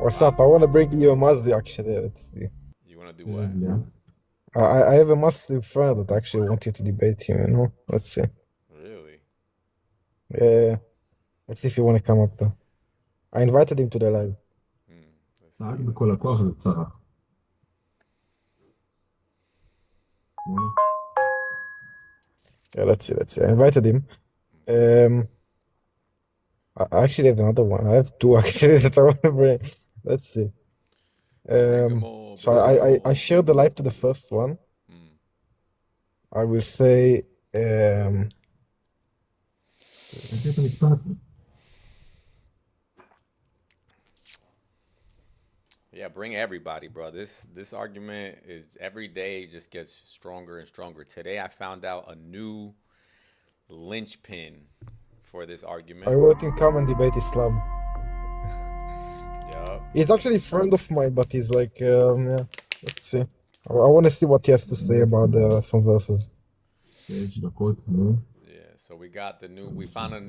What's up? I want to bring you a Mazda actually. Let's see. You want to do what? Yeah. I have a Muslim friend that actually want you to debate him. Let's see. Really? Yeah, let's see if you want to come up though. I invited him to the live. Hmm. Let's see. تعال Let's بكل see. كوخ الصراحة. Yeah, let's see. I invited him. Um, I actually have another one. I have two actually that I want to bring. Let's see. Bring them all. So Bring them I all. shared the live to the first one. Hmm. I will say أنت بتعرف. Yeah, bring everybody, bro. This argument is every day just gets stronger and stronger. Today I found out a new linchpin for this I argument. wrote him come and debate Islam. Yup. He's actually a friend of mine, but he's like yeah. Let's see. I want to see what he has to say about some verses. إيش دقوت نو. Yeah, so we found a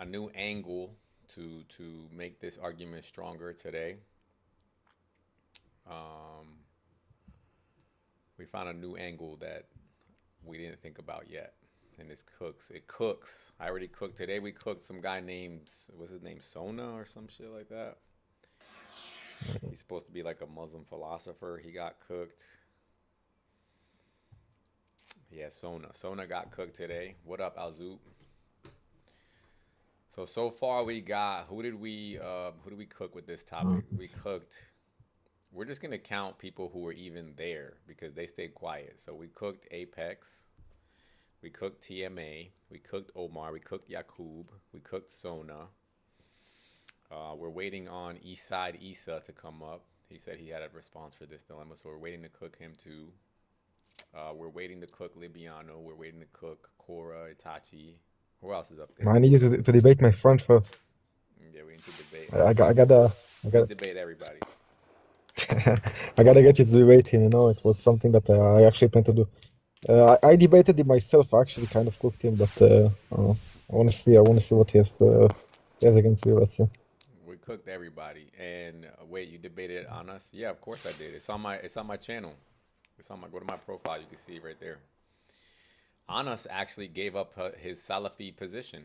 new angle to make this argument stronger today. Um, we found a new angle that we didn't think about yet. And it's cooks. It cooks. I already cooked today. We cooked some guy named what's his name? Sona or some shit like that. He's supposed to be like a Muslim philosopher. He got cooked. Yeah, Sona. Sona got cooked today. What up, Alzoop? So far we got who did we cook with this topic? We cooked. We're just gonna count people who were even there because they stayed quiet. So we cooked Apex, we cooked TMA, we cooked Omar, we cooked Yakub, we cooked Sona. We're waiting on Eastside Issa to come up. He said he had a response for this dilemma, so we're waiting to cook him too. We're waiting to cook Libiano. We're waiting to cook Cora, Itachi. Who else is up there? I need you to debate my friend first. Yeah, we need to debate. I gotta We debate everybody. I gotta get you to debate him. It was something that I actually planned to do. I debated him myself. I actually kind of cooked him, but I want to see. I want to see what he has against you. Let's see. We cooked everybody. And wait, you debated on us? Yeah, of course I did. It's on my channel. Go to my profile. You can see it right there. Anas actually gave up his Salafi position.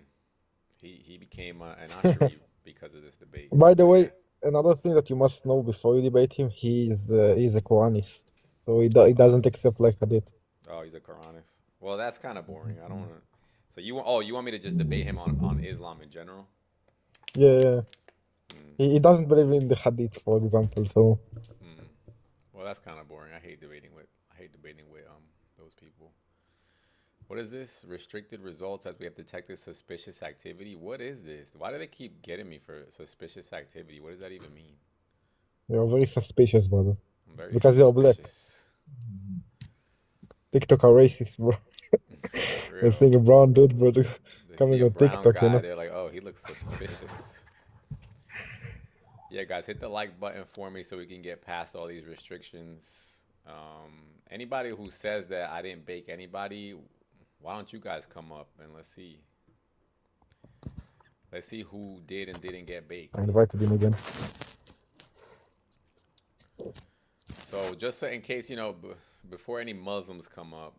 He became an Ashari because of this debate. By the way, another thing that you must know before you debate him, he's a Quranist, so he doesn't accept like hadith. Oh, he's a Quranist. Well, that's kind of boring. I don't want to. So you want me to just debate him on Islam in general? Yeah. Mm, He doesn't believe in the hadith, for example. So mm. Well, that's kind of boring. I hate debating with those people. What is this? Restricted results as we have detected suspicious activity. What is this? Why do they keep getting me for suspicious activity? What does that even mean? you're very suspicious, brother. I'm very Because you're black. suspicious. TikTok are racist, bro. For They're real. seeing a brown dude, bro, They see coming a on brown TikTok. guy, they're like, oh, he looks suspicious. Yeah, guys, hit the like button for me so we can get past all these restrictions. Anybody who says that I didn't bake anybody, why don't you guys come up and let's see? Let's see who did and didn't get baked. I invited him again. So just so in case, before any Muslims come up,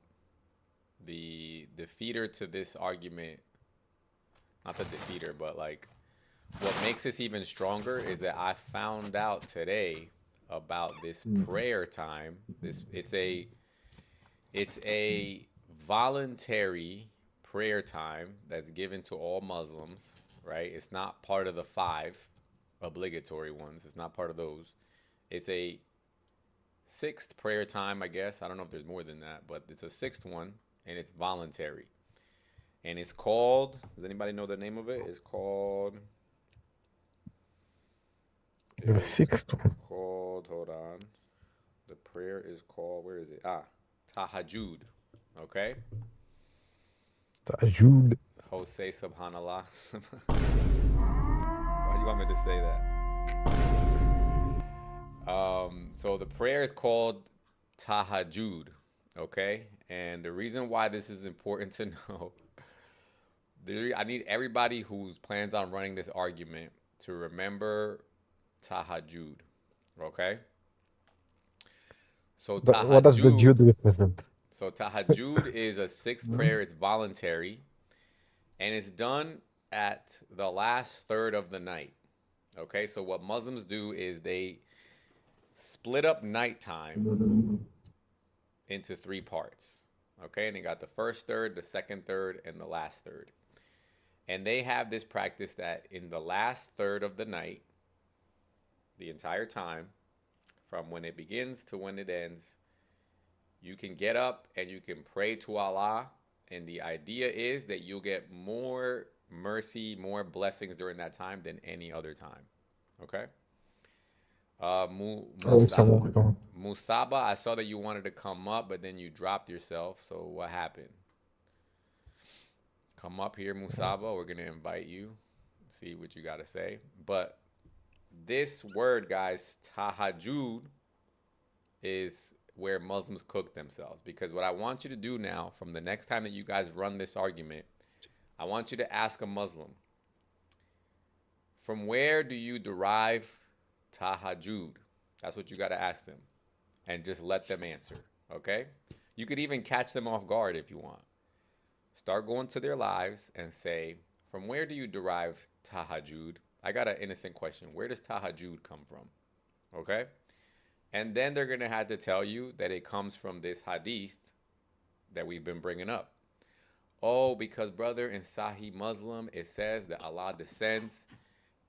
the defeater to this argument, not the defeater, but like what makes this even stronger is that I found out today about this prayer time. It's a voluntary prayer time that's given to all Muslims, right? It's not part of the five obligatory ones. It's not part of those. It's a sixth prayer time, I guess. I don't know if there's more than that, but it's a sixth one and it's voluntary. And it's called, does anybody know the name of it? The It's sixth one. called, hold on. The prayer is called, where is it? Tahajjud. Okay? Tajud. Jose Subhanallah. Why do you want me to say that? So the prayer is called Tahajjud. Okay? And the reason why this is important to know, I need everybody who plans on running this argument to remember Tahajjud. Okay. So What does the tahajjud, Jude represent? is a sixth prayer. It's voluntary, and it's done at the last third of the night. Okay, so what Muslims do is they split up nighttime into three parts. Okay, and they got the first third, the second third, and the last third. And they have this practice that in the last third of the night, the entire time, from when it begins to when it ends, you can get up and you can pray to Allah. And the idea is that you'll get more mercy, more blessings during that time than any other time. Okay? Oh, it's someone. Musaba, I saw that you wanted to come up, but then you dropped yourself. So what happened? Come up here, Musaba. We're going to invite you. See what you got to say. But this word, guys, tahajjud, is where Muslims cook themselves. Because what I want you to do now, from the next time that you guys run this argument, I want you to ask a Muslim, from where do you derive tahajjud? That's what you got to ask them. And just let them answer. Okay? You could even catch them off guard if you want. Start going to their lives and say, from where do you derive tahajjud? I got an innocent question. Where does tahajjud come from? Okay? And then they're going to have to tell you that it comes from this hadith that we've been bringing up. Oh, because brother, in Sahih Muslim, it says that Allah descends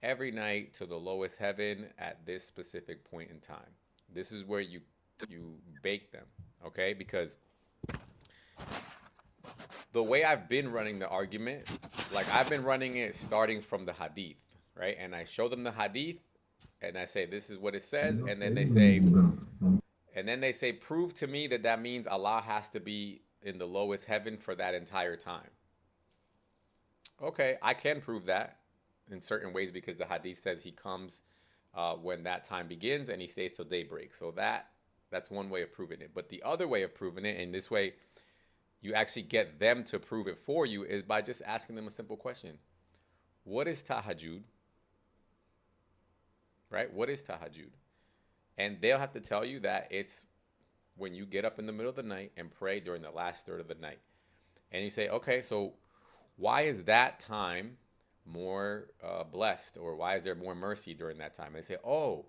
every night to the lowest heaven at this specific point in time. This is where you bake them, okay? Because the way I've been running the argument, like I've been running it starting from the hadith, right? And I show them the hadith and I say, this is what it says. And then they say, prove to me that that means Allah has to be in the lowest heaven for that entire time. Okay, I can prove that in certain ways because the hadith says he comes when that time begins and he stays till daybreak. So that's one way of proving it. But the other way of proving it, and this way you actually get them to prove it for you, is by just asking them a simple question. What is tahajjud? Right? What is tahajjud? And they'll have to tell you that it's when you get up in the middle of the night and pray during the last third of the night. And you say, okay, so why is that time more blessed, or why is there more mercy during that time? And they say, oh,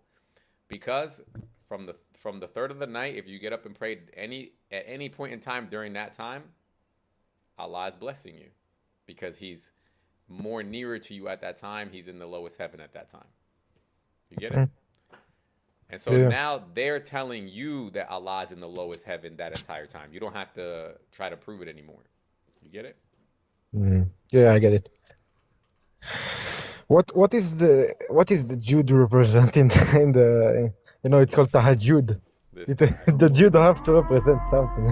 because from the third of the night, if you get up and pray at any point in time during that time, Allah is blessing you because he's more nearer to you at that time. He's in the lowest heaven at that time. You get it? And so now they're telling you that Allah is in the lowest heaven that entire time. You don't have to try to prove it anymore. You get it? Yeah, I get it. What is the Jude represent in the it's called tahajjud. The Jude have to represent something.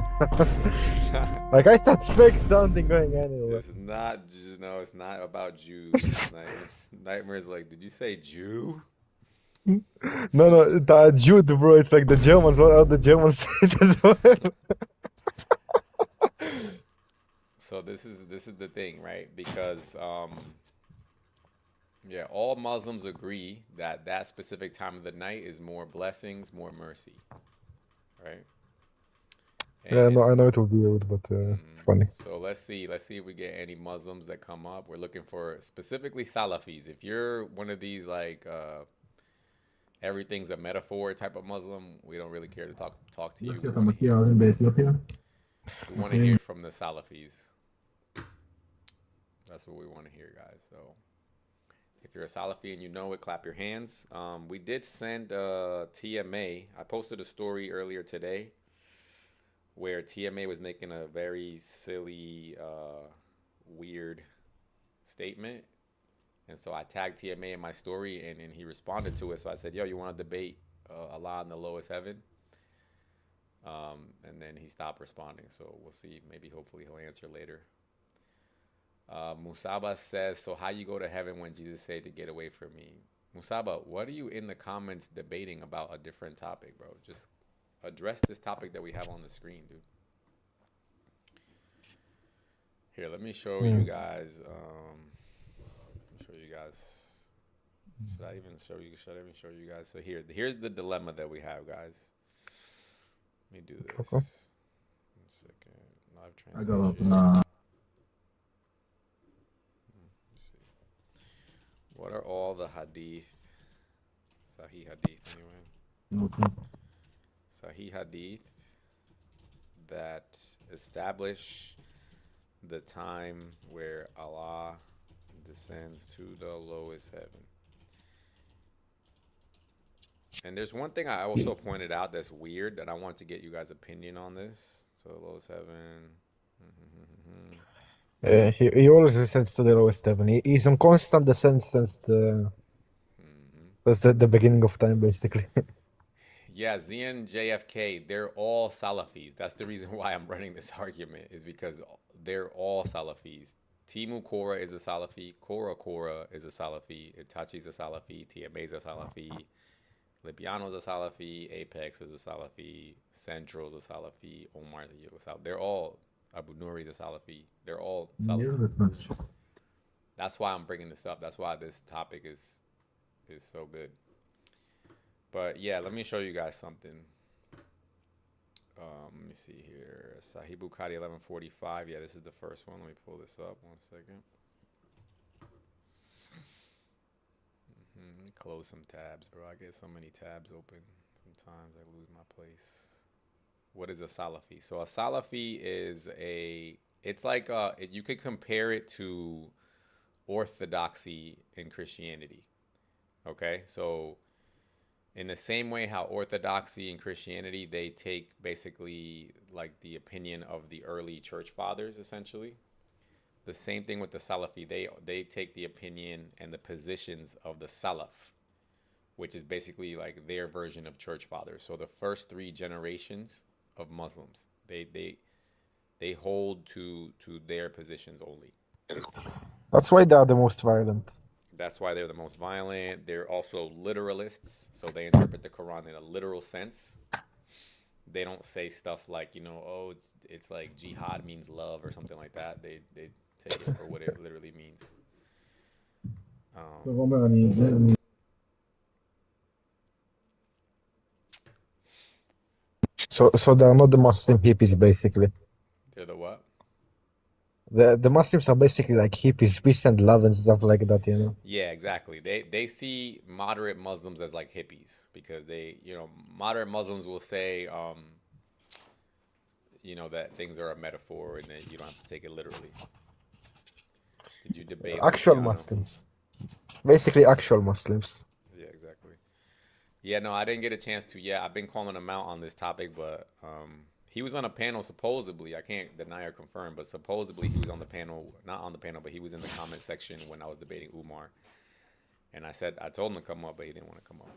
Like I suspect something going anywhere. It's not, no, it's not about Jews. Nightmare's like, did you say Jew? No, tahajjud, bro. It's like the Germans. What are the Germans say as well? So this is the thing, right? Because yeah, all Muslims agree that that specific time of the night is more blessings, more mercy, right? Yeah, And no, I know it will be weird, but it's funny. so let's see if we get any Muslims that come up. We're looking for specifically Salafis. If you're one of these like everything's a metaphor type of Muslim, we don't really care to talk to you. We want to hear from the Salafis. That's what we want to hear, guys. So if you're a Salafi and you know it, clap your hands. We did send TMA. I posted a story earlier today where TMA was making a very silly, weird statement. And so I tagged TMA in my story, and he responded to it. So I said, yo, you want to debate Allah in the lowest heaven? And then he stopped responding. So we'll see. Maybe, hopefully, he'll answer later. Musaba says, so how you go to heaven when Jesus said to get away from me? Musaba, what are you in the comments debating about a different topic, bro? Just address this topic that we have on the screen, dude. Here, let me show you guys. Should I even show you? Should I even show you guys? So here's the dilemma that we have, guys. Let me do Okay. this. 1 second. Live Agora, translation. na. What are all the hadith? Sahih hadith, anyway. No tempo. Sahih hadith that establish the time where Allah descends to the lowest heaven. And there's one thing I also pointed out that's weird that I want to get you guys' opinion on this. So lowest heaven. He always descends to the lowest heaven. He's on constant descent since the beginning of time, basically. Yeah, Zian JFK, they're all Salafis. That's the reason why I'm running this argument, is because they're all Salafis. Timu Kora is a Salafi, Kora is a Salafi, Itachi's a Salafi, TMA's a Salafi, Lipiano's a Salafi, Apex is a Salafi, Central's a Salafi, Omar's a Salafi. They're all, Abu Nuri's a Salafi. They're all Dinheiro Salafis. da França. That's why I'm bringing this up. That's why this topic is so good. But yeah, let me show you guys something. Let me see here. Sahih Bukhari 1145. Yeah, this is the first one. Let me pull this up. 1 second. Close some tabs, bro. I get so many tabs open. Sometimes I lose my place. What is a Salafi? So a Salafi is it's like you could compare it to orthodoxy in Christianity. Okay, so in the same way how orthodoxy in Christianity, they take basically like the opinion of the early church fathers, essentially. The same thing with the Salafi. They take the opinion and the positions of the Salaf, which is basically like their version of church fathers. So the first 3 generations of Muslims, they hold to their positions only. That's why they are the most violent. That's why they're the most violent. They're also literalists, so they interpret the Quran in a literal sense. They don't say stuff like, oh, it's like jihad means love or something like that. They take it for what it literally means. So they are not the Muslim hippies, basically. They're the what? The Muslims are basically like hippies, peace and love and stuff like that, you know. Yeah, exactly. They see moderate Muslims as like hippies because moderate Muslims will say, that things are a metaphor and that you don't have to take it literally. Did you debate Actual Luciano? Muslims. Basically actual Muslims. Yeah, exactly. Yeah, no, I didn't get a chance to yet. I've been calling him out on this topic, but he was on a panel supposedly. I can't deny or confirm, but supposedly he was on the panel, not on the panel, but he was in the comment section when I was debating Umar. And I told him to come up, but he didn't want to come up.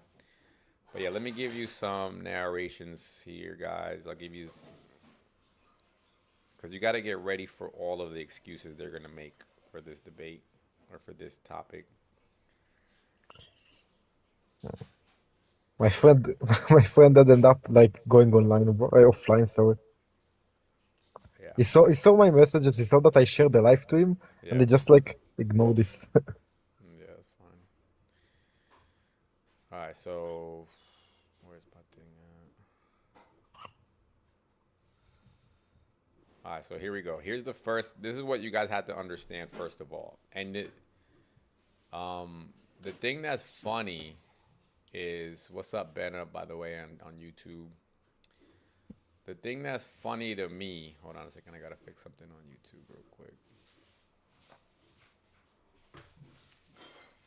But yeah, let me give you some narrations here, guys. I'll give you, because you got to get ready for all of the excuses they're going to make for this debate or for this topic. My friend ended up like going offline, sorry. Yeah. He saw my messages, he saw that I shared the live to him, and he just like ignored this. Yeah, that's fine. All right, so where's my thing at? All right, so here we go. Here's the first. This is what you guys have to understand first of all. And the thing that's funny is, what's up, Benna, by the way, on YouTube. The thing that's funny to me, hold on a second, I gotta fix something on YouTube real quick.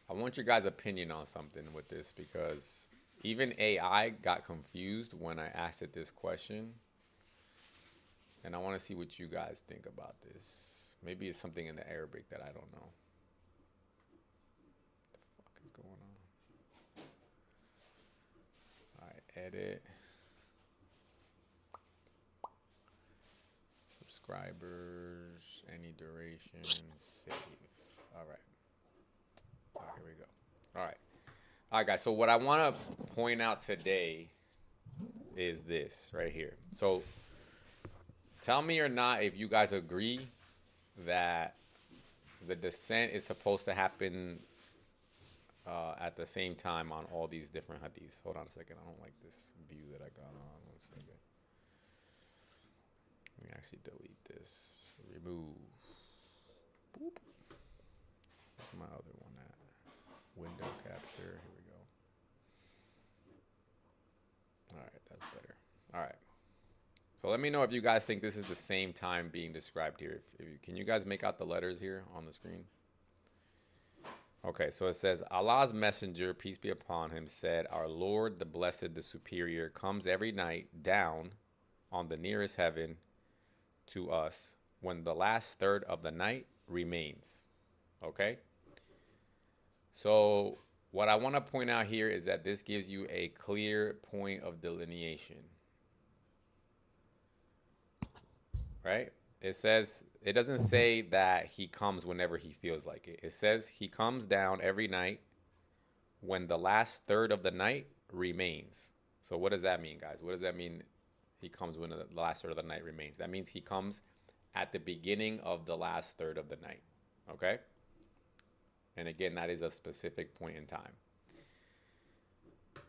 I want your guys' opinion on something with this because even AI got confused when I asked it this question. And I want to see what you guys think about this. Maybe it's something in the Arabic that I don't know. What the fuck is going on? All right, edit. Subscribers, any duration, save. All right. All right, here we go. All right, guys. So what I want to point out today is this right here. So tell me or not if you guys agree that the descent is supposed to happen at the same time on all these different hadiths. Hold on a second. I don't like this view that I got on. 1 second. Let me actually delete this. Remove. Boop. Where's my other one at? Window capture. Here we go. All right, that's better. All right. So let me know if you guys think this is the same time being described here. Can you guys make out the letters here on the screen? Okay, so it says, Allah's messenger, peace be upon him, said, our Lord, the blessed, the superior, comes every night down on the nearest heaven to us when the last third of the night remains. Okay? So what I want to point out here is that this gives you a clear point of delineation. Right? It says, it doesn't say that he comes whenever he feels like it. It says he comes down every night when the last third of the night remains. So what does that mean, guys? What does that mean? He comes when the last third of the night remains. That means he comes at the beginning of the last third of the night. Okay? And again, that is a specific point in time.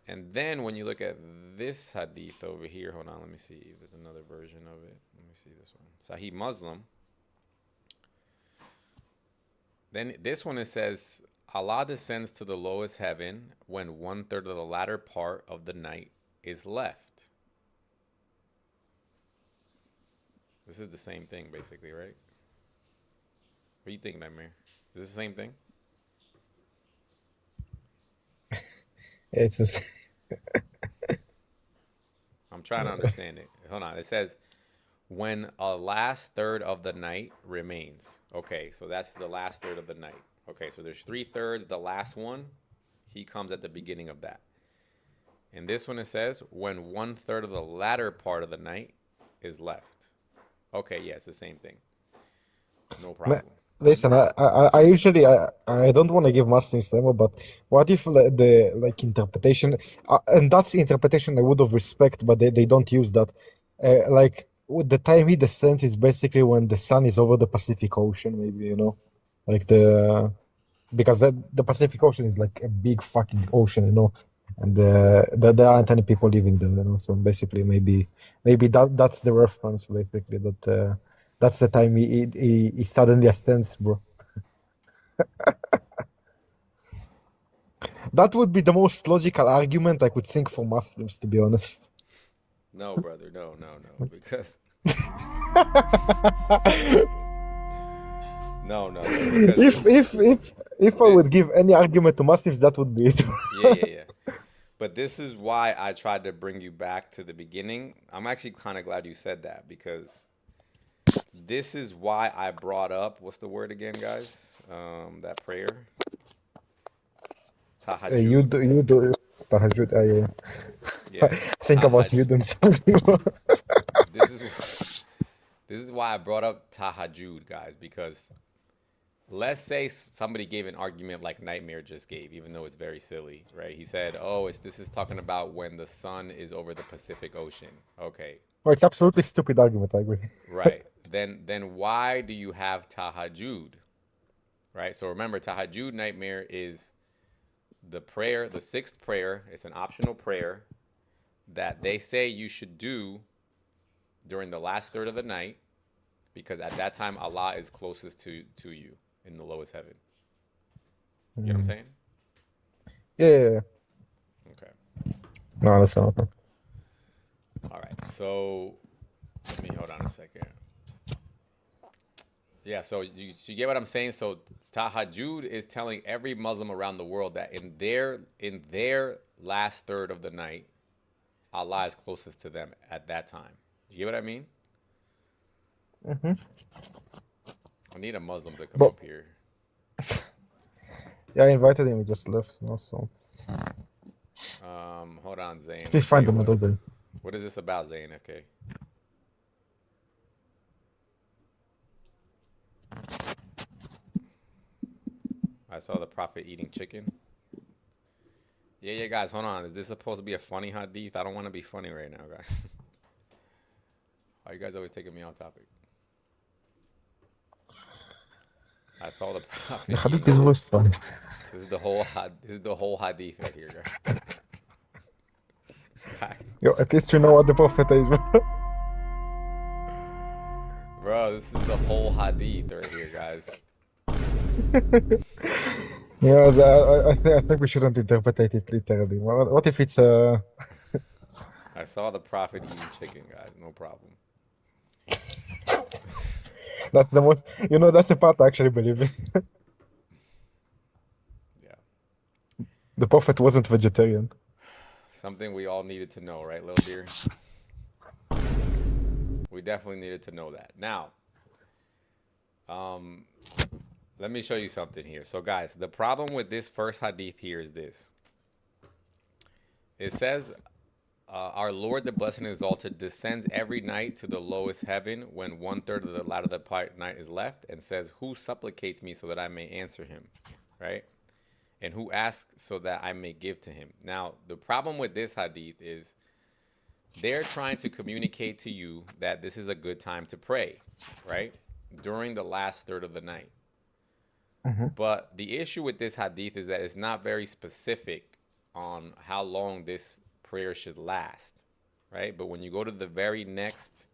And then when you look at this hadith over here, hold on, let me see. There's another version of it. Let me see this one. Sahih Muslim. Then this one, it says, Allah descends to the lowest heaven when 1/3 of the latter part of the night is left. This is the same thing, basically, right? What do you think, Nightmare? Is this the same thing? It's just, I'm trying to understand it. Hold on. It says, when a last third of the night remains. Okay, so that's the last third of the night. Okay, so there's 3/3. The last one, he comes at the beginning of that. And this one, it says, when 1/3 of the latter part of the night is left. Okay, yeah, it's the same thing. No problem. listen, I usually I don't want to give Muslims demo, but what if the like interpretation, and that's the interpretation I would have respect, but they don't use that. Like with the time he descends is basically when the sun is over the Pacific Ocean, maybe, like because the Pacific Ocean is like a big fucking ocean, and there aren't any people living there, So basically, maybe that's the reference, basically, that's the time he suddenly ascends, bro. That would be the most logical argument I could think for Muslims, to be honest. No, brother. No. Because no. Because If I would give any argument to Muslims, that would be it. yeah. But this is why I tried to bring you back to the beginning. I'm actually kind of glad you said that, because this is why I brought up, what's the word again, guys? That prayer. You Tahajjud. do tahajjud. Yeah. Yeah. Think about you doing something. This is why I brought up tahajjud, guys, because let's say somebody gave an argument like Nightmare just gave, even though it's very silly, right? He said, "Oh, this is talking about when the sun is over the Pacific Ocean." Okay, Oh, it's absolutely stupid argument. I agree. right. Then why do you have tahajjud? Right? So remember, tahajjud, Nightmare, is the prayer, the sixth prayer. It's an optional prayer that they say you should do during the last third of the night, because at that time Allah is closest to you in the lowest heaven. You know what I'm saying? Yeah. Okay. No, that's not. All right. So let me hold on a second. Yeah, so you get what I'm saying? So tahajjud is telling every Muslim around the world that in their last third of the night, Allah is closest to them at that time. You get what I mean? Mm-hmm. I need a Muslim to come But up here. yeah, I invited him. He just left. So Hold on, Zayn. we find Okay, another day. what is this about, Zayn? Okay. I saw the Prophet eating chicken. Yeah, guys, hold on. Is this supposed to be a funny hadith? I don't want to be funny right now, guys. Why you guys always taking me off topic? I saw the The prophet hadith eating is chicken. worse funny. This is the whole hadith right here, guys. Yo, at least you know what the prophet is. Bro, this is the whole hadith right here, guys. Yeah, I think we shouldn't interpret it literally. What if it's I saw the prophet eating chicken, guys. No problem. that's the most, that's the part I actually believe in. Yeah. The prophet wasn't vegetarian. Something we all needed to know, right, little dear? We definitely needed to know that. Now, let me show you something here. So, guys, the problem with this first hadith here is this. It says, our Lord, the blessed and exalted, descends every night to the lowest heaven when 1/3 of the latter of the night is left, and says, who supplicates me so that I may answer him, right? And who asks so that I may give to him. Now, the problem with this hadith is they're trying to communicate to you that this is a good time to pray, right? During the last third of the night. But the issue with this hadith is that it's not very specific on how long this prayer should last, right? But when you go to the very next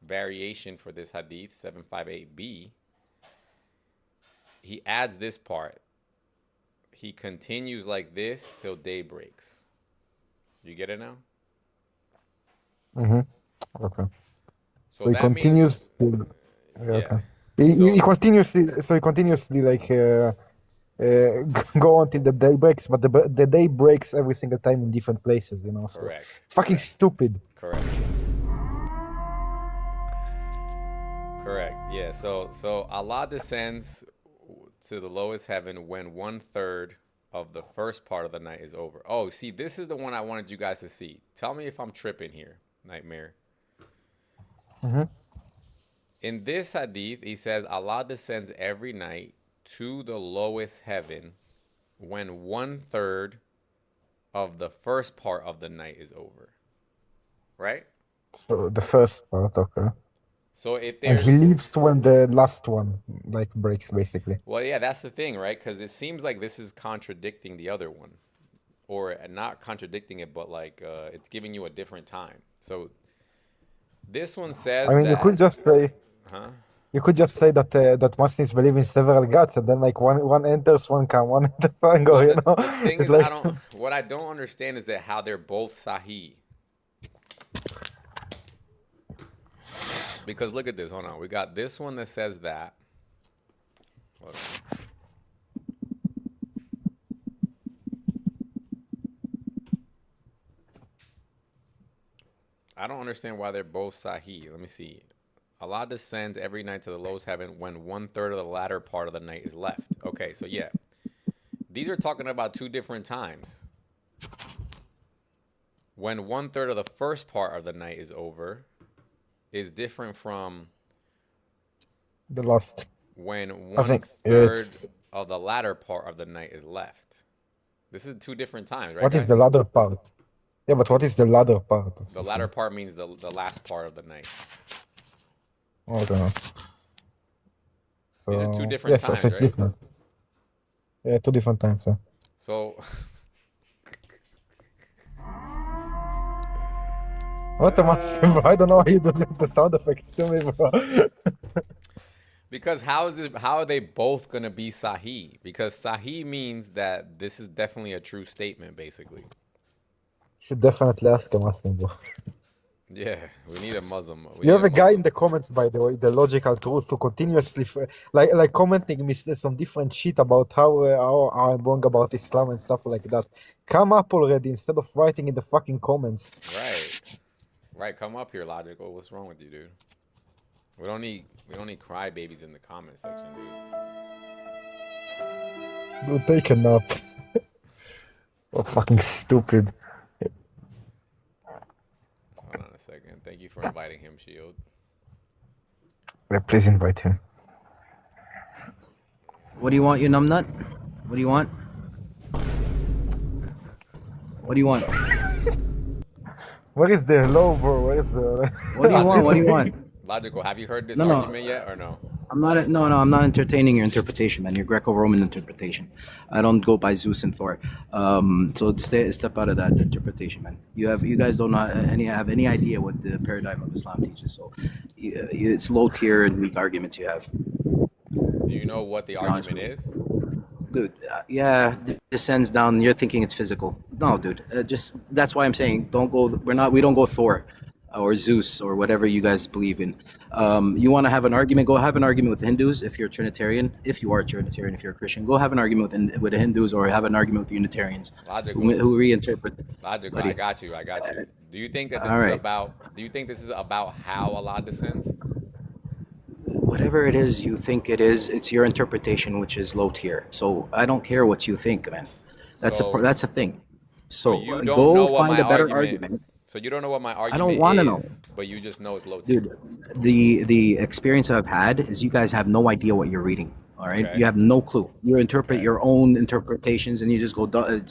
variation for this hadith, 758b, he adds this part. He continues like this till day breaks. You get it now? Okay. So he that continues. means, Yeah, yeah. okay. He So- continuously like go until the day breaks, but the day breaks every single time in different places, So Correct. it's fucking stupid. Correct. Correct. Yeah. So Allah descends to the lowest heaven when 1/3 of the first part of the night is over. Oh, see, this is the one I wanted you guys to see. Tell me if I'm tripping here, Nightmare. In this hadith, he says Allah descends every night to the lowest heaven when 1/3 of the first part of the night is over. Right? So the first part, okay. So if And there's he leaves when the last one like breaks, basically. Well, yeah, that's the thing, right? Because it seems like this is contradicting the other one, or not contradicting it, but like it's giving you a different time. So this one says I mean, you could just say huh? that Muslims believe in several gods, and then like one enters, one comes, one enters, one go. Well, the thing It's is, like what I don't understand is that how they're both sahih. Because look at this. Hold on. We got this one that says that. Hold on. I don't understand why they're both sahih. Let me see. Allah descends every night to the lowest heaven when 1/3 of the latter part of the night is left. Okay, so yeah. These are talking about two different times. When 1/3 of the first part of the night is over is different from the last. when I think 1/3 it's of the latter part of the night is left. This is two different times, right, what is guys? the latter part? Yeah, but what is the latter part? The latter part means the last part of the night. Oh, I don't know. So, These are two different yes, times, so it's right? different. Yeah, two different times. Yeah. So What a massive! I don't know why you do the sound effects to me, bro. because how are they both gonna be sahih? Because sahih means that this is definitely a true statement, basically. Should definitely ask a Muslim, bro. Yeah, we need a Muslim. You have a guy in the comments, by the way, the logical truth, who continuously like commenting me some different shit about how I'm wrong about Islam and stuff like that. Come up already instead of writing in the fucking comments. Right, come up here, Logical. What's wrong with you, dude? We don't need crybabies in the comment section, dude. Dude, take a nap. Oh, fucking stupid. Hold on a second. Thank you for inviting him, Shield. Yeah, please invite him. What do you want, you numbnut? What do you want? What do you want? Where is the hello, bro? Where is the? What do you want? What do you want? Logical, have you heard this No. argument yet or no? I'm not. No, I'm not entertaining your interpretation, man. Your Greco-Roman interpretation. I don't go by Zeus and Thor. So step out of that interpretation, man. You guys don't have any idea what the paradigm of Islam teaches. So, it's low tier and weak arguments you have. Do you know what the To be honest argument with you. is? Dude, yeah, descends down. You're thinking it's physical. No, dude. Just that's why I'm saying don't go. We don't go Thor, or Zeus or whatever you guys believe in. You want to have an argument? Go have an argument with Hindus if you're Trinitarian. If you are Trinitarian, if you're a Christian, go have an argument with the Hindus or have an argument with the Unitarians Logical. who reinterpret. Logical. Buddy. I got you. Do you think that this All is right. about? Do you think this is about how Allah descends? Whatever it is you think it is, it's your interpretation, which is low tier. So I don't care what you think, man. That's So, that's a thing. so So you don't go know what find my a better argument. argument. So you don't know what my I don't argument want to know. is, but you just know it's low tier. Dude, the experience I've had is you guys have no idea what you're reading. All right, Okay. you have no clue. You interpret Okay. your own interpretations, and you just go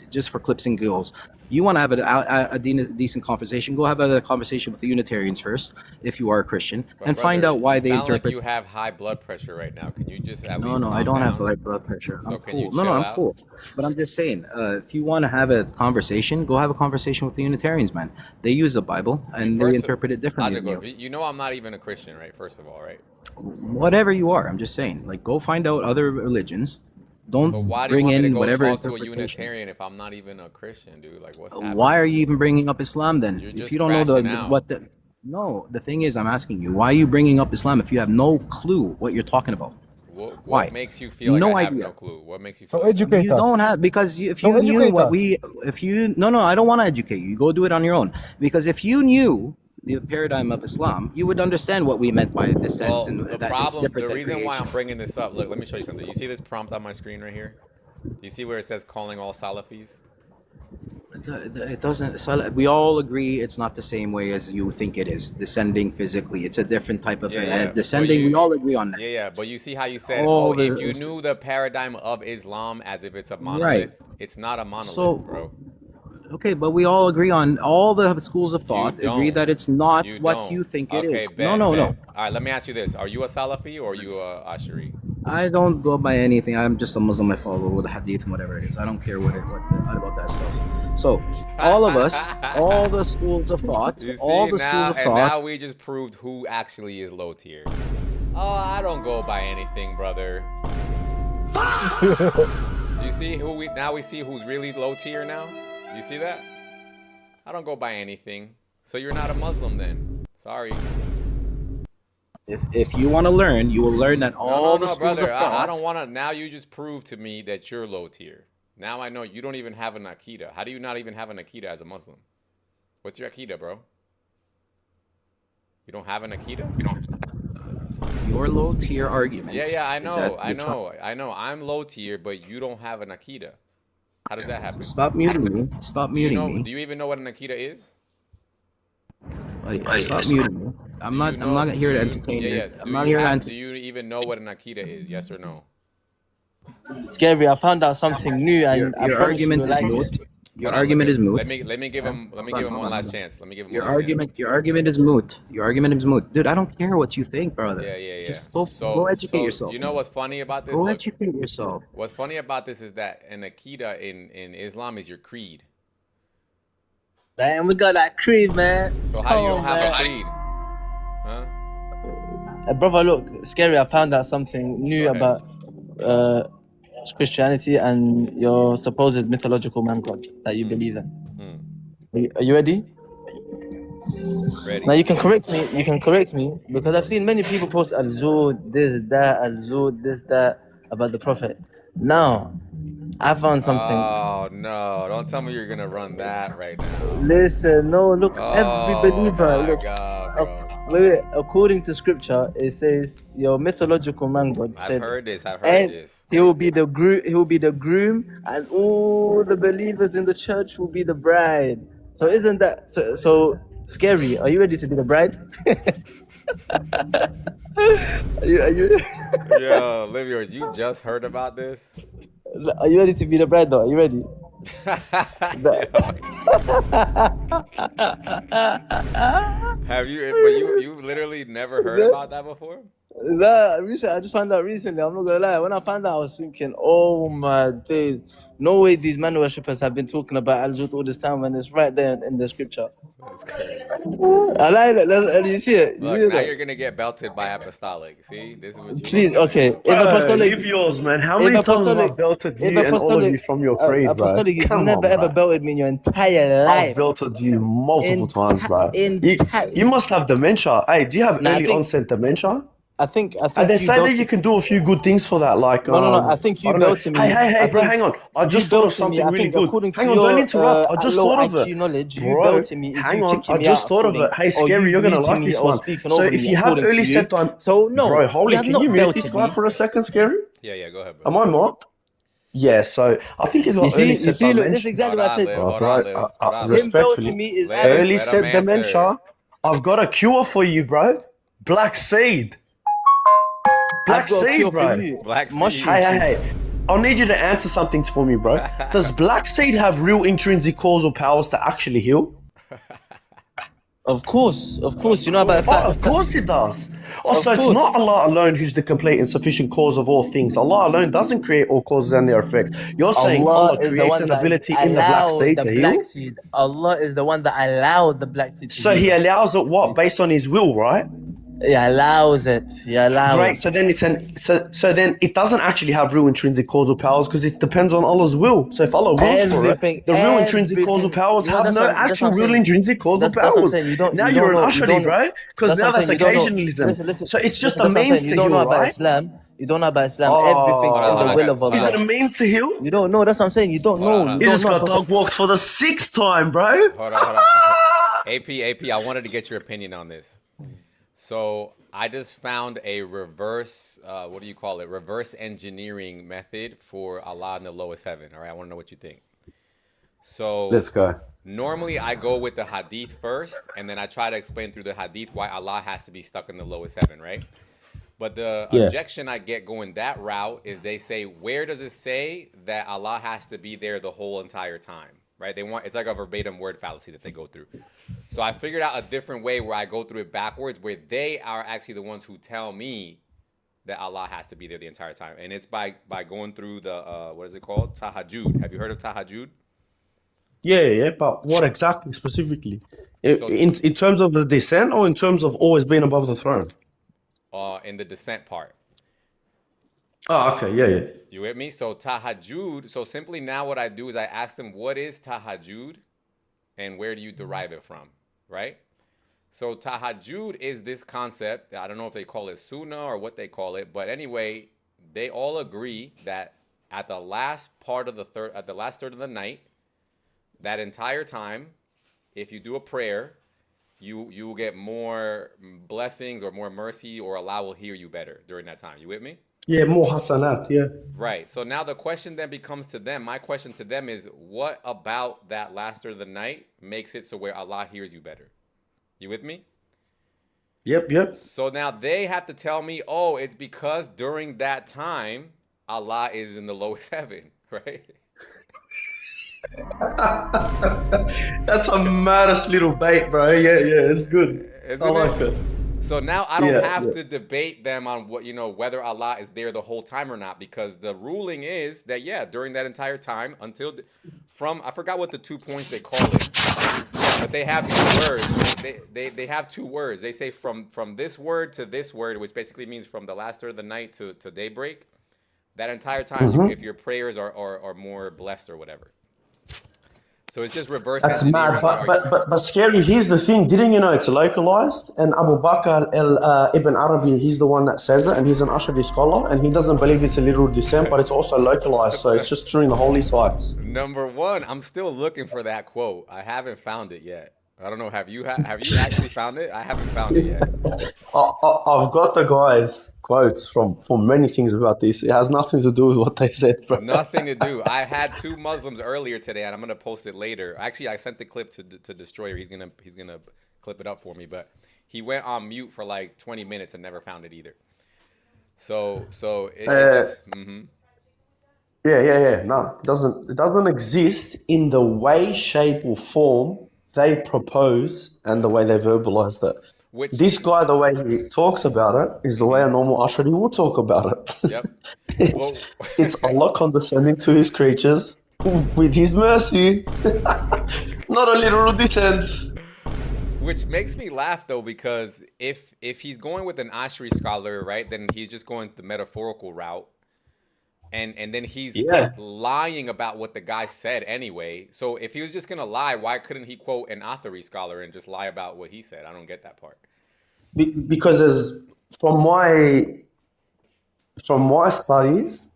just for clips and giggles. You want to have a decent conversation? Go have a conversation with the Unitarians first, if you are a Christian, But and find brother, out why you they sound like interpret. you have high blood pressure right now. Can you just at No, least I calm don't have down? high blood pressure. So I'm can you cool. chill I'm out? cool. But I'm just saying, if you want to have a conversation, go have a conversation with the Unitarians, man. They use the Bible and they First of, interpret it differently than logical. you. You know I'm not even a Christian, right? First of all, right? Whatever you are, I'm just saying, like, go find out other religions. But Don't why do you bring want me to in go whatever talk to a interpretation. Unitarian if I'm not even a Christian, dude? Like, what's happening? Why are you even bringing up Islam then? You're If just you don't know crashing out. what the no, the thing is, I'm asking you, why are you bringing up Islam if you have no clue what you're talking about? What Why? makes you feel like No I have idea. no clue? What makes you So feel like that? educate You don't us. have because if So you knew educate what us. we if you no, I don't want to educate you. You go do it on your own because if you knew the paradigm of Islam, you would understand what we meant by descent Well, and the that it's problem, different the than reason why I'm creation. bringing this up, look, let me show you something. You see this prompt on my screen right here? Do you see where it says calling all Salafis? It doesn't. We all agree it's not the same way as you think it is. Descending physically, it's a different type of But descending. We all agree on that. yeah. But you see how you said, All oh, if you the knew the paradigm of Islam as if it's a right. monolith, it's not a monolith, So bro. okay, but we all agree on all the schools of You thought agree don't. that it's not You what you don't. think it Okay, is. No, bet. no. All right, let me ask you this: Are you a Salafi or are you a Ashari? I don't go by anything. I'm just a Muslim. I follow with the hadith and whatever it is. I don't care what about that stuff. So all of us, all the schools of thought, You all see the schools of thought. now we just proved who actually is low tier. Oh, I don't go by anything, brother. You see who we see who's really low tier now? You see that? I don't go by anything. So you're not a Muslim then. Sorry. If you want to learn, you will learn that all the No, schools brother. of thought. I don't want to. Now you just proved to me that you're low tier. Now I know you don't even have an Aqidah. How do you not even have an Aqidah as a Muslim? What's your Aqidah, bro? You don't have an Aqidah? Your low tier argument. Yeah, I is that know, I know. I'm low tier, but you don't have an Aqidah. How does that happen? Stop muting me. Stop Do you muting know? me. Do you even know what an Aqidah is? Stop muting me. I'm not here to entertain you. I'm not here to Do entertain. you even know what an Aqidah is? Yes or no? Scary. I found out something new, and I Your promise you argument will is like moot. it. Your Hold on, argument is moot. Let me give him one last chance. Let me give him Your one last chance. your argument is moot. Your argument is moot, dude. I don't care what you think, brother. Yeah. Just go educate yourself. You know what's funny about this? Go Look, educate yourself. what's funny about this is that an Aqidah in Islam is your creed. Damn, we got that creed, man. So how do you Oh, don't have man. a creed? Huh? Brother, look, Scary. I found out something new Go ahead. about Christianity and your supposed mythological man god that you believe in. Hmm. Are you ready? Ready? Now you can correct me. You can correct me because I've seen many people post al-Zud, this, that, al-Zud, this, that about the Prophet. Now, I found something. Oh no! Don't tell me you're gonna run that right now. Listen, no, look, every believer, my look. God, bro. Wait, according to scripture, it says your mythological man God I've said, heard this. and he will be the groom. He will be the groom, and all the believers in the church will be the bride. So isn't that so scary? Are you ready to be the bride? are you Yo, live yours. You just heard about this? are you ready to be the bride though? Are you ready? Have you? But you literally never heard about that before? I just found out recently. I'm not gonna lie. When I found out, I was thinking, "Oh my days! No way these man worshippers have been talking about Al-Jud all this time, and it's right there in the scripture." That's crazy. I like it. You see it. You Look, see now that? you're gonna get belted by apostolic. See, this is what you Please, want, man. okay. If Bro, apostolic, leave yours, man. How if many times have I apostolic, belted if you and all of you apostolic, from your creed, bro? apostolic, you've Come never on, ever bro. belted me in your entire I've life. belted you multiple times, bro. You Entire. must have dementia. Hey, do you have Nah, I early think- onset dementia? I think And they you say that belted- you can do a few good things for that, like No. I think I you don't know. belted me. Hey, I bro, think hang on. I you just thought of belted me. something I really think good. according to Hang on, your don't interrupt. I just low thought of IQ it, knowledge, you bro. belting me is Hang you on, kicking I me just out thought of according, it. Hey, or Scary, you you're gonna muting like me this or one. speaking So over if me you have according early to set you. time, So no, bro, holy, you have can not you mute belted this guy me. for a second, Scary? Yeah, go ahead, bro. Am I mocked? Yeah, so I think he's got early set Look, dementia. this is exactly what I said. Hold Bro, on, Liv. Hold on, Liv. Him belting respectfully, me is Let him- early let set him answer. dementia. I've got a cure for you, bro. Black seed. Black I've got a seed, cure bro. for you. Black seed. Mushroom Hey, seed. hey. I need you to answer something for me, bro. Does black seed have real intrinsic causal powers to actually heal? Of course. You know about Oh, that. of course it does. Also, Of it's course. not Allah alone who's the complete and sufficient cause of all things. Allah alone doesn't create all causes and their effects. You're saying Allah is the creates one an that ability in the black allowed seed the to black heal? seed. Allah is the one that allowed the black seed to So he heal. allows it what? Based on his will, right? He allows it. He allows. Great. So then so then it doesn't actually have real intrinsic causal powers because it depends on Allah's will. So if Allah wills for Everything- it, the real intrinsic everything- causal powers you know, have that's no what- that's actual what I'm real saying. intrinsic causal That's what I'm powers. saying. You don't- Now you you're don't an know- you Ashari, don't know- bro. Because that's now what I'm that's saying, you don't know- occasionalism. listen, So it's just that's a what I'm means saying, to you don't know heal, about right? Islam. You don't know about Islam. Oh. Everything Hold on, is hold the on, will guys. of Is Allah. it a means to heal? You don't know. That's what I'm saying. You don't Hold know. on, hold You He don't just know. got dog walked for the 6th time, bro. Hold on. AP, I wanted to get your opinion on this. So I just found a reverse, what do you call it? Reverse engineering method for Allah in the lowest heaven. All right, I want to know what you think. So Let's go. normally I go with the hadith first, and then I try to explain through the hadith why Allah has to be stuck in the lowest heaven, right? But the objection I get going that route is they say, where does it say that Allah has to be there the whole entire time? Right? It's like a verbatim word fallacy that they go through. So I figured out a different way where I go through it backwards, where they are actually the ones who tell me that Allah has to be there the entire time. And it's by going through the, what is it called? Tahajjud. Have you heard of Tahajjud? Yeah, but what exactly specifically? So- In terms of the descent or in terms of always being above the throne? In the descent part. Oh, okay, yeah. You with me? So tahajjud. So simply now what I do is I ask them, what is tahajjud and where do you derive it from? Right? So tahajjud is this concept. I don't know if they call it sunnah or what they call it, but anyway, they all agree that at the last third of the night, that entire time, if you do a prayer, you will get more blessings or more mercy, or Allah will hear you better during that time. You with me? Yeah, more hasanat, yeah. Right. So now the question then becomes to them. My question to them is, what about that last third of the night makes it so where Allah hears you better? You with me? Yep. So now they have to tell me, oh, it's because during that time, Allah is in the lowest heaven, right? That's a maddest little bait, bro. Yeah, it's good. Isn't I like it? it. So now I don't Yeah, have yeah. to debate them on whether Allah is there the whole time or not, because the ruling is that during that entire time until I forgot what the 2 points they call it, but they have two words. They have two words. They say from this word to this word, which basically means from the last third of the night to daybreak. That entire time, if your prayers are more blessed or whatever. So it's just reverse That's engineering mad. the argument. But scary, here's the thing. Didn't you know it's localized? And Abu Bakr Ibn Arabi, he's the one that says it, and he's an Ashari scholar, and he doesn't believe it's a literal descent, but it's also localized, so it's just during the holy sites. Number one, I'm still looking for that quote. I haven't found it yet. I don't know. Have you actually found it? I haven't found it yet. I've got the guys' quotes from many things about this. It has nothing to do with what they said, bro. Nothing to do. I had two Muslims earlier today, and I'm gonna post it later. Actually, I sent the clip to Destroyer. He's gonna clip it up for me. But he went on mute for like 20 minutes and never found it either. So it's just. Yeah. No, it doesn't exist in the way, shape, or form they propose and the way they verbalized it. Which This guy, the way he talks about it, is the way a normal Ashari would talk about it. Yep. it's, Well, it's Allah condescending to his creatures with his mercy, not a literal descent. which makes me laugh though, because if he's going with an Ashri scholar, right, then he's just going the metaphorical route, and then he's Yeah. lying about what the guy said anyway. So if he was just gonna lie, why couldn't he quote an Athari scholar and just lie about what he said? I don't get that part. Because from my studies,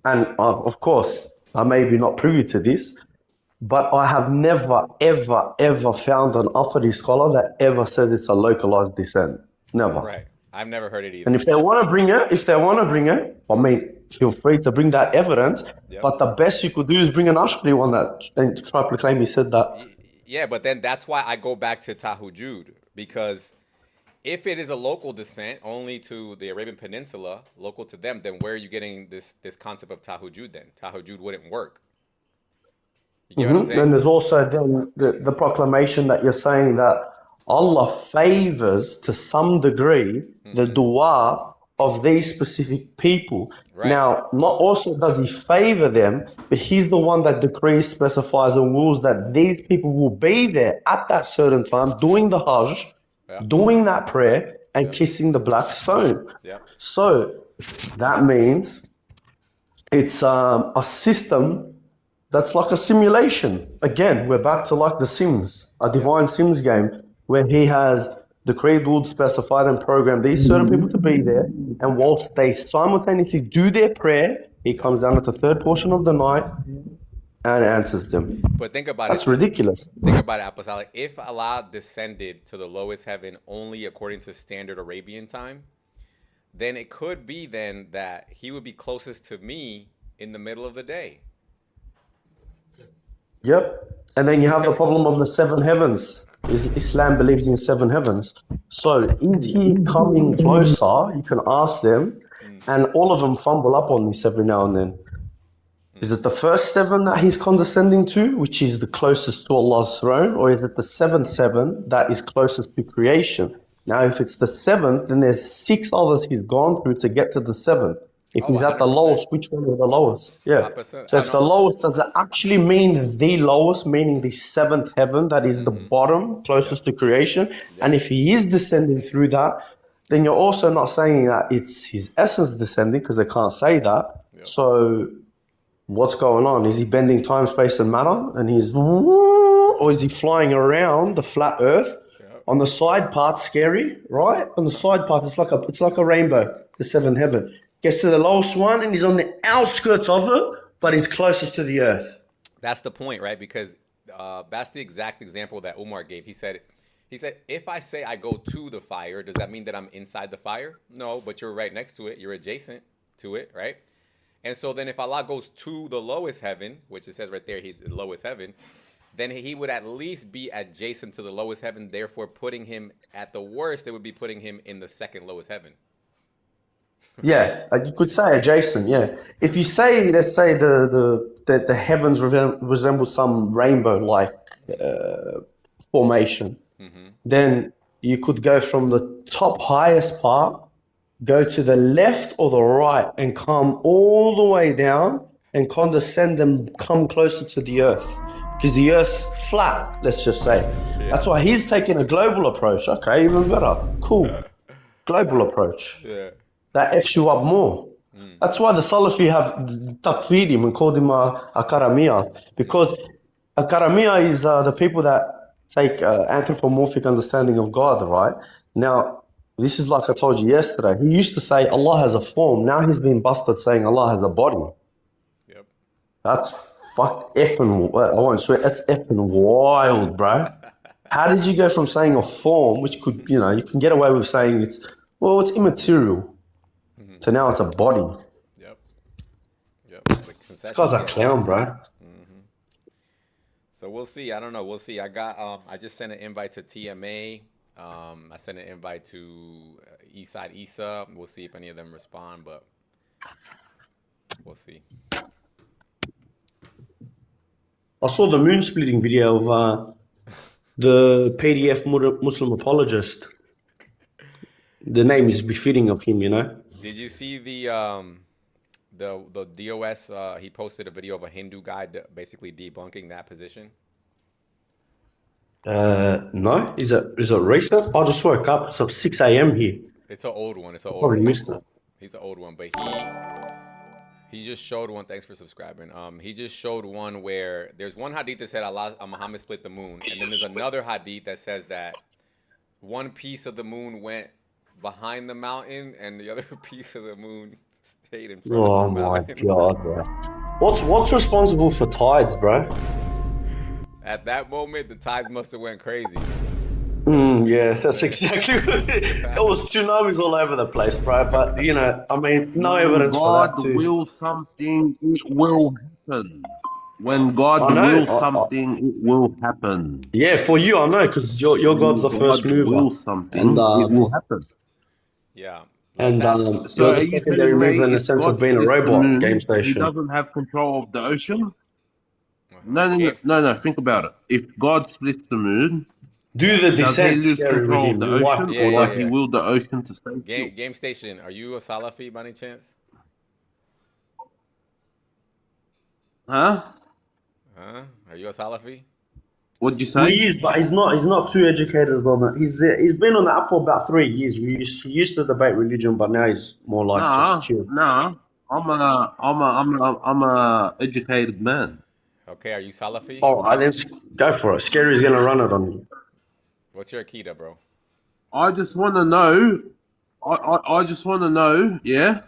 and of course I may be not privy to this, but I have never, ever, ever found an Athari scholar that ever said it's a localized descent. Never. Right. I've never heard it either. And if they want to bring it, I mean, feel free to bring that evidence. Yep. But the best you could do is bring an Ashqari one and try to proclaim he said that. Yeah, but then that's why I go back to Tahujud, because if it is a local descent only to the Arabian Peninsula, local to them, then where are you getting this concept of Tahujud then? Tahujud wouldn't work. You get what I'm saying? And there's also then the proclamation that you're saying that Allah favors to some degree the dua of these specific people. Right. Now, not also does he favor them, but he's the one that decrees, specifies, and rules that these people will be there at that certain time doing the Hajj, doing that prayer, and kissing the black stone. Yeah. So that means it's a system that's like a simulation. Again, we're back to like the Sims, a divine Sims game, where he has decreed, ruled, specified, and programmed these certain people to be there. And whilst they simultaneously do their prayer, he comes down at the third portion of the night and answers them. But think about That's it. ridiculous. Think about it, Apostolic. If Allah descended to the lowest heaven only according to standard Arabian time, then it could be then that he would be closest to me in the middle of the day. Yep. And then you have the problem of the seven heavens. Islam believes in seven heavens. So is he coming closer? You can ask them, and all of them fumble up on this every now and then. Is it the first seven that he's condescending to, which is the closest to Allah's throne, or is it the seventh seven that is closest to creation? Now, if it's the seventh, then there's six others he's gone through to get to the seventh. If he's at the 100%. lowest, which one is the lowest? Yeah. 100%. So if the lowest, does it actually mean the lowest, meaning the seventh heaven that is the bottom, closest to creation? And if he is descending through that, then you're also not saying that it's his essence descending, because they can't say that. So what's going on? Is he bending time, space, and matter? And or is he flying around the flat earth? On the side part, scary, right? On the side part, it's like a rainbow, the seventh heaven. Gets to the lowest one, and he's on the outskirts of it, but he's closest to the earth. That's the point, right? Because that's the exact example that Umar gave. He said, if I say I go to the fire, does that mean that I'm inside the fire? No, but you're right next to it. You're adjacent to it, right? And so then if Allah goes to the lowest heaven, which it says right there, he's the lowest heaven, then he would at least be adjacent to the lowest heaven. Therefore, putting him at the worst, it would be putting him in the second lowest heaven. Yeah, you could say adjacent. Yeah, if you say, let's say the heavens resemble some rainbow-like formation, then you could go from the top highest part, go to the left or the right, and come all the way down and condescend and come closer to the earth, because the earth's flat. Let's just say that's why he's taking a global approach. Okay, even better. Cool, global approach. Yeah. That F's you up more. That's why the Salafi have takfir him and called him a Karamiya, because a Karamiya is the people that take anthropomorphic understanding of God, right? Now, this is like I told you yesterday. He used to say Allah has a form. Now he's been busted saying Allah has a body. Yep. That's effing, I won't swear, that's effing wild, bro. How did you go from saying a form, which could, you can get away with saying it's immaterial, to now it's a body. Yep. This guy's a clown, bro. So we'll see. I don't know. We'll see. I just sent an invite to TMA. I sent an invite to Eastside Issa. We'll see if any of them respond, but we'll see. I saw the moon splitting video of the PDF Muslim apologist. the name is befitting of him, you know. Did you see the DOS? He posted a video of a Hindu guy basically debunking that position. No, is it recent? I just woke up. It's 6 a.m. here. It's an old one. It's an old Probably one. missed it. He's an old one, but he just showed one. Thanks for subscribing. He just showed one where there's one hadith that said Allah Muhammad split the moon, and then there's another hadith that says that one piece of the moon went behind the mountain, and the other piece of the moon stayed in front Oh of the my mountain. god, bro. What's responsible for tides, bro? At that moment, the tides must have went crazy. Yeah, that's exactly what it was. Tsunamis all over the place, bro. But you know, I mean, no evidence for God that too. will something, it will happen. When God I know. wills something, it will happen. Yeah, for you, I know, because your God's the first God mover, wills something, and it will happen. Yeah. and Let's ask you're him. So the are you secondary telling mover in me the if sense God of being a splits the robot moon, game he station. doesn't have control of the ocean? Games- No. Think about it. If God splits the moon, Do the does he descent lose scary with control him. of the You wipe ocean, Yeah, or yeah, does he yeah. will the ocean to stay still? Game Station, are you a Salafi by any chance? Huh? Huh? Are you a Salafi? What'd you He say? is, but he's not too educated on it. He's been on the app for about 3 years. He used to debate religion, but now he's more like just chill. Nah. I'm a educated man. Okay, are you Salafi? Oh, I then go for it. Scary's gonna run it on you. What's your Akida, bro? I just want to know. I just want to know. Yeah.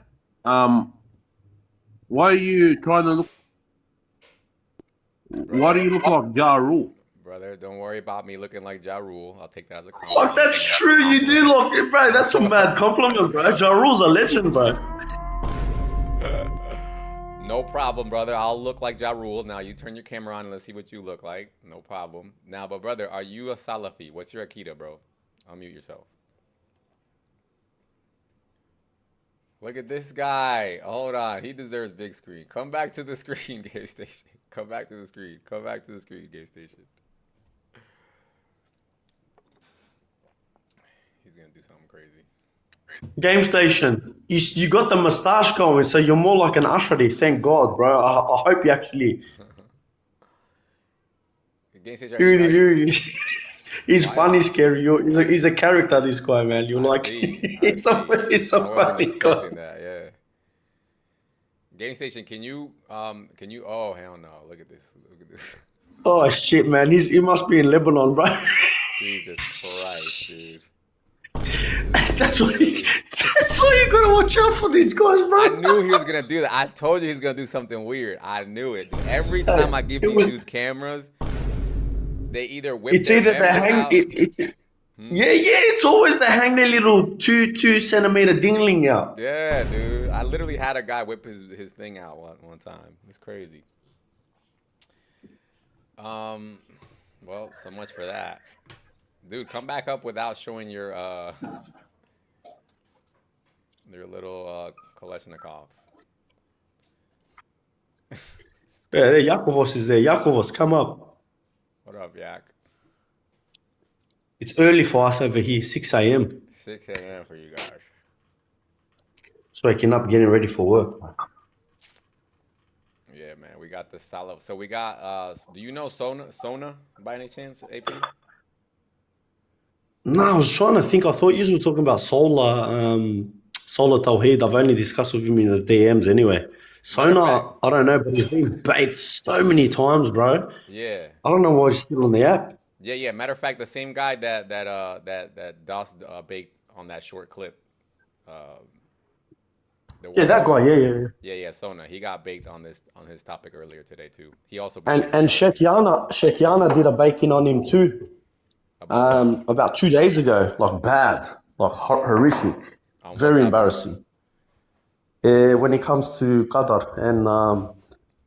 Why are you trying to look? Why do you look like Ja Rule? Brother, don't worry about me looking like Ja Rule. I'll take that as a Oh, compliment. that's true. You do look, bro. That's a mad compliment, bro. Ja Rule's a legend, bro. No problem, brother. I'll look like Ja Rule. Now you turn your camera on and let's see what you look like. No problem. Now, but brother, are you a Salafi? What's your Akida, bro? Unmute yourself. Look at this guy. Hold on. He deserves big screen. Come back to the screen, Game Station. Come back to the screen. Come back to the screen, Game Station. He's going to do something crazy. Game station. You got the mustache going, so you're more like an Ashari. Thank God, bro. I hope you actually. Game Station, are you- He's funny, scary. He's a character. This guy, man. You're I like, see. he's I a wasn't funny guy. expecting that, yeah. Game Station, can you oh hell no, look at this. Look at this. Oh shit, man. He must be in Lebanon, bro. Jesus Christ, dude. that's why you gotta watch out for these guys, bro. I knew he was gonna do that. I told you he's gonna do something weird. I knew it. Dude. Every time I give these dudes cameras, they either whip It's their either they members hang. out. Yeah. It's always they hang their little 2 centimeter dingling out. Yeah, dude. I literally had a guy whip his thing out one time. It's crazy. Well, so much for that. Dude, come back up without showing your little Kalashnikov. Yeah, there, Yakovos is there. Yakovos, come up. What up, Yak? It's early for us over here, 6 a.m. 6 a.m. for you guys. Just waking up, getting ready for work. Yeah, man. We got the solid. So we got do you know Sona by any chance, AP? No, I was trying to think. I thought you were talking about Solar Tawheed. I've only discussed with him in the DMs anyway. Sona, I don't know, but he's been bait so many times, bro. Yeah. I don't know why he's still on the app. Yeah. Matter of fact, the same guy that DOS baked on that short clip. Yeah, that guy. Yeah. Yeah, Sona. He got baked on his topic earlier today too. He also And Shekiana did a baking on him too. About 2 days ago, like bad, like horrific, very embarrassing. When it comes to Qatar, and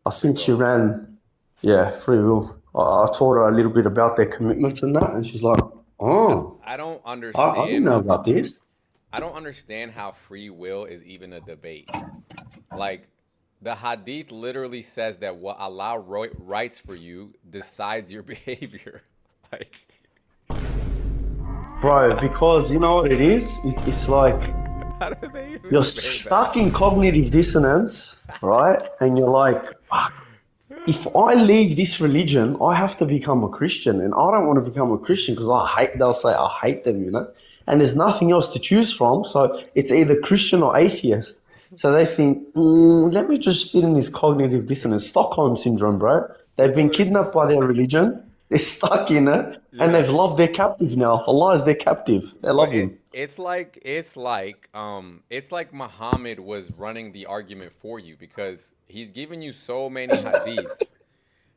I think she ran, free will. I taught her a little bit about their commitment and that, and she's like, "Oh, I don't understand. I didn't know about this." I don't understand how free will is even a debate. Like, the hadith literally says that what Allah writes for you decides your behavior. Like, Bro, because you know what it is? It's like How do they even you're say stuck in cognitive dissonance, right? And you're like, fuck, if I leave this religion, I have to become a Christian. And I don't want to become a Christian because they'll say I hate them, you know? And there's nothing else to choose from. So it's either Christian or atheist. So they think, let me just sit in this cognitive dissonance. Stockholm syndrome, bro. They've been kidnapped by their religion. They're stuck in it. And they've loved their captive now. Allah is their captive. They love But him. it's like Muhammad was running the argument for you because he's giving you so many hadiths,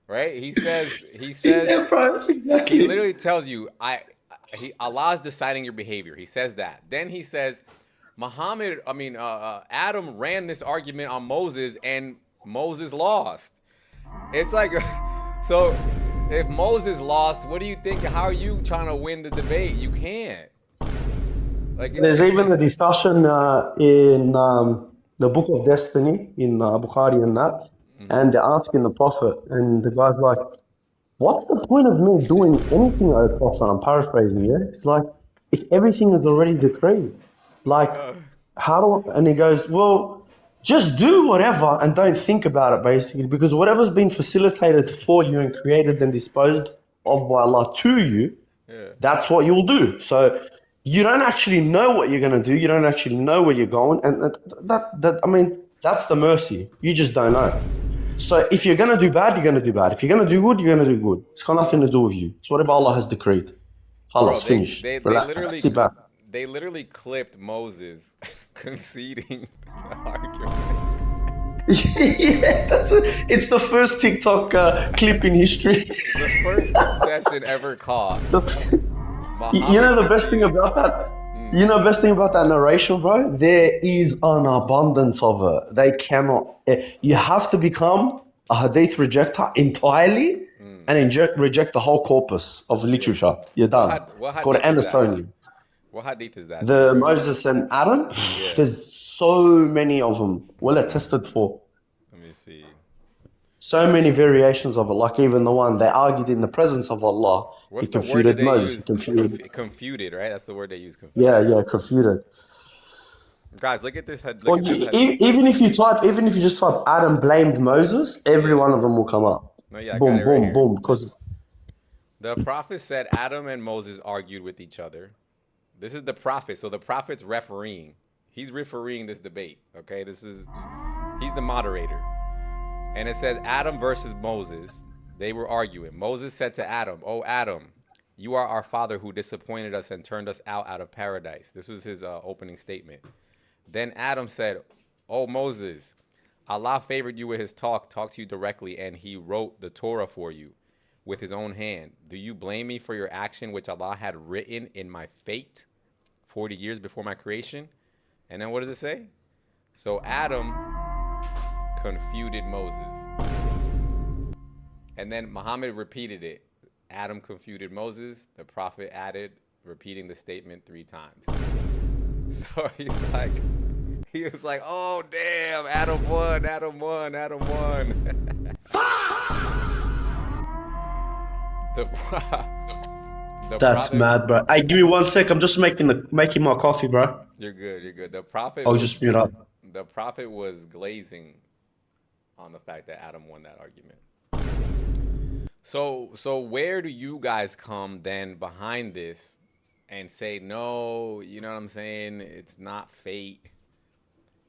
right? Yeah, bro. He Exactly. literally tells you Allah's deciding your behavior. He says that. Then he says Adam ran this argument on Moses and Moses lost. It's like so if Moses lost, what do you think? How are you trying to win the debate? You can't. Like There's even a discussion in the Book of Destiny in Bukhari and that, and they're asking the Prophet, and the guy's like, "What's the point of me doing anything, O Prophet?" I'm paraphrasing, yeah. It's like if everything is already decreed, like how do? And he goes, "Well, just do whatever and don't think about it, basically, because whatever's been facilitated for you and created and disposed of by Allah to you." That's what you'll do. So you don't actually know what you're going to do. You don't actually know where you're going. And that's the mercy. You just don't know. So if you're going to do bad, you're going to do bad. If you're going to do good, you're going to do good. It's got nothing to do with you. It's whatever Allah has decreed. Allah, finished. Relax, sit back. They literally clipped Moses conceding the argument. Yeah, it's the first TikTok clip in history. The first concession ever caught. You know the best thing about that? You know the best thing about that narration, bro? There is an abundance of it. They cannot... You have to become a hadith rejector entirely and reject the whole corpus of literature. You're done. What hadith Quran is is that? only. What hadith is that? The Moses and Adam, there's so many of them. Well attested for. Let me see. So many variations of it, like even the one they argued in the presence of Allah. What's He the word that confuted they Moses. use? He confuted. Confuted, right? That's the word they use. Confuted. Yeah, confuted. Guys, look at this. Well, even if you just type Adam blamed Moses, every one of them will come up. No, yeah, I Boom, got it boom, right here. boom. Because The prophet said Adam and Moses argued with each other. This is the prophet, so the prophet's refereeing. He's refereeing this debate. Okay, he's the moderator. And it says Adam versus Moses. They were arguing. Moses said to Adam, "Oh Adam, you are our father who disappointed us and turned us out of paradise." This was his opening statement. Then Adam said, "Oh Moses, Allah favored you with his talked to you directly, and he wrote the Torah for you with his own hand. Do you blame me for your action which Allah had written in my fate 40 years before my creation?" And then what does it say? So Adam confuted Moses. And then Muhammad repeated it. Adam confuted Moses. The prophet added, repeating the statement 3 times. So he was like, "Oh damn, Adam won, Adam won, Adam won." that's mad, bro. Hey, give me 1 sec. I'm just making my coffee, bro. You're good. The prophet. I'll just mute up. The prophet was glazing on the fact that Adam won that argument. So where do you guys come then behind this and say, no, you know what I'm saying? It's not fate.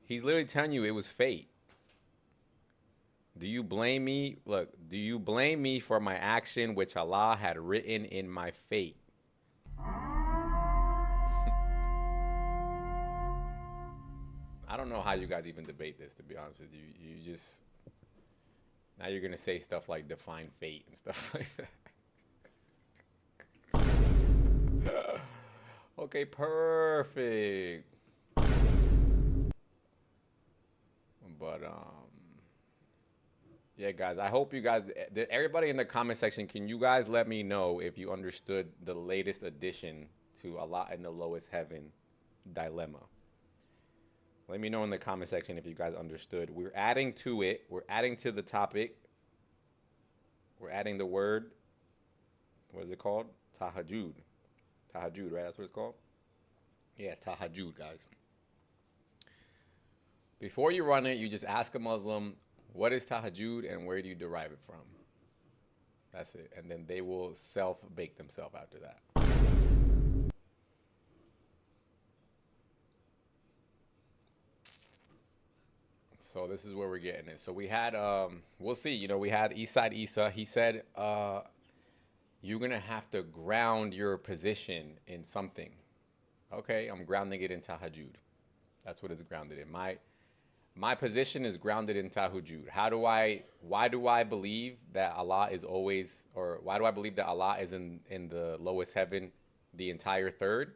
He's literally telling you it was fate. Do you blame me? Look, do you blame me for my action which Allah had written in my fate? I don't know how you guys even debate this, to be honest with you. You just, now you're going to say stuff like define fate and stuff like that. Okay, perfect. But, yeah, guys, I hope you guys, everybody in the comment section, can you guys let me know if you understood the latest addition to Allah in the lowest heaven dilemma? Let me know in the comment section if you guys understood. We're adding to it. We're adding to the topic. We're adding the word. What is it called? Tahajjud. Tahajjud, right? That's what it's called? Yeah, Tahajjud, guys. Before you run it, you just ask a Muslim, what is Tahajjud and where do you derive it from? That's it. And then they will self-bake themselves after that. So this is where we're getting it. So we had, we'll see, you know, we had Eastside Isa. He said, you're going to have to ground your position in something. Okay, I'm grounding it in Tahajjud. That's what it's grounded in. My position is grounded in Tahajjud. Why do I believe that Allah is always, or why do I believe that Allah is in the lowest heaven the entire third?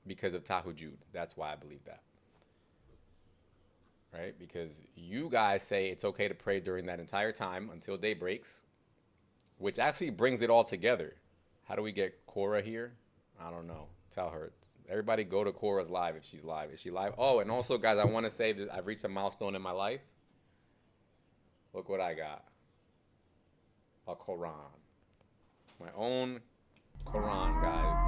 Because of Tahajjud. That's why I believe that. Right? Because you guys say it's okay to pray during that entire time until day breaks, which actually brings it all together. How do we get Cora here? I don't know. Tell her. Everybody go to Cora's live if she's live. Is she live? Oh, and also, guys, I want to say that I've reached a milestone in my life. Look what I got. A Quran. My own Quran, guys.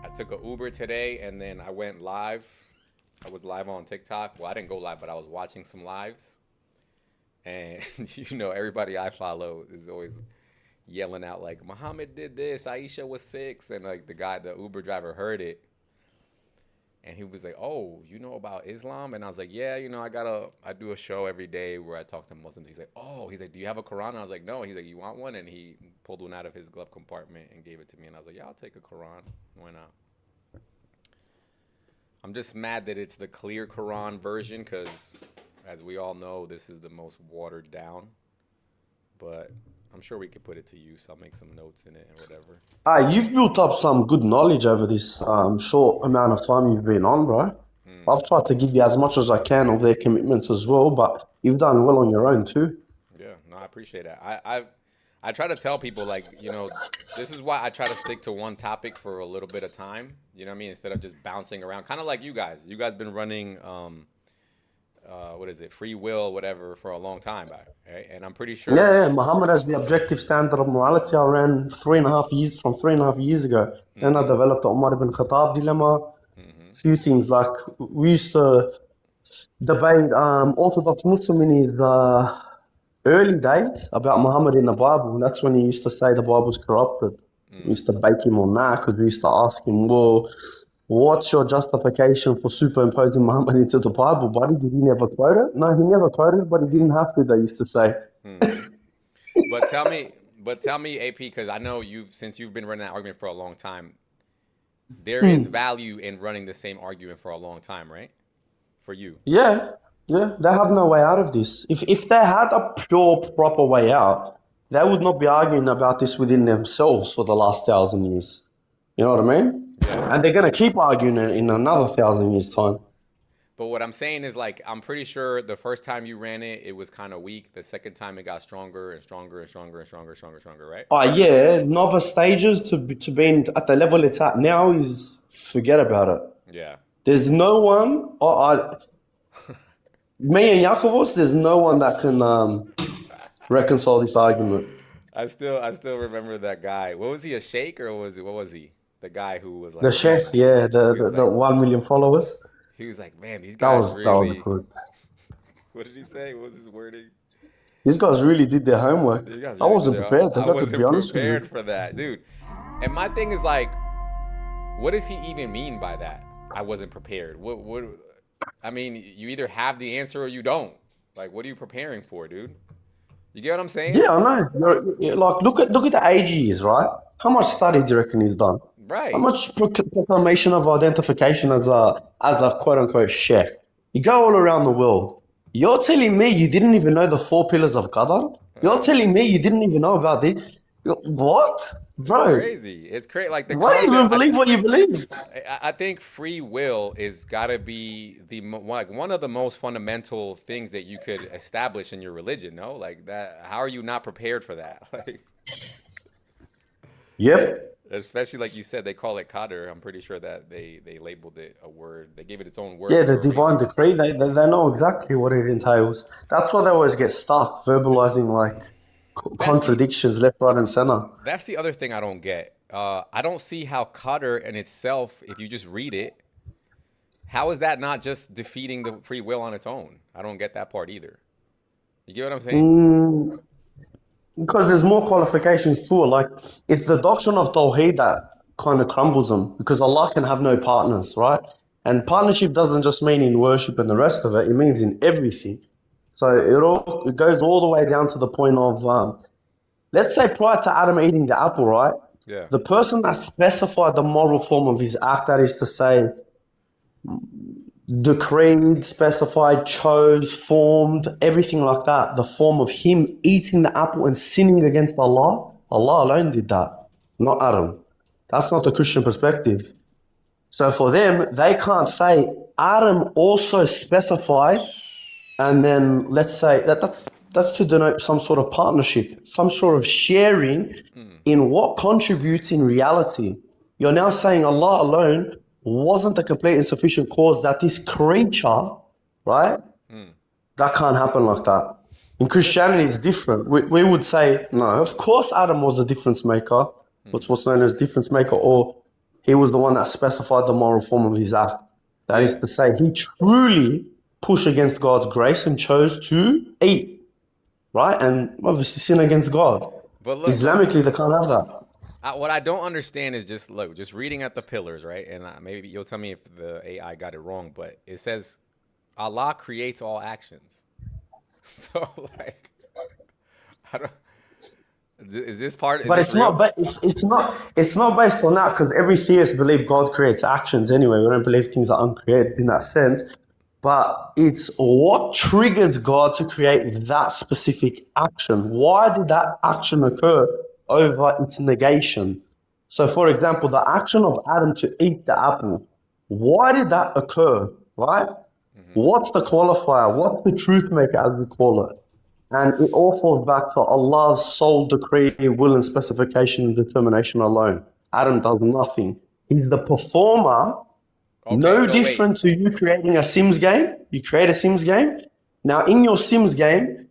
I took an Uber today, and then I went live. I was live on TikTok. Well, I didn't go live, but I was watching some lives. And, you know, everybody I follow is always yelling out, like, Muhammad did this, Aisha was 6. And, like, the Uber driver heard it. And he was like, oh, you know about Islam? And I was like, yeah, you know, I do a show every day where I talk to Muslims. He's like, oh, do you have a Quran? And I was like, no. He's like, you want one? And he pulled one out of his glove compartment and gave it to me. And I was like, yeah, I'll take a Quran. Why not? I'm just mad that it's the clear Quran version because, as we all know, this is the most watered down. But I'm sure we could put it to use. I'll make some notes in it and whatever. You've built up some good knowledge over this short amount of time you've been on, bro. I've tried to give you as much as I can of their commitments as well, but you've done well on your own too. Yeah, no, I appreciate that. I try to tell people, like, you know, this is why I try to stick to one topic for a little bit of time. You know what I mean? Instead of just bouncing around, kind of like you guys. You guys been running, what is it, free will, whatever, for a long time, right? And I'm pretty sure. Yeah, Muhammad has the objective standard of morality. I ran 3.5 years from 3.5 years ago. Then I developed the Umar ibn Khattab dilemma. Few things like we used to debate Orthodox Muslim in his early days about Muhammad in the Bible. That's when he used to say the Bible's corrupted. We used to bake him on that because we used to ask him, well, what's your justification for superimposing Muhammad into the Bible, buddy? Did he never quote it? No, he never quoted it, but he didn't have to, they used to say. But tell me, AP, because I know since you've been running that argument for a long time, there is value in running the same argument for a long time, right? For you. Yeah, they have no way out of this. If they had a pure, proper way out, they would not be arguing about this within themselves for the last 1,000 years. You know what I mean? Yeah. And they're going to keep arguing it in another 1,000 years' time. But what I'm saying is, like, I'm pretty sure the first time you ran it, it was kind of weak. The second time it got stronger and stronger and stronger and stronger, right? Oh, yeah, novice stages to being at the level it's at now is forget about it. Yeah. There's no one, me and Yakovos, there's no one that can reconcile this argument. I still remember that guy. What was he, a sheikh, or what was he? The guy who was like The sheikh, yeah, the 1 million followers. He was like, man, these That guys was really. good. What did he say? What was his wording? These guys really did their homework. These guys I really wasn't did their- prepared. I I got to wasn't be honest with prepared you. for that, dude. And my thing is, like, what does he even mean by that? I wasn't prepared. What? I mean, you either have the answer or you don't. Like, what are you preparing for, dude? You get what I'm saying? Yeah, I know. Like, look at the age he is, right? How much study do you reckon he's done? Right. How much proclamation of identification as a quote unquote sheikh? You go all around the world. You're telling me you didn't even know the 4 pillars of Qadar? You're telling me you didn't even know about this? What? Bro, Crazy. It's crazy. Like, the why do you even believe what you believe? I think free will is gotta be one of the most fundamental things that you could establish in your religion. No, like that. How are you not prepared for that? Like, Yep. especially like you said, they call it qadr. I'm pretty sure that they labeled it a word. They gave it its own word. Yeah, for the a divine reason. decree, they know exactly what it entails. That's why they always get stuck verbalizing like contradictions left, right, and center. That's the other thing I don't get. I don't see how Qadr in itself, if you just read it, how is that not just defeating the free will on its own? I don't get that part either. You get what I'm saying? Because there's more qualifications to it. Like, it's the doctrine of Tawheed that kind of crumbles them, because Allah can have no partners, right? And partnership doesn't just mean in worship and the rest of it, it means in everything. So it goes all the way down to the point of, let's say prior to Adam eating the apple, right? Yeah. The person that specified the moral form of his act, that is to say, decreed, specified, chose, formed, everything like that, the form of him eating the apple and sinning against Allah, Allah alone did that, not Adam. That's not the Christian perspective. So for them, they can't say Adam also specified, and then let's say that's to denote some sort of partnership, some sort of sharing in what contributes in reality. You're now saying Allah alone wasn't the complete and sufficient cause that this creature, right? That can't happen like that. In Christianity, it's different. We would say, no, of course Adam was a difference maker, what's known as difference maker, or he was the one that specified the moral form of his act. That is to say, he truly pushed against God's grace and chose to eat, right? And obviously sin against God. But look, Islamically, they can't have that. what I don't understand is just reading at the pillars, right? And maybe you'll tell me if the AI got it wrong, but it says Allah creates all actions. So like, I don't. Is this part? But it's not. But it's not. It's not based on that, because every theist believes God creates actions anyway. We don't believe things are uncreated in that sense. But it's what triggers God to create that specific action. Why did that action occur over its negation? So, for example, the action of Adam to eat the apple. Why did that occur? Right? What's the qualifier? What's the truth maker, as we call it? And it all falls back to Allah's sole decree, will and specification and determination alone. Adam does nothing. He's the performer, no different to you creating a Sims game. You create a Sims game. Now, in your Sims game,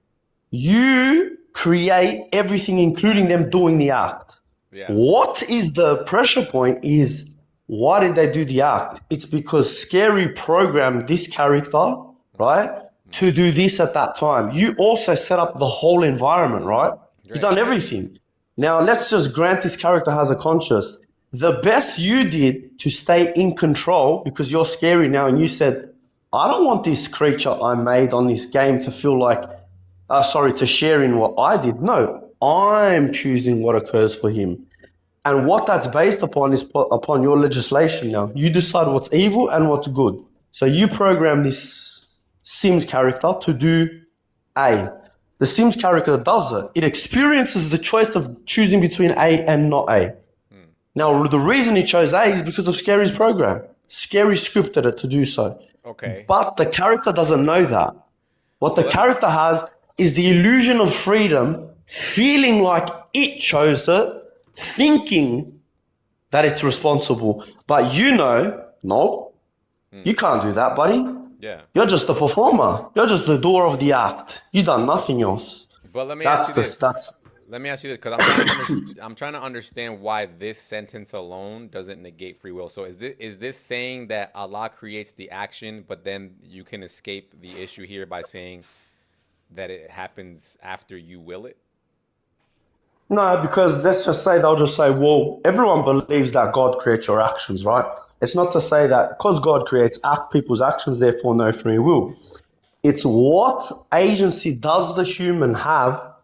you create everything, including them doing the act. Yeah. What is the pressure point is, why did they do the act? It's because Scary programmed this character, right, to do this at that time. You also set up the whole environment, right? You've done everything. Now, let's just grant this character has a conscience. The best you did to stay in control, because you're Scary now, and you said, I don't want this creature I made on this game to feel like, to share in what I did. No, I'm choosing what occurs for him. And what that's based upon is upon your legislation now. You decide what's evil and what's good. So you program this Sims character to do A. The Sims character does it. It experiences the choice of choosing between A and not A. Now, the reason he chose A is because of Scary's program. Scary scripted it to do so. Okay. But the character doesn't know that. What the character has is the illusion of freedom, feeling like it chose it, thinking that it's responsible. But no, you can't do that, buddy. Yeah. You're just the performer. You're just the doer of the act. You done nothing else. But let me ask you this. Let me ask you this, because I'm trying to understand why this sentence alone doesn't negate free will. So is this saying that Allah creates the action, but then you can escape the issue here by saying that it happens after you will it? No, because let's just say they'll just say, well, everyone believes that God creates your actions, right? It's not to say that because God creates people's actions, therefore no free will. It's what agency does the human have,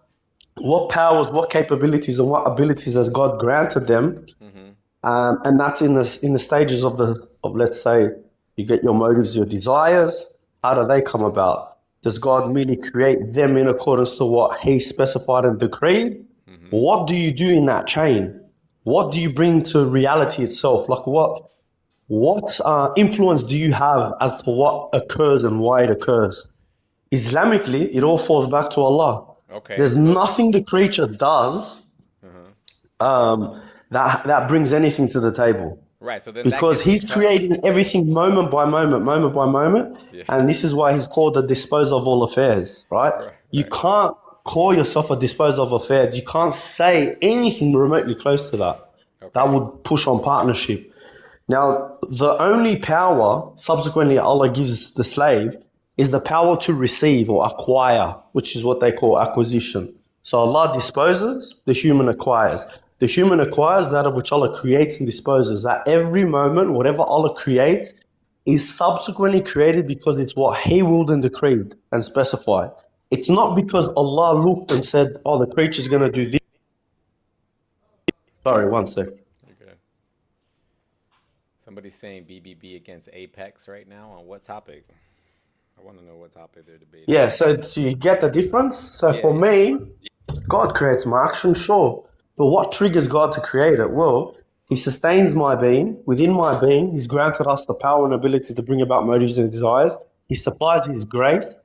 what powers, what capabilities, and what abilities has God granted them, and that's in the stages of let's say you get your motives, your desires. How do they come about? Does God merely create them in accordance to what He specified and decreed? What do you do in that chain? What do you bring to reality itself? Like what influence do you have as to what occurs and why it occurs? Islamically, it all falls back to Allah. Okay. There's nothing the creature does that brings anything to the table. Right. So then because He's creating everything moment by moment, Yeah. and this is why He's called the disposer of all affairs. Right? You can't call yourself a disposer of affairs. You can't say anything remotely close to that. That would push on partnership. Now, the only power subsequently Allah gives the slave is the power to receive or acquire, which is what they call acquisition. So Allah disposes, the human acquires. The human acquires that of which Allah creates and disposes. At every moment, whatever Allah creates is subsequently created because it's what He willed and decreed and specified. It's not because Allah looked and said, oh, the creature's going to do this. Sorry, one sec. Okay. Somebody's saying BBB against Apex right now. On what topic? I want to know what topic they're debating. Yeah, so you get the difference? So for me, God creates my action, sure. But what triggers God to create it? Well, He sustains my being. Within my being, He's granted us the power and ability to bring about motives and desires. He supplies His grace.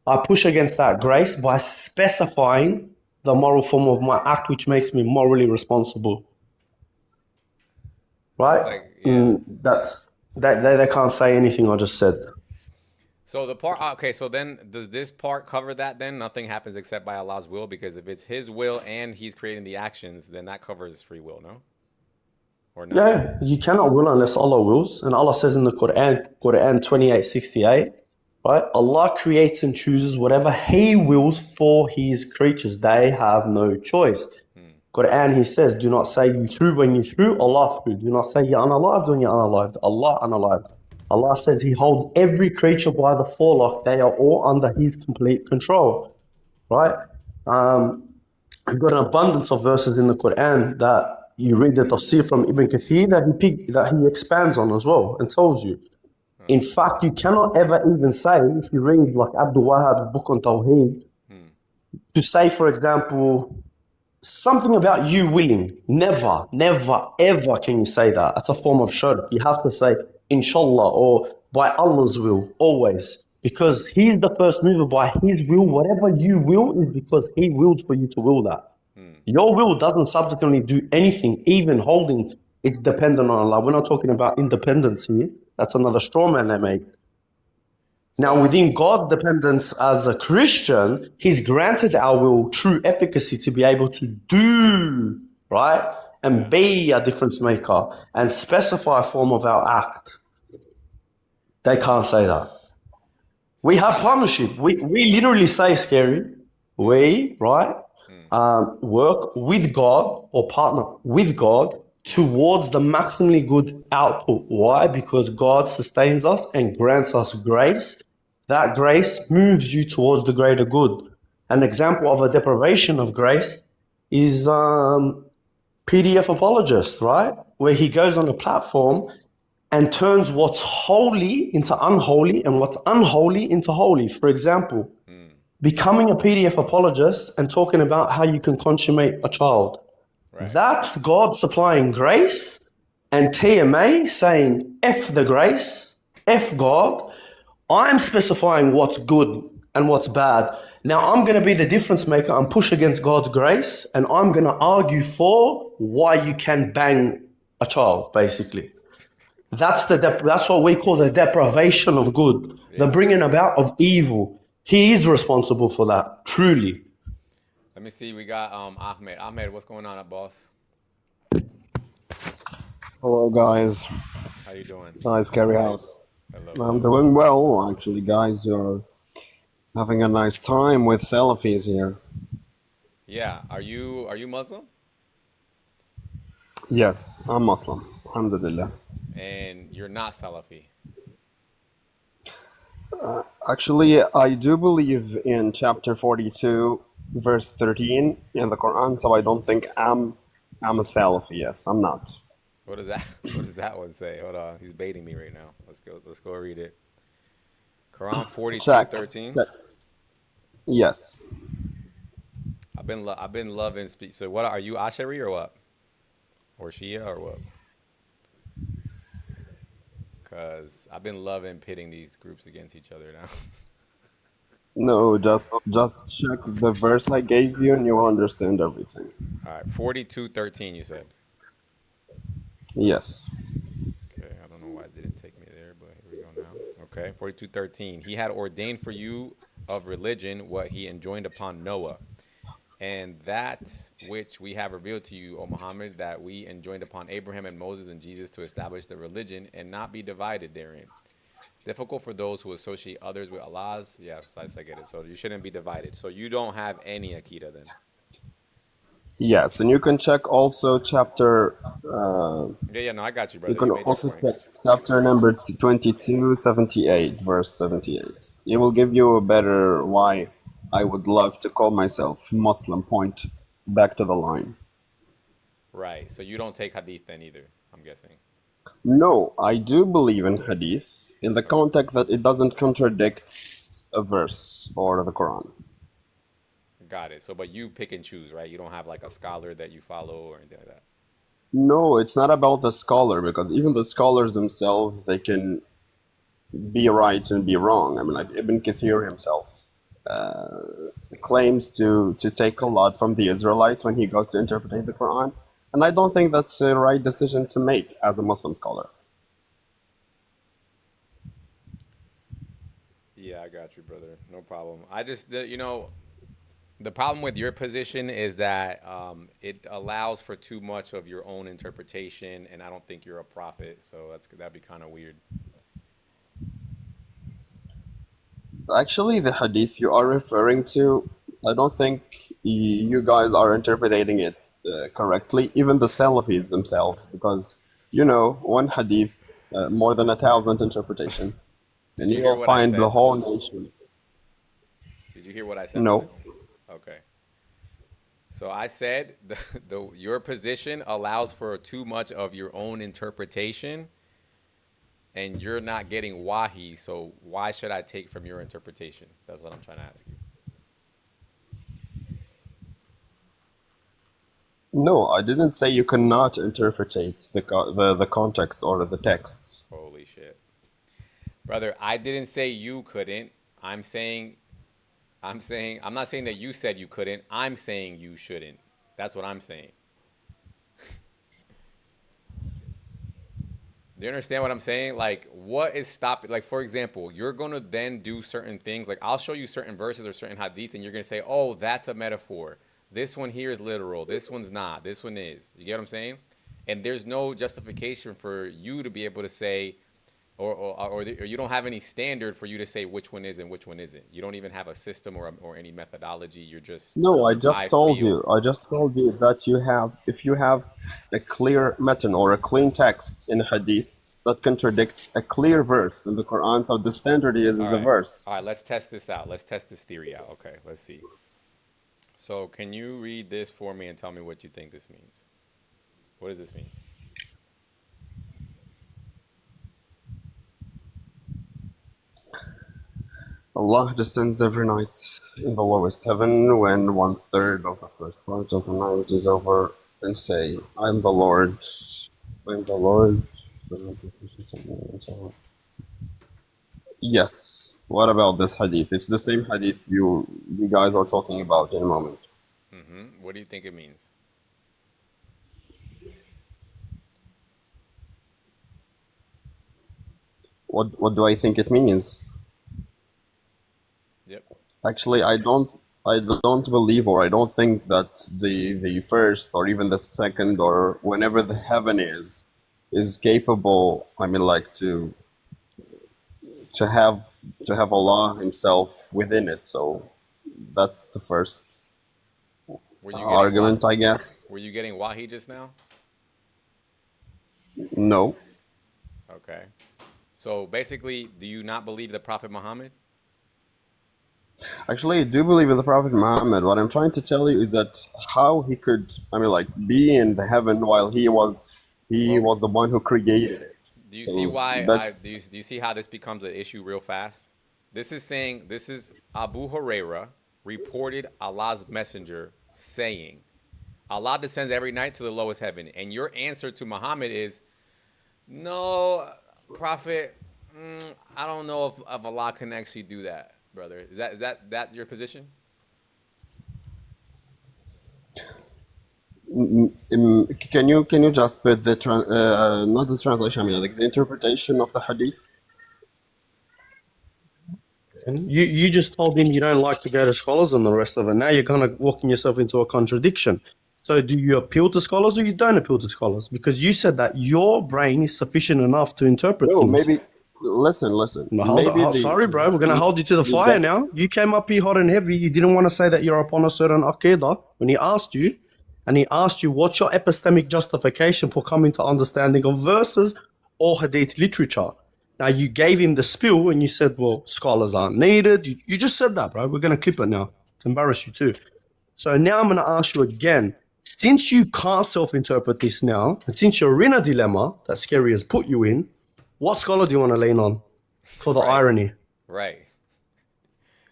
I push against that grace by specifying the moral form of my act, which makes me morally responsible. Right? Like, yeah. They can't say anything I just said. So the part, okay, so then does this part cover that then? Nothing happens except by Allah's will? Because if it's His will and He's creating the actions, then that covers free will, no? Or no? Yeah, you cannot will unless Allah wills. And Allah says in the Quran 28:68, right? Allah creates and chooses whatever He wills for His creatures. They have no choice. Quran, He says, do not say you threw when you threw, Allah threw. Do not say you're unalived when you're unalived, Allah unalived. Allah says He holds every creature by the forelock. They are all under His complete control, right? We've got an abundance of verses in the Quran that you read the tafsir from Ibn Kathir that he expands on as well and tells you. In fact, you cannot ever even say, if you read like Abdul Wahab's book on Tawheed, to say, for example, something about you willing. Never, never, ever can you say that. That's a form of shirk. You have to say, inshallah, or by Allah's will, always. Because He's the first mover by His will. Whatever you will is because He willed for you to will that. Your will doesn't subsequently do anything, even holding it's dependent on Allah. We're not talking about independence here. That's another straw man they make. Now, within God's dependence as a Christian, He's granted our will true efficacy to be able to do, right? And be a difference maker and specify a form of our act. They can't say that. We have partnership. We literally say, Scary, we, right, work with God or partner with God towards the maximally good output. Why? Because God sustains us and grants us grace. That grace moves you towards the greater good. An example of a deprivation of grace is PDF apologist, right? Where he goes on a platform and turns what's holy into unholy and what's unholy into holy. For example, becoming a PDF apologist and talking about how you can consummate a child. Right. That's God supplying grace and TMA saying F the grace, F God. I'm specifying what's good and what's bad. Now I'm going to be the difference maker and push against God's grace, and I'm going to argue for why you can bang a child, basically. That's what we call the deprivation of good, the bringing about of evil. He is responsible for that, truly. Let me see. We got Ahmed. Ahmed, what's going on, boss? Hello, guys. How you doing? Nice, Carry House. Hello. I'm doing well, actually, guys. You're having a nice time with Salafis here. Yeah. Are you Muslim? Yes, I'm Muslim. Alhamdulillah. And you're not Salafi? Actually, I do believe in chapter 42, verse 13 in the Quran, so I don't think I'm a Salafi. Yes, I'm not. What does that one say? Hold on. He's baiting me right now. Let's go read it. Quran 42:13. Yes. I've been loving speak. So what are you, Ashari or what? Or Shia or what? Because I've been loving pitting these groups against each other now. No, just check the verse I gave you and you'll understand everything. All right, 42:13 you said. Yes. Okay, I don't know why it didn't take me there, but here we go now. Okay, 42:13. He had ordained for you of religion what he enjoined upon Noah, And that which we have revealed to you, O Muhammad, that we enjoined upon Abraham and Moses and Jesus to establish the religion and not be divided therein. Difficult for those who associate others with Allah's. Yeah, so I get it. So you shouldn't be divided. So you don't have any Akida then. Yes, and you can check also chapter. Yeah, no, I got you, You brother. can You made your also point. check chapter number 2278, verse 78. It will give you a better why I would love to call myself Muslim point back to the line. Right. So you don't take hadith then either, I'm guessing. No, I do believe in hadith in the Okay. context that it doesn't contradict a verse or the Quran. Got it. So, but you pick and choose, right? You don't have like a scholar that you follow or anything like that. No, it's not about the scholar because even the scholars themselves, they can be right and be wrong. I mean, like Ibn Kathir himself claims to take a lot from the Israelites when he goes to interpret the Quran, and I don't think that's the right decision to make as a Muslim scholar. Yeah, I got you, brother. No problem. I just, the problem with your position is that it allows for too much of your own interpretation, and I don't think you're a prophet, so that'd be kind of weird. Actually, the hadith you are referring to, I don't think you guys are interpreting it correctly, even the Salafis themselves, because one hadith, more than 1,000 interpretation, Did and you you hear will what I find the said? whole nation. Did you hear what I said, brother? No, Okay. So I said your position allows for too much of your own interpretation, and you're not getting wahi. So why should I take from your interpretation? That's what I'm trying to ask you. no, I didn't say you cannot interpretate the context or the texts. Holy shit, brother! I didn't say you couldn't. I'm saying, I'm not saying that you said you couldn't. I'm saying you shouldn't. That's what I'm saying. Do you understand what I'm saying? Like, what is stopping? Like, for example, you're going to then do certain things. Like, I'll show you certain verses or certain hadith, and you're going to say, oh, that's a metaphor. This one here is literal. This one's not. This one is. You get what I'm saying? And there's no justification for you to be able to say, or you don't have any standard for you to say which one is and which one isn't. You don't even have a system or any methodology. You're just, No, I I just told feel. you. I just told you that if you have a clear matan or a clean text in hadith that contradicts a clear verse in the Quran, so the standard is All the right. verse. All right, let's test this out. Let's test this theory out. Okay, let's see. So, can you read this for me and tell me what you think this means? What does this mean? Allah descends every night in the lowest heaven when 1/3 of the first part of the night is over, and say, "I'm the Lord, I'm the Lord." Yes. What about this hadith? It's the same hadith you guys are talking about in a moment. What do you think it means? What do I think it means? Yep. Actually, I don't believe or I don't think that the first or even the second or whenever the heaven is capable. I mean, like to have to have Allah Himself within it. So that's the first Were you getting argument, I guess. Were you getting wahi just now? No. Okay. So basically, do you not believe the Prophet Muhammad? Actually, I do believe in the Prophet Muhammad. What I'm trying to tell you is that how he could, I mean, like, be in the heaven while he was Well, the one who created it. do you see So why that's do you see how this becomes an issue real fast? This is Abu Huraira reported Allah's messenger saying, Allah descends every night to the lowest heaven. And your answer to Muhammad is, no, Prophet, I don't know if Allah can actually do that, brother. Is that your position? can you just put the not the translation, I mean, like the interpretation of the hadith? You just told him you don't like to go to scholars and the rest of it. Now you're kind of walking yourself into a contradiction. So do you appeal to scholars or you don't appeal to scholars? Because you said that your brain is sufficient enough to interpret No, things. maybe. Listen. No, Maybe sorry, bro. We're going to hold you to the fire now. You came up here hot and heavy. You didn't want to say that you're upon a certain aqidah when he asked you. And he asked you, what's your epistemic justification for coming to understanding of verses or hadith literature? Now, you gave him the spiel and you said, well, scholars aren't needed. You just said that, bro. We're going to clip it now to embarrass you too. So now I'm going to ask you again. Since you can't self-interpret this now, and since you're in a dilemma that Scary has put you in, what scholar do you want to lean on for the irony? Right.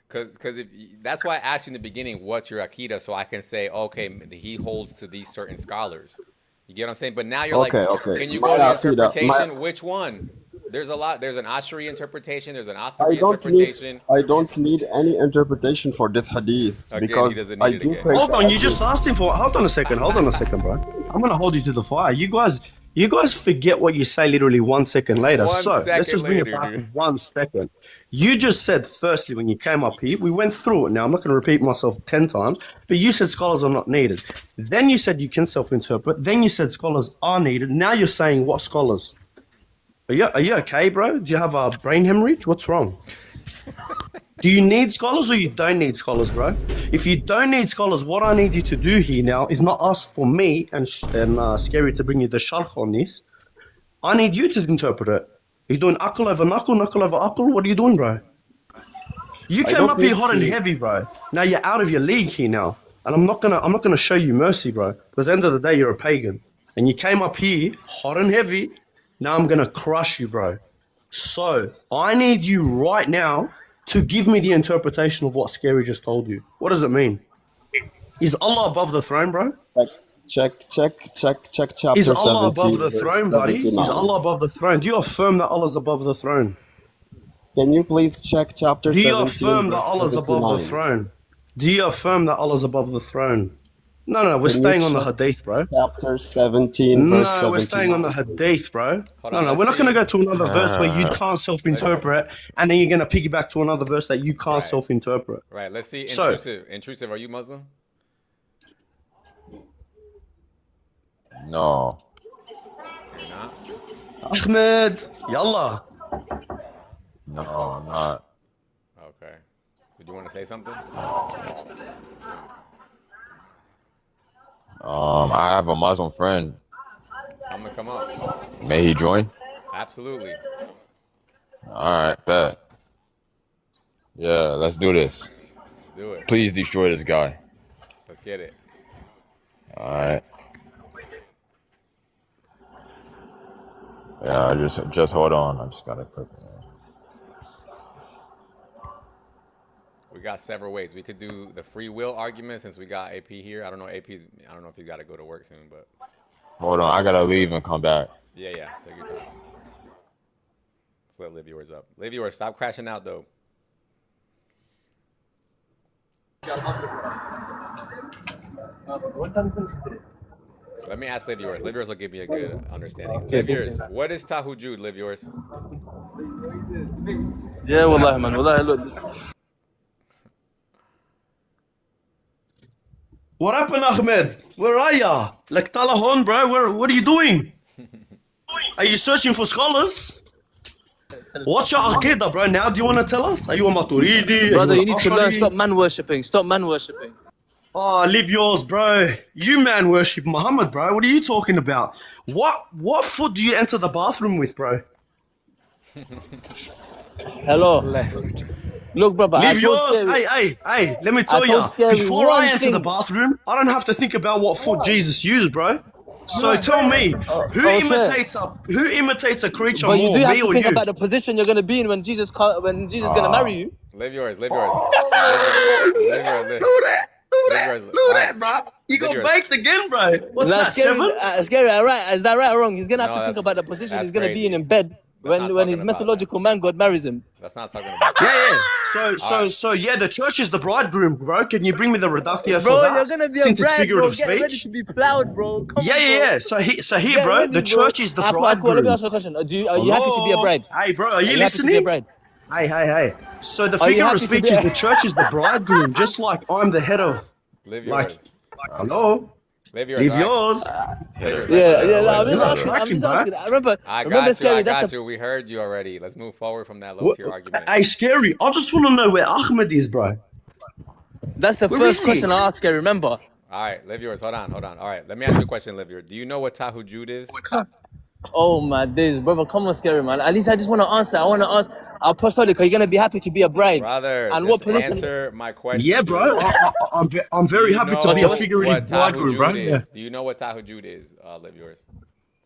Because that's why I asked you in the beginning, what's your Akida? So I can say, okay, he holds to these certain scholars. You get what I'm saying? But now you're Okay, like, okay. can you My go to Akida, interpretation? Which one? There's a lot. There's an Ashari interpretation. There's an I Athari don't interpretation. need any interpretation for this hadith Again, he because doesn't I need it do again. pray Hold to on, you Allah. just asked him for. Hold on a second, bro. I'm gonna hold you to the fire. You guys forget what you say literally 1 second later. One So let's second just bring it later, back dude. 1 second. You just said firstly when you came up here, we went through it. Now I'm not gonna repeat myself 10 times, but you said scholars are not needed. Then you said you can self-interpret. Then you said scholars are needed. Now you're saying what scholars? Are you okay, bro? Do you have a brain hemorrhage? What's wrong? Do you need scholars or you don't need scholars, bro? If you don't need scholars, what I need you to do here now is not ask for me and Scary to bring you the sharh on this. I need you to interpret it. You're doing akal over knuckle over akal. What are you doing, bro? You I came don't up here need hot and to- heavy, bro. Now you're out of your league here now, and I'm not gonna show you mercy, bro. Because at the end of the day, you're a pagan, and you came up here hot and heavy. Now I'm gonna crush you, bro. So I need you right now to give me the interpretation of what Scary just told you. What does it mean? Is Allah above the throne, bro? Check chapter Is Allah 17, above the verse throne, buddy? Is 79. Allah above the throne? Do you affirm that Allah's above the throne? Can you please check chapter Do you 17, affirm that verse Allah's above the 79? throne? Do you affirm that Allah's above the throne? No, we're Can you staying on the check hadith, bro. Chapter 17, verse No, we're staying on the 79. hadith, bro. Hold No, on, we're let's not going to see. go to another verse where you can't self-interpret, and then you're going to piggyback to another verse that you can't Right. self-interpret. Right. Let's see. So- Intrusive. Are you Muslim? No. You're not. Ahmed, yalla. No, I'm not. Okay. Did you want to say something? I have a Muslim friend. I'm gonna come up. May he join? Absolutely. All right, bet. Yeah, let's do this. Let's do it. Please destroy this guy. Let's get it. All right. Yeah, just hold on. I just gotta click. We got several ways. We could do the free will argument since we got AP here. I don't know if he's got to go to work soon, but Hold on, I gotta leave and come back. yeah. Take your time. Let's let live yours up. Live yours. Stop crashing out though. Let me ask Live yours. Live yours will give me a good understanding. Live yours. What is tahujud? Live yours. Yeah, wallahi, man. Wallahi, look. This, What happened, Ahmed? Where are ya? Like Talahon, bro? What are you doing? Are you searching for scholars? What's your aqidah, bro? Now do you want to tell us? Are you a Maturidi? brother, Are you need to learn. Ash'ari? Stop man worshipping. Stop man worshipping. Oh, live yours, bro. You man worship Muhammad, bro. What are you talking about? What foot do you enter the bathroom with, bro? Hello. Left. Look, brother. I Live told yours. Scary- Hey. Let me tell told you. Scary Before one I enter the thing. bathroom, I don't have to think about what foot Jesus used, bro. So tell me, who fair. imitates a creature But more, you do have me to or think you? about the position you're gonna be in when Jesus gonna marry you. Live yours. Live yours. Live yours. Look at that, bro. You got yours. baked again, bro. What's Nah, that, 7? Scary, right? Is that right or wrong? He's gonna have No, to think that's- about the position that's he's gonna be crazy. in bed That's not when his talking about mythological man God marries him. That's not talking about. Yeah. So yeah, the church is the bridegroom, bro. Can you bring me the reductio for Bro, that? you're gonna be a Since it's bride, bro. figurative Get ready speech. to be plowed, bro. Come on, bro. Yeah. So here, Get bro, ready, the bro. church is the Cool, let me bridegroom. ask you a question. Are you happy to be a bride? Hey, bro, are Are you you happy to be a listening? bride? Hey. So the Are you figure of happy to speech be- is the church is the bridegroom, just like I'm the head of. Live Like, yours. hello, Live yours. leave All right. yours. Hit her. Let's- Yeah, let's- yeah. No, let's- I'm just You're asking. I'm tracking, just bro. asking. Remember, I remember, got you. I Scary. got That's you. We heard you already. Let's move forward from that low What? tier argument. Hey, scary. I just want to know where Ahmed is, bro. that's the Where first is he? question I asked. Scary. Remember? All right, live yours. Hold on. All right, let me ask you a question, live yours. Do you know what tahajjud is? Oh my days, brother. Come on, Scary man. At least I just want to answer. I want to ask apostolic. Are you gonna be happy to be a bride? Brother, And just what position? answer my question. Yeah, bro. dude. I'm very Do you happy to be a know figurative what bridegroom, bro. tahajjud Yeah. is? Do you know what tahajjud is? Live yours.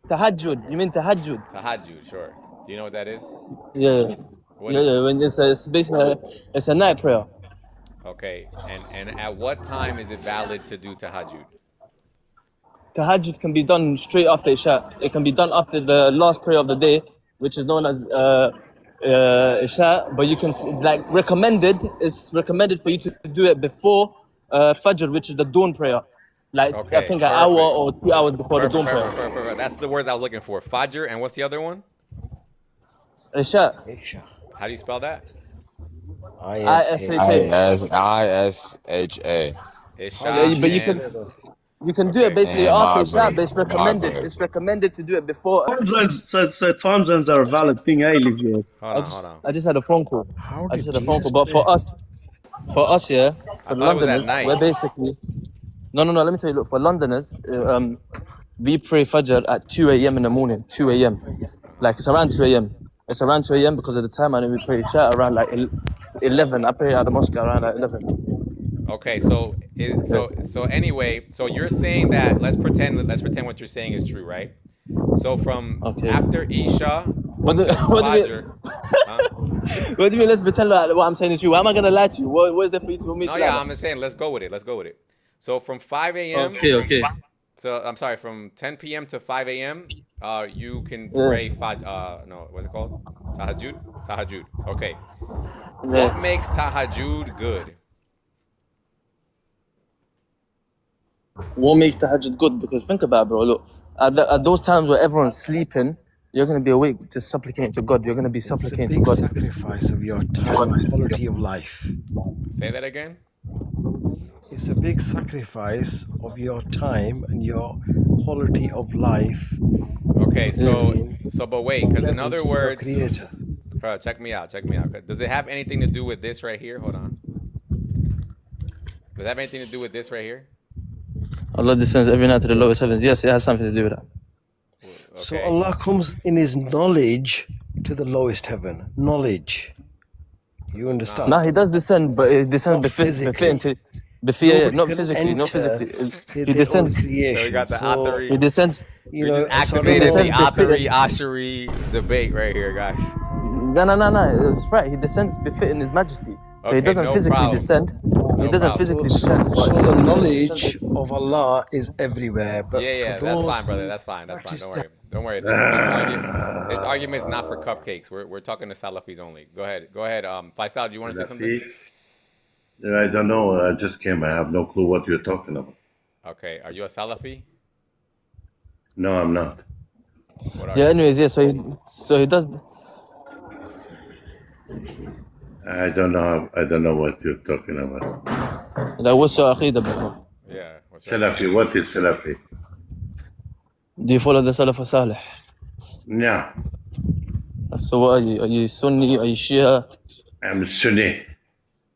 Tahajjud. You mean tahajjud? Tahajjud, sure. Do you know what that is? Yeah. What Yeah, is yeah. it? When it's basically it's a night prayer. Okay, and at what time is it valid to do tahajjud? Tahajjud can be done straight after Isha. It can be done after the last prayer of the day, which is known as Isha. But you can like recommended. It's recommended for you to do it before Fajr, which is the dawn prayer. Like I Okay, think an hour perfect. or 2 hours before the dawn prayer. Perfect. That's the words I was looking for. Fajr, and what's the other one? Isha. How do you spell that? ISHA. Isha. Yeah, but and- you can do it basically And after my Isha, brother. but it's recommended. It's recommended to do it before. So time zones are a valid thing, eh, live yours. Hold on. I just had a phone call. How I just did had a phone Jesus call. But for us, yeah, for I thought it was at Londoners, night. we're basically no. Let me tell you. Look, for Londoners, we pray Fajr at 2 a.m. in the morning. 2 a.m. Like it's around 2 a.m. It's around 2 a.m. because of the time, and then we pray Isha around like 11. I pray at the mosque around like 11. Okay, so anyway, so you're saying that let's pretend what you're saying is true, right? So from Okay. after Isha What do- until what do you- Fajr. Huh? What do you mean? Let's pretend like what I'm saying is true. Why am I gonna lie to you? What is there for you to me No, to yeah, lie? I'm just saying let's go with it. So from 5 a.m. Okay. So I'm sorry, from 10 p.m. to 5 a.m. You can Yeah. pray no, what's it called? Tahajjud. Okay. Yeah. What makes tahajjud good? What makes tahajjud good? Because think about it, bro. Look, at those times where everyone's sleeping, you're gonna be awake to supplicate to God. You're gonna be It's a supplicating to big God. sacrifice of your time and quality of life. Say that again. It's a big sacrifice of your time and your quality of life. Okay, but wait, because in Reverence other to your words, Creator. check me out. Does it have anything to do with this right here? Hold on. Does it have anything to do with this right here? Allah descends every night to the lowest heavens. Yes, it has something to do with that. Okay. So Allah comes in His knowledge to the lowest heaven. Knowledge. You understand? Nah, he does descend, but it descends Not befitting physically. not Nobody can physically, not enter physically. He He descends. So we creation. got the So, Athari. He descends. you We know, just so I don't activated know. the descends Athari befitting. Ashari debate right here, guys. No. It's right. He descends befitting His Majesty. So Okay, he doesn't no physically problem. descend. He No doesn't problem. physically So descend. but the he knowledge of Allah is everywhere. But Yeah, for that's those fine, brother. who That's fine. practice Don't worry. This argument is not for cupcakes. We're talking to Salafis only. Go ahead. Faisal, do you want to say something? I don't know. I just came. I have no clue what you're talking about. Okay, are you a Salafi? No, I'm not. What are Yeah. you? Anyways, yeah. So he does. I don't know. I don't know what you're talking about. Like, what's your aqidah, bro? Yeah. What's your Salafi. What is Salafi? Do you follow the Salaf Salih? No, So what are you? Are you Sunni? Are you Shia? I'm Sunni.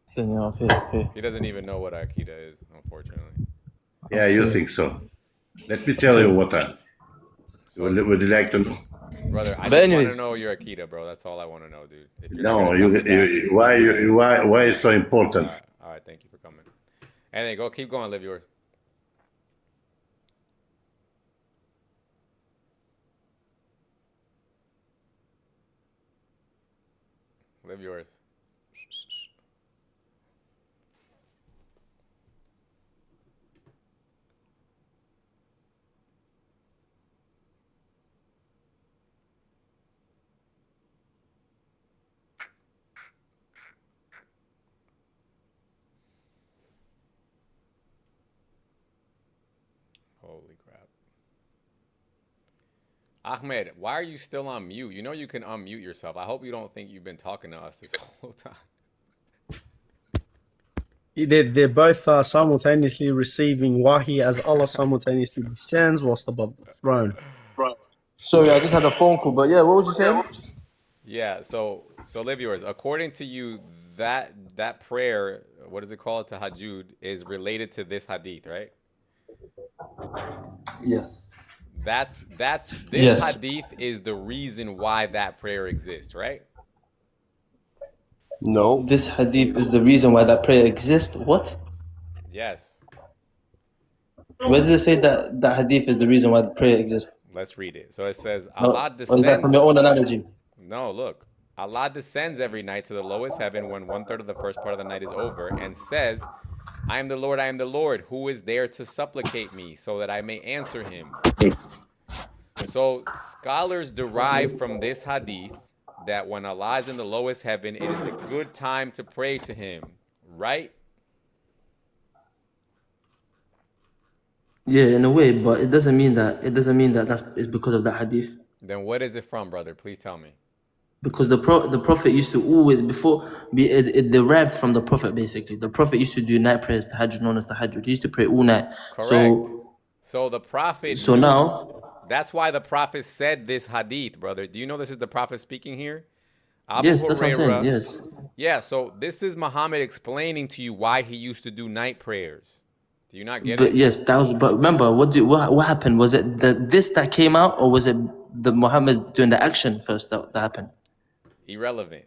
Sunni. Okay. He doesn't even know what Akida is, unfortunately. Yeah, you think so? Let me tell you what I. Would you like to know? Brother, I But just want anyways. to know your Akida, bro. That's all I want to know, dude. If you're No, not gonna tell me that- why is so important? All right, thank you for coming. And then keep going, live yours. Live yours. Holy crap. Ahmed, why are you still on mute? You know you can unmute yourself. I hope you don't think you've been talking to us this whole time. They're both simultaneously receiving wahi as Allah simultaneously descends whilst above the throne. Sorry, I just had a phone call, but yeah, what was you saying? Yeah, so live yours. According to you, that prayer, what is it called, tahajjud, is related to this hadith, right? Yes. This Yes. hadith is the reason why that prayer exists, right? No. This hadith is the reason why that prayer exists. What? Yes. Where does it say that that hadith is the reason why the prayer exists? Let's read it. So it says No, Allah or is that from your own descends. analogy? No, look. Allah descends every night to the lowest heaven when 1/3 of the first part of the night is over and says, I am the Lord, who is there to supplicate me so that I may answer him. So scholars derive from this hadith that when Allah is in the lowest heaven, it is a good time to pray to him, right? Yeah, in a way, but it doesn't mean that that's it's because of that hadith. Then what is it from, brother? Please tell me. Because the prophet used to always it derived from the prophet basically. The prophet used to do night prayers, tahajjud, known as tahajjud. He used to pray all night. Correct. So the prophet So knew. now, That's why the prophet said this hadith, brother. Do you know this is the prophet speaking here? yes, that's what I'm saying. Yes. Yeah, so this is Muhammad explaining to you why he used to do night prayers. Do you not get But it? yes, that was. But remember, what happened? Was it this that came out, or was it the Muhammad doing the action first that happened? Irrelevant.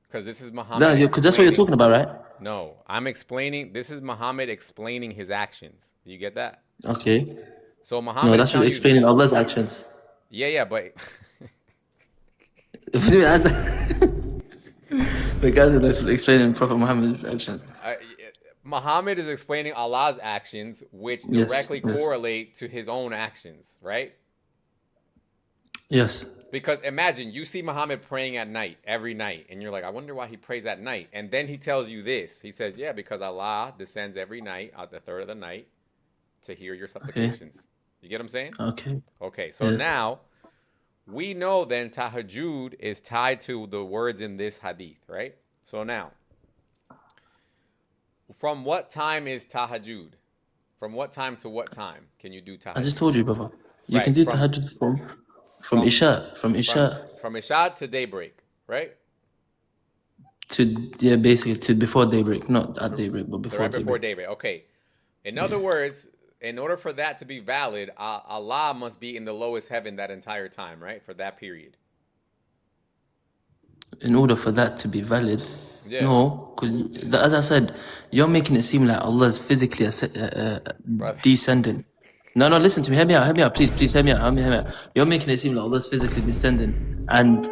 Because this is Muhammad. No, because that's what you're talking about, right? No, I'm explaining. This is Muhammad explaining his actions. Do you get that? Okay. So Muhammad. No, that's telling what you- explaining Allah's actions. Yeah, but The guy that's explaining Prophet Muhammad's actions. Muhammad is explaining Allah's actions, which Yes, directly yes. correlate to his own actions, right? Yes. Because imagine you see Muhammad praying at night, every night, and you're like, I wonder why he prays at night. And then he tells you this. He says, yeah, because Allah descends every night at the third of the night to hear your supplications. You get what I'm saying? Okay. Okay, so Yes. now we know then tahajjud is tied to the words in this hadith, right? So now, from what time is tahajjud? From what time to what time can you do tahajjud? I just told you, brother. You Right, can do from- tahajjud from Isha. From Isha From Isha to daybreak, right? to basically to before daybreak. Not at daybreak, but So before right before daybreak. daybreak. Okay. In other words, in order for that to be valid, Allah must be in the lowest heaven that entire time, right? For that period. In order for that to be valid, Yeah. no, because as I said, you're making it seem like Allah is physically descending. No, listen to me. Hear me out. Please, hear me out. You're making it seem like Allah is physically descending, and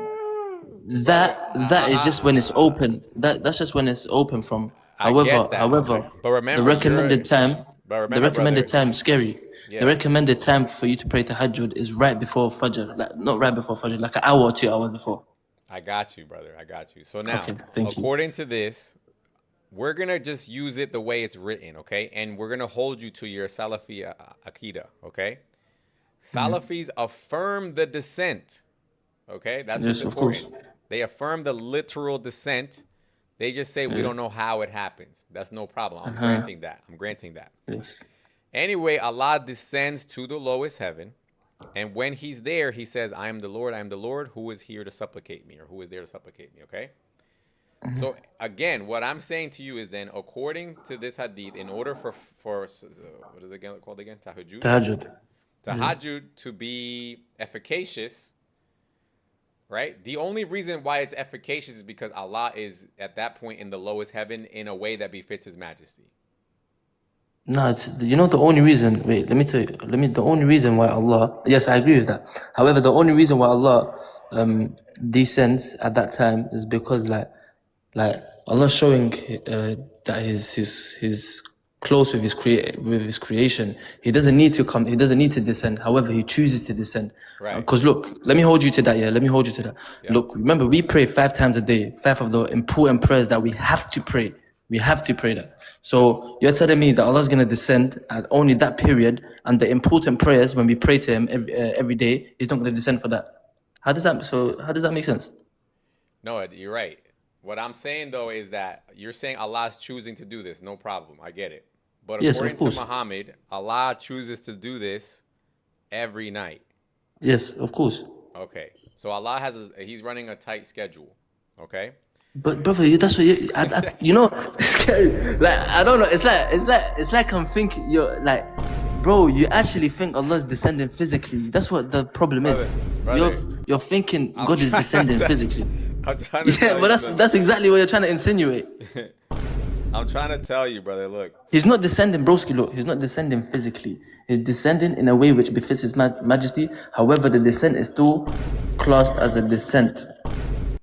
that is just when it's open. That's just when it's open from. I However, get that. But remember, the recommended time. But remember, The recommended brother, time, scary. Yeah. The recommended time for you to pray tahajjud is right before Fajr. Like, not right before Fajr, like an hour or 2 hours before. I got you, brother. I got you. So now, Okay, thank you. according to this, we're going to just use it the way it's written, okay? And we're going to hold you to your Salafi Aqidah, okay? Salafis affirm the descent, okay? That's what's Yes, of important. course. They affirm the literal descent. They just say we don't know how it happens. That's no problem. I'm granting that. Yes. Anyway, Allah descends to the lowest heaven. And when he's there, he says, I am the Lord who is here to supplicate me, or who is there to supplicate me, okay? So again, what I'm saying to you is then, according to this hadith, in order for what is it called again? Tahajjud. Tahajjud to be efficacious, right? The only reason why it's efficacious is because Allah is at that point in the lowest heaven in a way that befits his majesty. No, you know the only reason. Wait, let me tell you. The only reason why Allah. Yes, I agree with that. However, the only reason why Allah descends at that time is because like Allah's showing that he's close with his creation. He doesn't need to come. He doesn't need to descend. However, he chooses to descend. Right. Because look, let me hold you to that. Yeah, let me hold you to that. Yeah. Look, remember we pray 5 times a day. 5 of the important prayers that we have to pray. We have to pray that. So you're telling me that Allah's going to descend at only that period, and the important prayers when we pray to Him every day, He's not going to descend for that. How does that make sense? No, you're right. What I'm saying though is that you're saying Allah's choosing to do this. No problem. I get it. But Yes, of according to course. Muhammad, Allah chooses to do this every night. Yes, of course. Okay. So Allah he's running a tight schedule. Okay? But brother, that's what you know. It's scary. Like I don't know. It's like I'm thinking. You're like, bro. You actually think Allah's descending physically. That's what the problem is. Brother, You're thinking I'm God is trying descending to- physically. I'm trying to Yeah, tell but you that's exactly what you're trying to insinuate. I'm trying to tell you, brother. Look, He's not descending, broski. Look, he's not descending physically. He's descending in a way which befits His Majesty. However, the descent is still classed as a descent,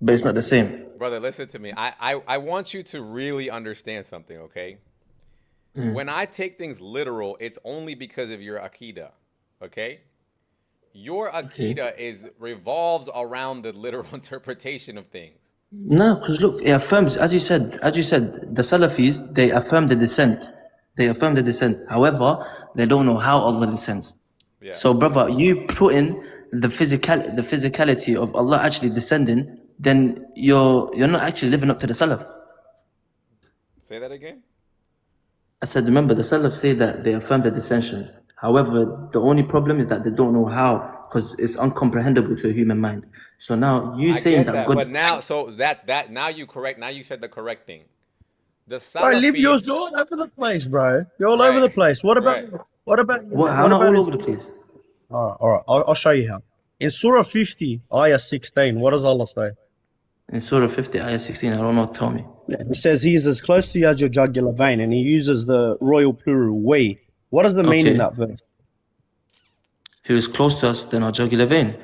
but it's not the same. brother, listen to me. I want you to really understand something, okay? When I take things literal, it's only because of your akida, okay? Your akida revolves around the literal interpretation of things. No, because look, it affirms, as you said, the Salafis, they affirm the descent. They affirm the descent. However, they don't know how Allah descends. Yeah. So, brother, you put in the physicality of Allah actually descending, then you're not actually living up to the Salaf. Say that again? I said, remember, the Salaf say that they affirm the descension. However, the only problem is that they don't know how, because it's uncomprehendable to a human mind. So now you I saying get that, God. but now, so that now you correct. Now you said the correct thing. The Bro, live yours. Salafis. You're all over the place, bro. You're all Right. over the place. What about Right. what about What? How am I all over the place? All right. I'll show you how. In Surah 50, Ayah 16, what does Allah say? In Surah 50, Ayah 16, I don't know, tell me. He says he is as close to you as your jugular vein, and he uses the royal plural we. What does the mean in Okay. that verse? He was close to us than our jugular vein.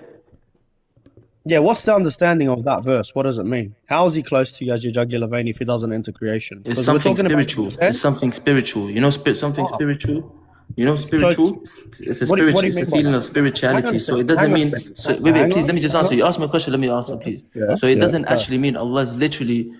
Yeah, what's the understanding of that verse? What does it mean? How is he close to you as your jugular vein if he doesn't enter creation? It's 'Cause we're something talking about spiritual. descent. It's something spiritual. You know, something Oh. spiritual. You know, spiritual. It's a what do spirit. you It's a mean by feeling that? of spirituality. Hang on a So it second, doesn't hang on a mean. second. So wait, Hang please on, let me just hang answer. on. You asked me a question. Let me answer, please. Yeah, So it doesn't go. actually mean Allah's literally,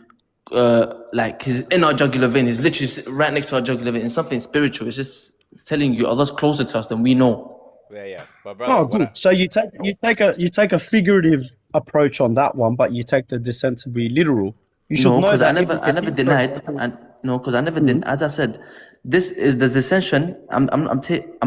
like He's in our jugular vein. He's literally right next to our jugular vein. It's something spiritual. It's telling you Allah's closer to us than we know. Yeah. But brother, Oh, what good. So you take a figurative approach on that one, but you take the descent to be literal. You should No, know because that I never denied, and no, because I never did. As I said, this is the descension. I'm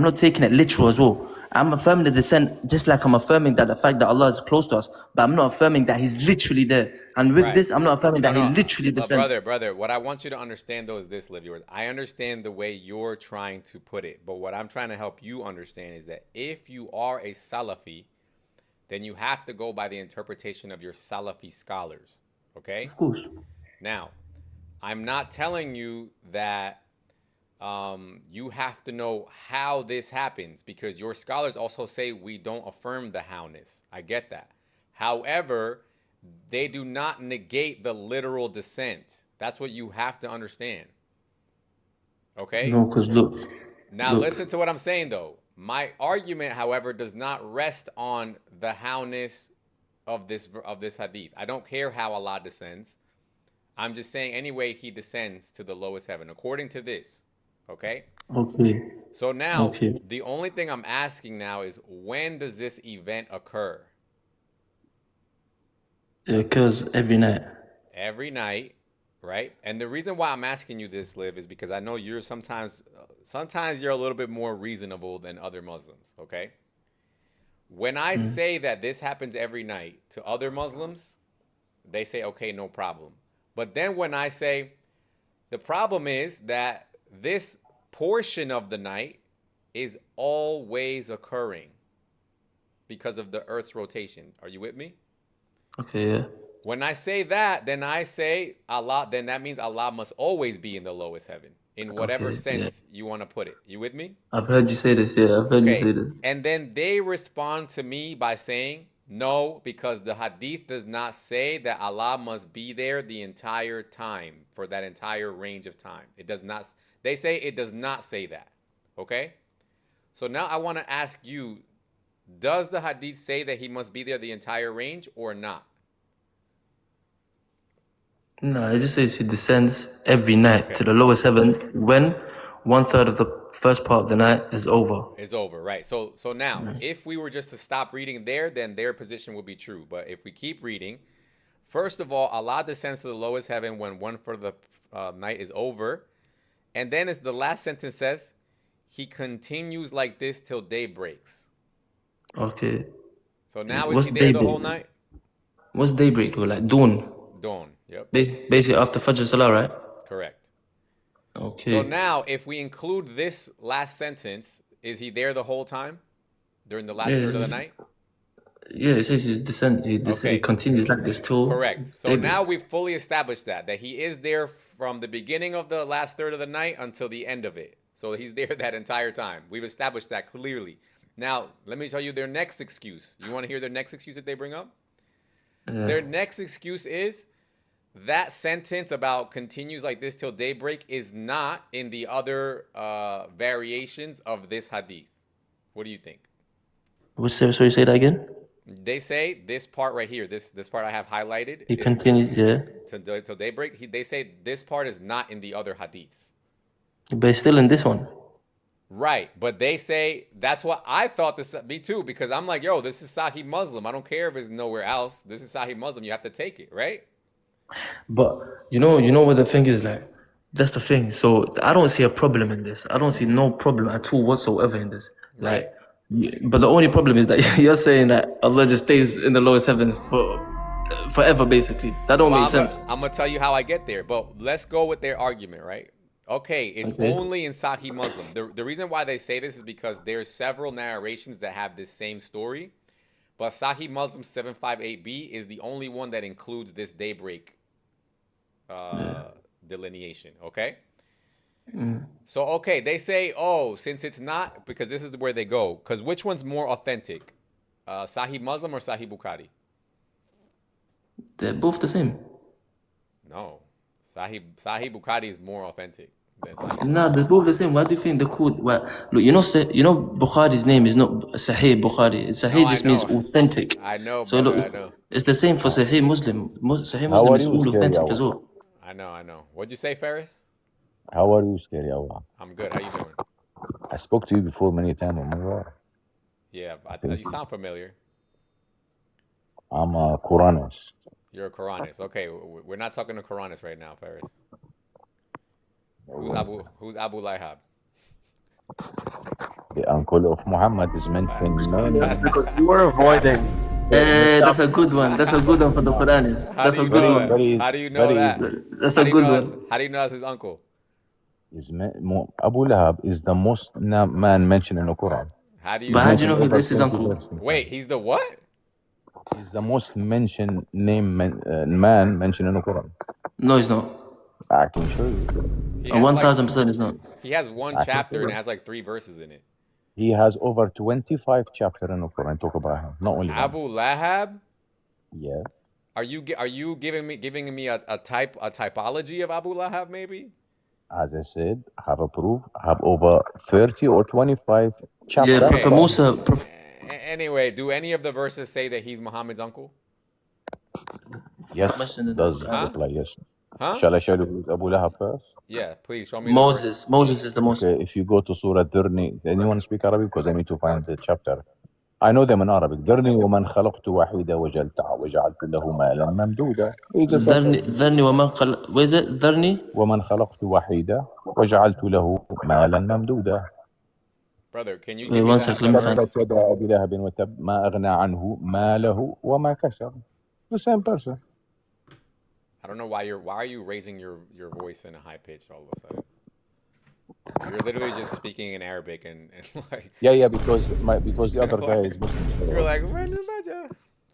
not taking it literal as well. I'm affirming the descent, just like I'm affirming that the fact that Allah is close to us, but I'm not affirming that He's literally there. And with Right. this, I'm not affirming that He literally But descends. brother, what I want you to understand though is this, Liv, yours. I understand the way you're trying to put it, but what I'm trying to help you understand is that if you are a Salafi, then you have to go by the interpretation of your Salafi scholars. Okay? Of course. Now, I'm not telling you that you have to know how this happens, because your scholars also say we don't affirm the howness. I get that. However, they do not negate the literal descent. That's what you have to understand. Okay? No, because look. Now look. listen to what I'm saying though. My argument, however, does not rest on the howness of this hadith. I don't care how Allah descends. I'm just saying anyway He descends to the lowest heaven according to this. Okay? Okay. So now Okay. the only thing I'm asking now is, when does this event occur? It occurs every night. Every night, right? And the reason why I'm asking you this, Liv, is because I know you're sometimes you're a little bit more reasonable than other Muslims, okay? When I say that this happens every night to other Muslims, they say, okay, no problem. But then when I say the problem is that this portion of the night is always occurring because of the Earth's rotation. Are you with me? Okay, yeah. When I say that, then I say Allah, then that means Allah must always be in the lowest heaven, in whatever Okay, sense you want to put it. You with me? I've heard you say this, yeah. I've heard you say this. And then they respond to me by saying, no, because the hadith does not say that Allah must be there the entire time, for that entire range of time. It does not. They say it does not say that. Okay? So now I want to ask you, does the hadith say that He must be there the entire range or not? No, it just says he descends every night Okay. to the lowest heaven when 1/3 of the first part of the night is over. It's over, right? So now, if we were just to stop reading there, then their position would be true. But if we keep reading, first of all, Allah descends to the lowest heaven when 1/4 of the night is over, and then the last sentence says, He continues like this till day breaks. Okay. So now is What's he there the daybreak? whole night? What's daybreak? Or like dawn? Dawn. Yep. Basically after Fajr Salah, right? Correct. Okay. So now, if we include this last sentence, is he there the whole time during the last third of the night? Yeah, it says he's he continues like this till Correct. So daybreak. now we've fully established that he is there from the beginning of the last third of the night until the end of it. So he's there that entire time. We've established that clearly. Now, let me tell you their next excuse. You want to hear their next excuse that they bring up? Yeah. Their next excuse is that sentence about continues like this till daybreak is not in the other variations of this hadith. What do you think? Sorry, say that again? They say this part right here, this part I have highlighted. He continues, yeah. Till daybreak. They say this part is not in the other hadiths. But it's still in this one. Right, but they say that's what I thought this be too, because I'm like, yo, this is Sahih Muslim. I don't care if it's nowhere else. This is Sahih Muslim. You have to take it, right? But you know what the thing is, like, that's the thing. So I don't see a problem in this. I don't see no problem at all whatsoever in this. Like, but the only problem is that you're saying that Allah just stays in the lowest heavens forever, basically. That don't make sense. I'm gonna tell you how I get there, but let's go with their argument, right? Okay, it's only in Sahih Muslim. The reason why they say this is because there's several narrations that have this same story, but Sahih Muslim 758b is the only one that includes this daybreak delineation, okay? So, okay, they say, oh, since it's not, because this is where they go, because which one's more authentic? Sahih Muslim or Sahih Bukhari? They're both the same. No. Sahih Bukhari is more authentic than Sahih. Nah, they're both the same. Why do you think the code? Well, look, you know Bukhari's name is not Sahih Bukhari. Sahih just means authentic. I know, so brother, look, I know. it's the same for Sahih Muslim. Sahih Muslim is all authentic as well. I know. What'd you say, Ferris? How are you, Scary Allah? I'm good. How you doing? I spoke to you before many times. Yeah, you sound familiar. I'm a Quranist. You're a Quranist. Okay, we're not talking to Quranists right now, Ferris. Who's Abu Lahab? The uncle of Muhammad is mentioned. Yes, because you were avoiding. That's a good one. That's a good one for the Quranists. That's a good one. How do you know that? That's a good one. How do you know that's his uncle? Abu Lahab is the most man mentioned in the Quran. How do you know who this is uncle? Wait, he's the what? He's the most mentioned man mentioned in the Quran. No, he's not. I can show you. 1000% is not. He has one chapter and it has like 3 verses in it. He has over 25 chapters in the Quran. Talk about him. Not only Abu Lahab. Yeah. Are you giving me a typology of Abu Lahab maybe? As I said, have a proof. Have over 30 or 25 chapters. Yeah, Prophet Musa. Anyway, do any of the verses say that he's Muhammad's uncle? Yes, does apply, yes. Huh? Shall I show you Abu Lahab first? Yeah, please show me. Moses is the most. Okay, if you go to Surah Dirni, anyone speak Arabic? Because I need to find the chapter. I know them in Arabic. Dirni ومن خلقت وحيدا وجعلت له مالا ممدودا. ذرني ومن خلق. Where is it? ذرني. ومن خلقت وحيدا وجعلت له مالا ممدودا. Brother, can you give me that? تبت يدا أبي لهب وتب ما أغنى عنه ماله وما كسب. The same person. I don't know why are you raising your voice in a high pitch all of a sudden? You're literally just speaking in Arabic and like. Yeah, because the other guy is Muslim. You're like,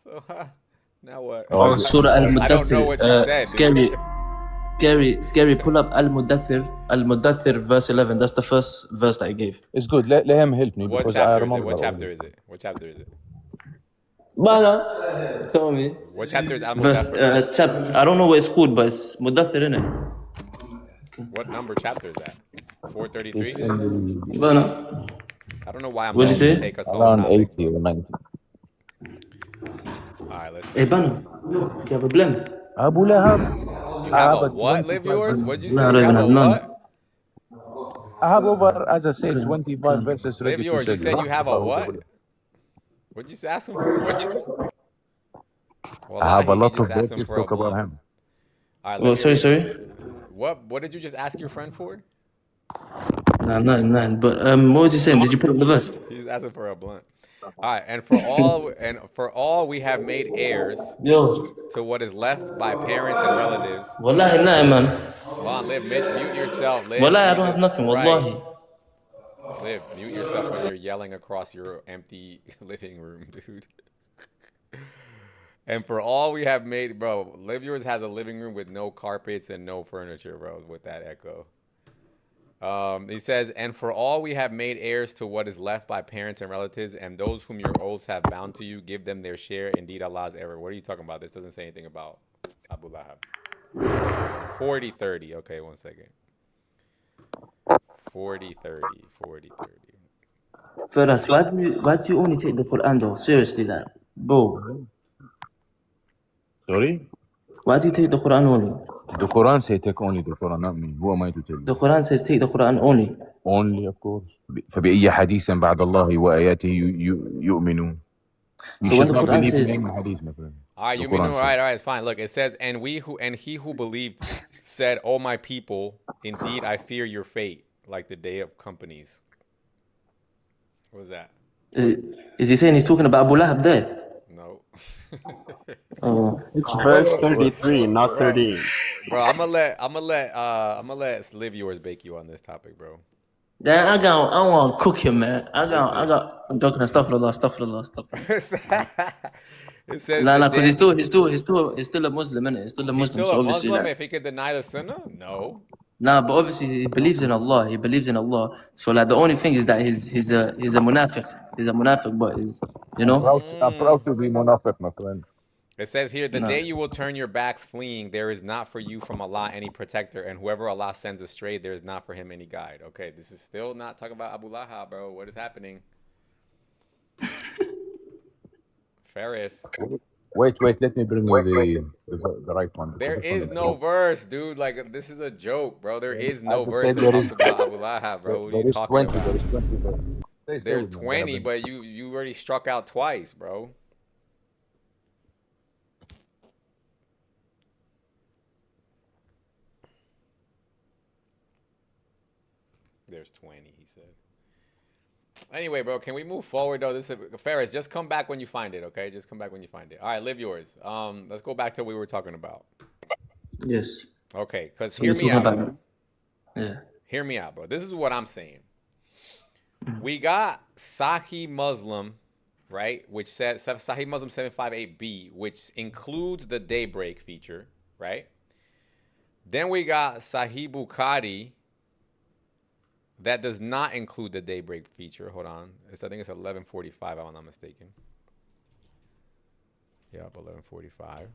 so now what? Oh, Surah Al-Mudathir. I don't know what you said. Scary. Pull up Al-Mudathir verse 11. That's the first verse that I gave. It's good. Let him help me. What chapter is it? What chapter is it? Bana, tell me. What chapter is Al-Mudathir? I don't know what it's called, but it's Mudathir, innit? What number chapter is that? 433? Bana. I don't know why I'm What'd you say? Take us around 80 or 90. Alright, let's see. Hey, Bana, you have a blend. Abu Lahab. You You I have have a a what? Live 25 yours? verses. What'd you No, I say? don't You even have a have none. what? I have over, as I said, Okay, 25 okay. verses Live ready to yours. You tell you. said you have a what? What'd you ask him for? Live yours? I have a Wallahi, he lot just of asked him verses for a talk about blunt. him. All right, Well, live yours. sorry. What did you just ask your friend for? Nah, none. But what was he saying? Did you put up the verse? He's asking for a blunt. All right, and for all we have made heirs Yo, to what is left by parents and relatives. wallahi, nah, man. Hold on, Liv, mute yourself. Liv, Wallahi, I don't have Jesus nothing. Wallahi. Christ. Liv, mute yourself because you're yelling across your empty living room, dude. And for all we have made, bro, Live Yours has a living room with no carpets and no furniture, bro, with that echo. He says, and for all we have made heirs to what is left by parents and relatives, and those whom your oaths have bound to you, give them their share. Indeed, Allah's ever. What are you talking about? This doesn't say anything about Abu Lahab. 40-30. Okay, 1 second. 40-30. 40-30. Ferris, why do you only take the Quran though? Seriously, like, bro. Sorry? Why do you take the Quran only? The Quran say take only the Quran, not me. Who am I to tell The you? Quran says take the Quran only. Only, of course. فبأي حديث بعد الله وآياته يؤمنون. You So when should the not Quran believe in says, any hadith, my friend. All right, The you mean Quran all says. right, it's fine. Look, it says, and he who believed said, "Oh my people, indeed I fear your fate, like the day of companies." What was that? is he saying he's talking about Abu Lahab there? No. Oh, It's verse 33, not Bro, 13. bro, I'm gonna let Live Yours bake you on this topic, bro. yeah, I want to cook him, man. I'm Listen. joking. Astaghfirullah. It says Nah, the because day. he's still a Muslim, innit? He's still a He's Muslim, still so a obviously, Muslim like, if he could deny the sunnah? No. nah, but obviously he believes in Allah. He believes in Allah. So like the only thing is that he's a munafiq. He's a munafiq, but is I'm proud to be munafiq, my friend. It says here, the Nah. day you will turn your backs fleeing, there is not for you from Allah any protector, and whoever Allah sends astray, there is not for him any guide. Okay, this is still not talking about Abu Lahab, bro. What is happening? Ferris. Wait, let me bring you the right one. There Because this one is is no wrong. verse, dude. Like, this is a joke, bro. There is no As I verse said, that talks about Abu Lahab, bro. What are you there is talking 20. about? There is 20 verses. Stay There's with me. I'm gonna 20, bring. but you already struck out twice, bro. There's 20, he said. Anyway, bro, can we move forward though? This is Ferris. Just come back when you find it, okay? Just come back when you find it. All right, Live Yours. Let's go back to what we were talking about. Yes. Okay, because So hear you're me talking out, about, bro. yeah. Hear me out, bro. This is what I'm saying. We got Sahih Muslim, right? Which says Sahih Muslim 758b, which includes the daybreak feature, right? Then we got Sahih Bukhari that does not include the daybreak feature. Hold on. I think it's 1145, if I'm not mistaken. Yep, 1145.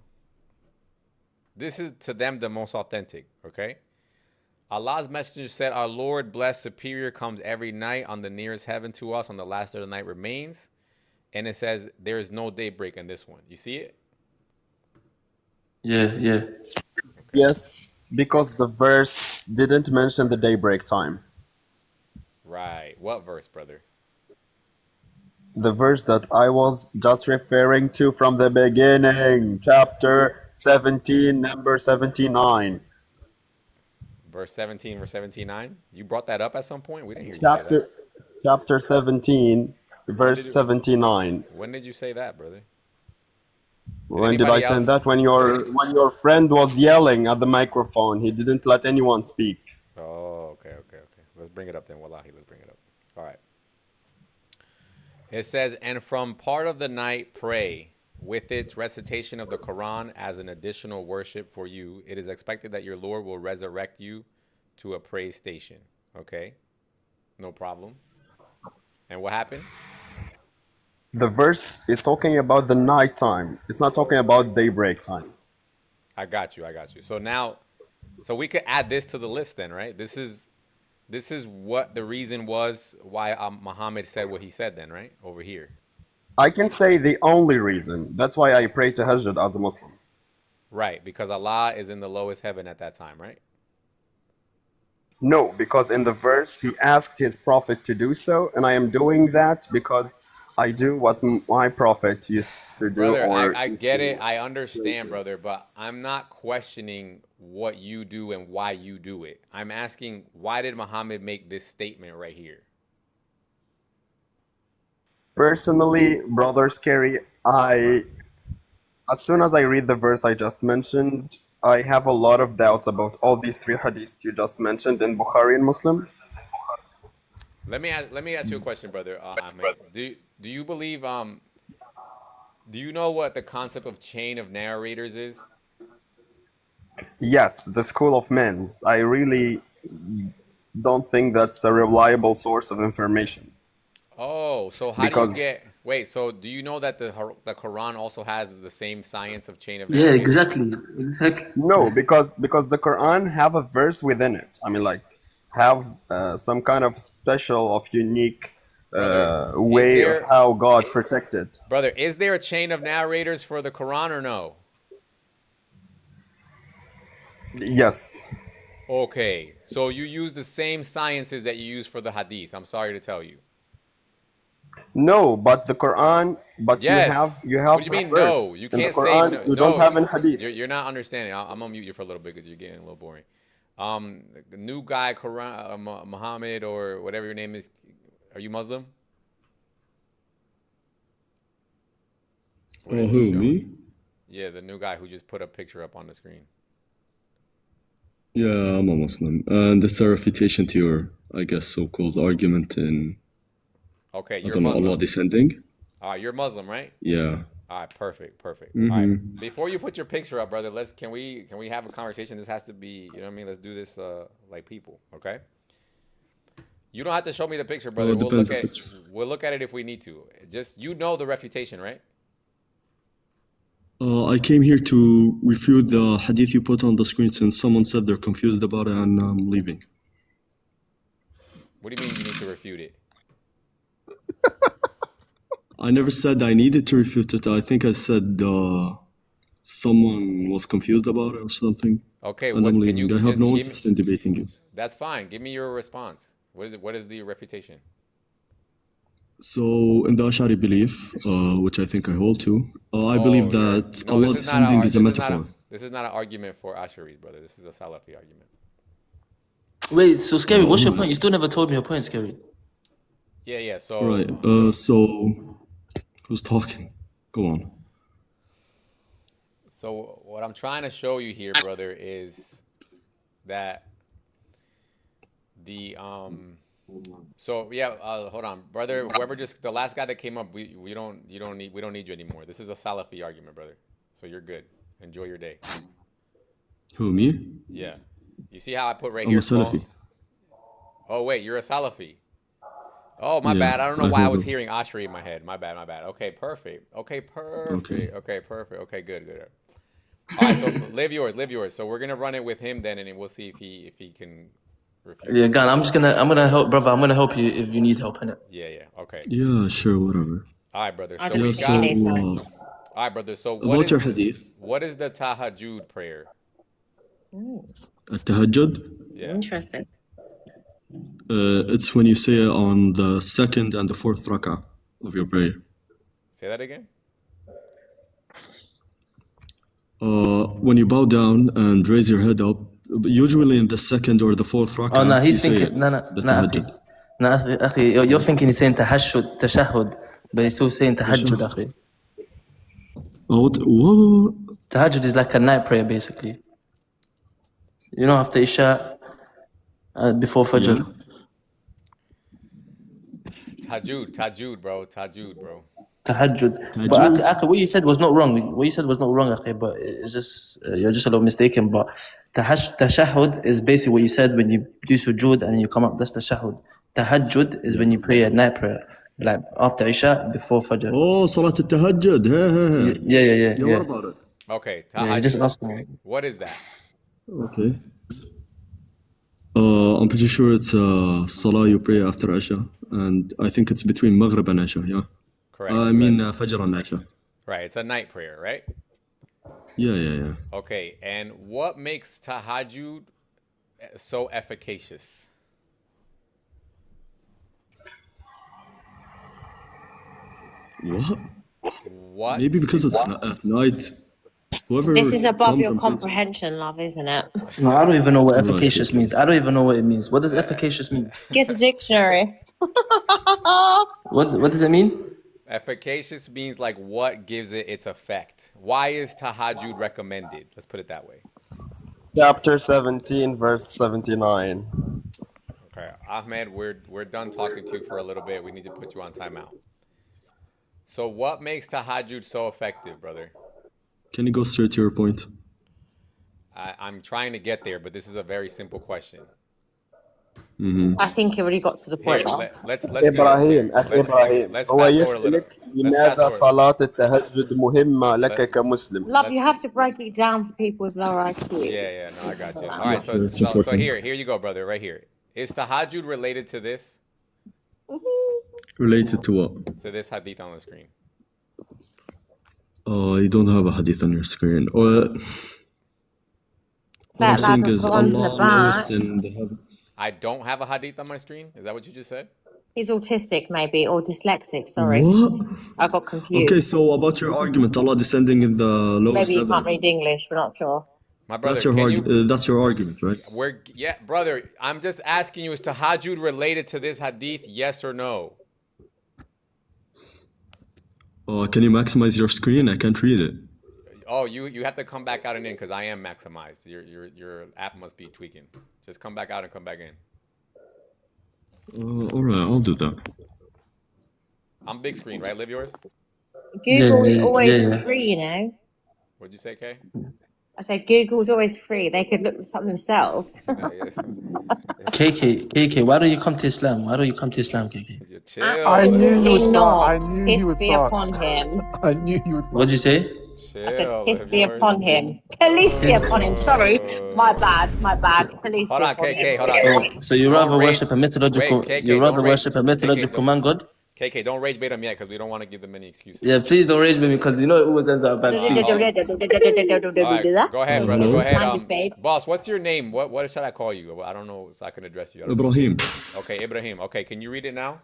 This is to them the most authentic, okay? Allah's messenger said, our Lord blessed superior comes every night on the nearest heaven to us on the last day of the night remains. And it says there is no daybreak in this one. You see it? Yeah. Okay. Yes, because the verse didn't mention the daybreak time. Right. What verse, brother? The verse that I was just referring to from the beginning, chapter 17, number 79. Verse 17 or 79? You brought that up at some point? We didn't hear you say that. Chapter 17, verse 79. When did you say that, brother? When did I say that? When your friend was yelling at the microphone, he didn't let anyone speak. Oh, okay. Let's bring it up then. Wallahi, let's bring it up. All right. It says, and from part of the night pray with its recitation of the Quran as an additional worship for you. It is expected that your Lord will resurrect you to a praise station. Okay? No problem. And what happens? The verse is talking about the night time. It's not talking about daybreak time. I got you. So now, we could add this to the list then, right? This is what the reason was why Muhammad said what he said then, right? Over here. I can say the only reason. That's why I pray tahajjud as a Muslim. Right, because Allah is in the lowest heaven at that time, right? No, because in the verse he asked his prophet to do so, and I am doing that because I do what my prophet used to do Brother, I, or I used get to it. I pray understand, to. brother, but I'm not questioning what you do and why you do it. I'm asking, why did Muhammad make this statement right here? Personally, brother Scary, as soon as I read the verse I just mentioned, I have a lot of doubts about all these three hadiths you just mentioned in Bukhari and Muslim. Let me ask you a question, brother Ahmed. Do you believe do you know what the concept of chain of narrators is? Yes, the school of men's. I really don't think that's a reliable source of information Oh, so how do you because get wait, so do you know that the Quran also has the same science of chain of Yeah, narrators? exactly. no, because the Quran have a verse within it. I mean, like have some kind of special of unique Brother, is way of there how God protected. brother, is there a chain of narrators for the Quran or no? Yes. Okay, so you use the same sciences that you use for the hadith. I'm sorry to tell you. No, but the Quran, but Yes. you What have do you the mean no? verse You in the can't say Quran. no. You don't No, have in Hadith. you're not understanding. I'm gonna mute you for a little bit because you're getting a little boring. The new guy, Quran, Muhammad or whatever your name is. Are you Muslim? What is he Who, showing? me? Yeah, the new guy who just put a picture up on the screen. Yeah, I'm a Muslim. And it's a refutation to your, I guess, so-called argument in, Okay, I you're don't know, Allah Muslim. descending? You're Muslim, right? Yeah. All right, perfect, perfect. All right, Mm-hmm. before you put your picture up, brother, can we have a conversation? This has to be, you know what I mean? Let's do this like people, okay? You don't have to show me the picture, Oh, brother. it depends if it's... We'll look at it if we need to. Just you know the refutation, right? I came here to refute the hadith you put on the screen since someone said they're confused about it and I'm leaving. What do you mean you need to refute it? I never said I needed to refute it. I think I said someone was confused about it or something. Okay, And I'm what can you leaving. I have just no give me? interest in debating you. That's fine. Give me your response. What is it? What is the refutation? So, in the Ash'ari belief, which I think I hold to, I believe Oh, that no. Allah descending is a metaphor. This is not an argument for Asharis, brother. This is a Salafi argument. Wait, so Scary, what's your Alright. point? You still never told me your point, Scary. Yeah, yeah. Right. So, who's talking? Go on. So what I'm trying to show you here, brother, is that the So yeah, hold on, brother. Whoever just the last guy that came up, we don't need you anymore. This is a Salafi argument, brother. So you're good. Enjoy your day. Who, me? Yeah. You see how I put right I'm here? a Salafi. Oh wait, you're a Salafi. Oh my Yeah, bad. I don't know I why I hold was on. hearing Ashri in my head. My bad. My bad. Okay, perfect. Okay, perfect. Okay, perfect. Okay, good, good. All right, so live yours. So we're gonna run it with him then, and we'll see if he can refute. Yeah, Gan, I'm gonna help, brother. I'm gonna help you if you need help in it. Yeah, yeah. Okay. Yeah, sure, whatever. All right, brother. So Yeah, we so, got. All right, brother. So about your hadith, what is the tahajjud prayer? at-tahajjud, Yeah. Interesting. it's when you say it on the second and the fourth rak'ah of your prayer. Say that again. When you bow down and raise your head up, usually in the second or the fourth rak'ah, Oh no, he's you say thinking. it, No, the akhi. tahajjud. No, akhi, you're thinking he's saying tashahhud, but he's still saying tahajjud, akhi. Oh, what? Tahajjud is like a night prayer, basically. You know, after Isha, before Fajr. Yeah. Tahajjud, bro. Tahajjud. Tahajjud. But akhi, what you said was not wrong. What you said was not wrong, akhi, but it's just, you're just a little mistaken. But tashahhud is basically what you said when you do sujood and you come up, that's tashahhud. Tahajjud is when you pray a night prayer, like after Isha, before Fajr. Oh, Salat al-Tahajjud. Hey. Yeah. What about it? Okay, Yeah, tahajjud. just ask me. What is that? Okay. I'm pretty sure it's Salah you pray after Isha, and I think it's between Maghrib and Isha, yeah? Correct. I mean Fajr and Isha. Right. It's a night prayer, right? Yeah. Okay, and what makes tahajjud so efficacious? What? What? Maybe because it's at night. Whoever This is above your contemplates. comprehension, love, isn't it? No, I don't even know what Right, efficacious okay. means. I don't even know what it means. What does efficacious mean? Get a dictionary. What does it mean? Efficacious means like what gives it its effect. Why is tahajjud recommended? Let's put it that way. Chapter 17, verse 79. Okay, Ahmed, we're done talking to you for a little bit. We need to put you on timeout. So what makes tahajjud so effective, brother? Can you go straight to your point? I'm trying to get there, but this is a very simple question. I think it already got to the Here, point, love. let's do this. إبراهيم أخي إبراهيم Let's هو fast forward a little. يسألك Let's لماذا fast forward. صلاة التهجد مهمة لك كمسلم. Love, you have to break it down for people with lower IQs. Yeah, no, I got you. All right, Yeah, it's important. so here you go, brother, right here. Is tahajjud related to this? Related to what? To this hadith on the screen. You don't have a hadith on your screen. What I'm That saying lad is with the ones in Allah the lowest back. in the heaven. I don't have a hadith on my screen. Is that what you just said? He's autistic, maybe, or dyslexic. Sorry, What? I got confused. Okay, so about your argument, Allah descending in the lowest Maybe you can't heaven. read English. We're not sure. My brother, That's your argument, right? brother, I'm just asking you, is tahajjud related to this hadith? Yes or no? Can you maximize your screen? I can't read it. Oh, you have to come back out and in because I am maximized. Your app must be tweaking. Just come back out and come back in. All right, I'll do that. I'm big screen, right? Live yours? Google is always free, you know. What'd you say, Kay? I said Google's always free. They could look this up themselves. KK, why don't you come to Islam? Why don't you come to Islam, KK? I knew you would start. I Not. knew Piss you would be start. upon him. I knew you would start. What'd you say? I said piss be upon him. Police be upon him. Sorry, my bad. Police Hold be on, upon KK, him. hold on. Oh, so you rather worship a mythological? Wait, KK, you rather don't rage. worship a mythological man god? KK, don't rage bait him yet because we don't want to give them any excuses. Yeah, please don't rage me because you know it always ends up bad. All right, go ahead, brother. Go ahead. Boss, what's your name? What should I call you? I don't know, so I can address you. Ibrahim. Okay, Ibrahim. Okay, can you read it now?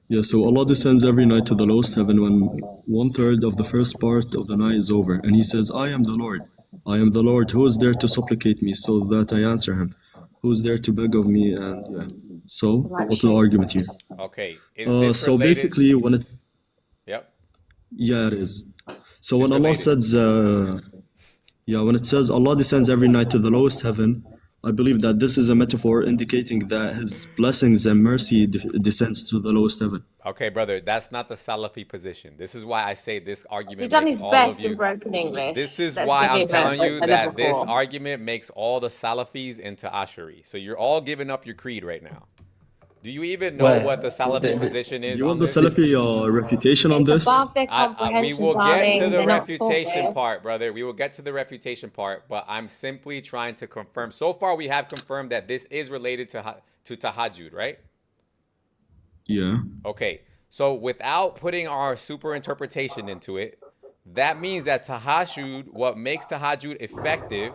Yeah, so Allah descends every night to the lowest heaven when 1/3 of the first part of the night is over, and He says, I am the Lord. I am the Lord. Who is there to supplicate me so that I answer him? Who is there to beg of me? And yeah. So, what's the argument here? Okay. Is this so related? basically, when it. Yep. Yeah, it is. So when Allah says, when it says Allah descends every night to the lowest heaven, I believe that this is a metaphor indicating that His blessings and mercy descends to the lowest heaven. Okay, brother, that's not the Salafi position. This is why I say this argument He's done makes his all best of you. in broken English. This is Let's why give I'm him telling you a that level this 4. argument makes all the Salafis into Ashari. So you're all giving up your creed right now. Do you even know what the Salafi position is? Do you want on the this? Salafi refutation on this? Above their We comprehension, will get darling. to the They're not refutation focused. part, brother. We will get to the refutation part, but I'm simply trying to confirm. So far, we have confirmed that this is related to tahajjud, right? Yeah. Okay. So without putting our super interpretation into it, that means that tahajjud, what makes tahajjud effective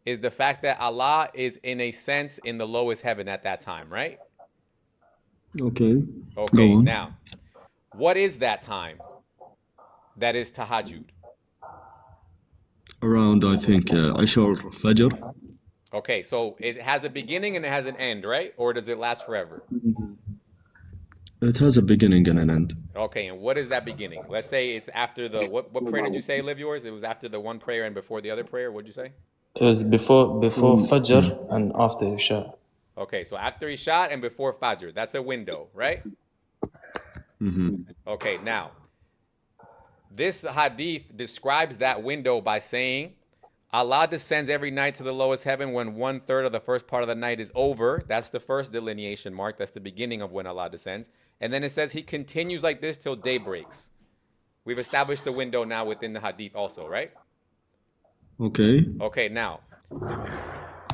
is the fact that Allah is in a sense in the lowest heaven at that time, right? Okay. Okay, Go on. now, what is that time that is tahajjud? Around, I think, Isha or Fajr. Okay, so it has a beginning and it has an end, right? Or does it last forever? It has a beginning and an end. Okay, and what is that beginning? Let's say it's after the, what prayer did you say, Live Yours? It was after the one prayer and before the other prayer. What did you say? It was before Fajr and after Isha. Okay, so after Isha and before Fajr. That's a window, right? Okay, now, this hadith describes that window by saying, Allah descends every night to the lowest heaven when 1/3 of the first part of the night is over. That's the first delineation mark. That's the beginning of when Allah descends. And then it says he continues like this till day breaks. We've established the window now within the hadith also, right? Okay. Okay, now,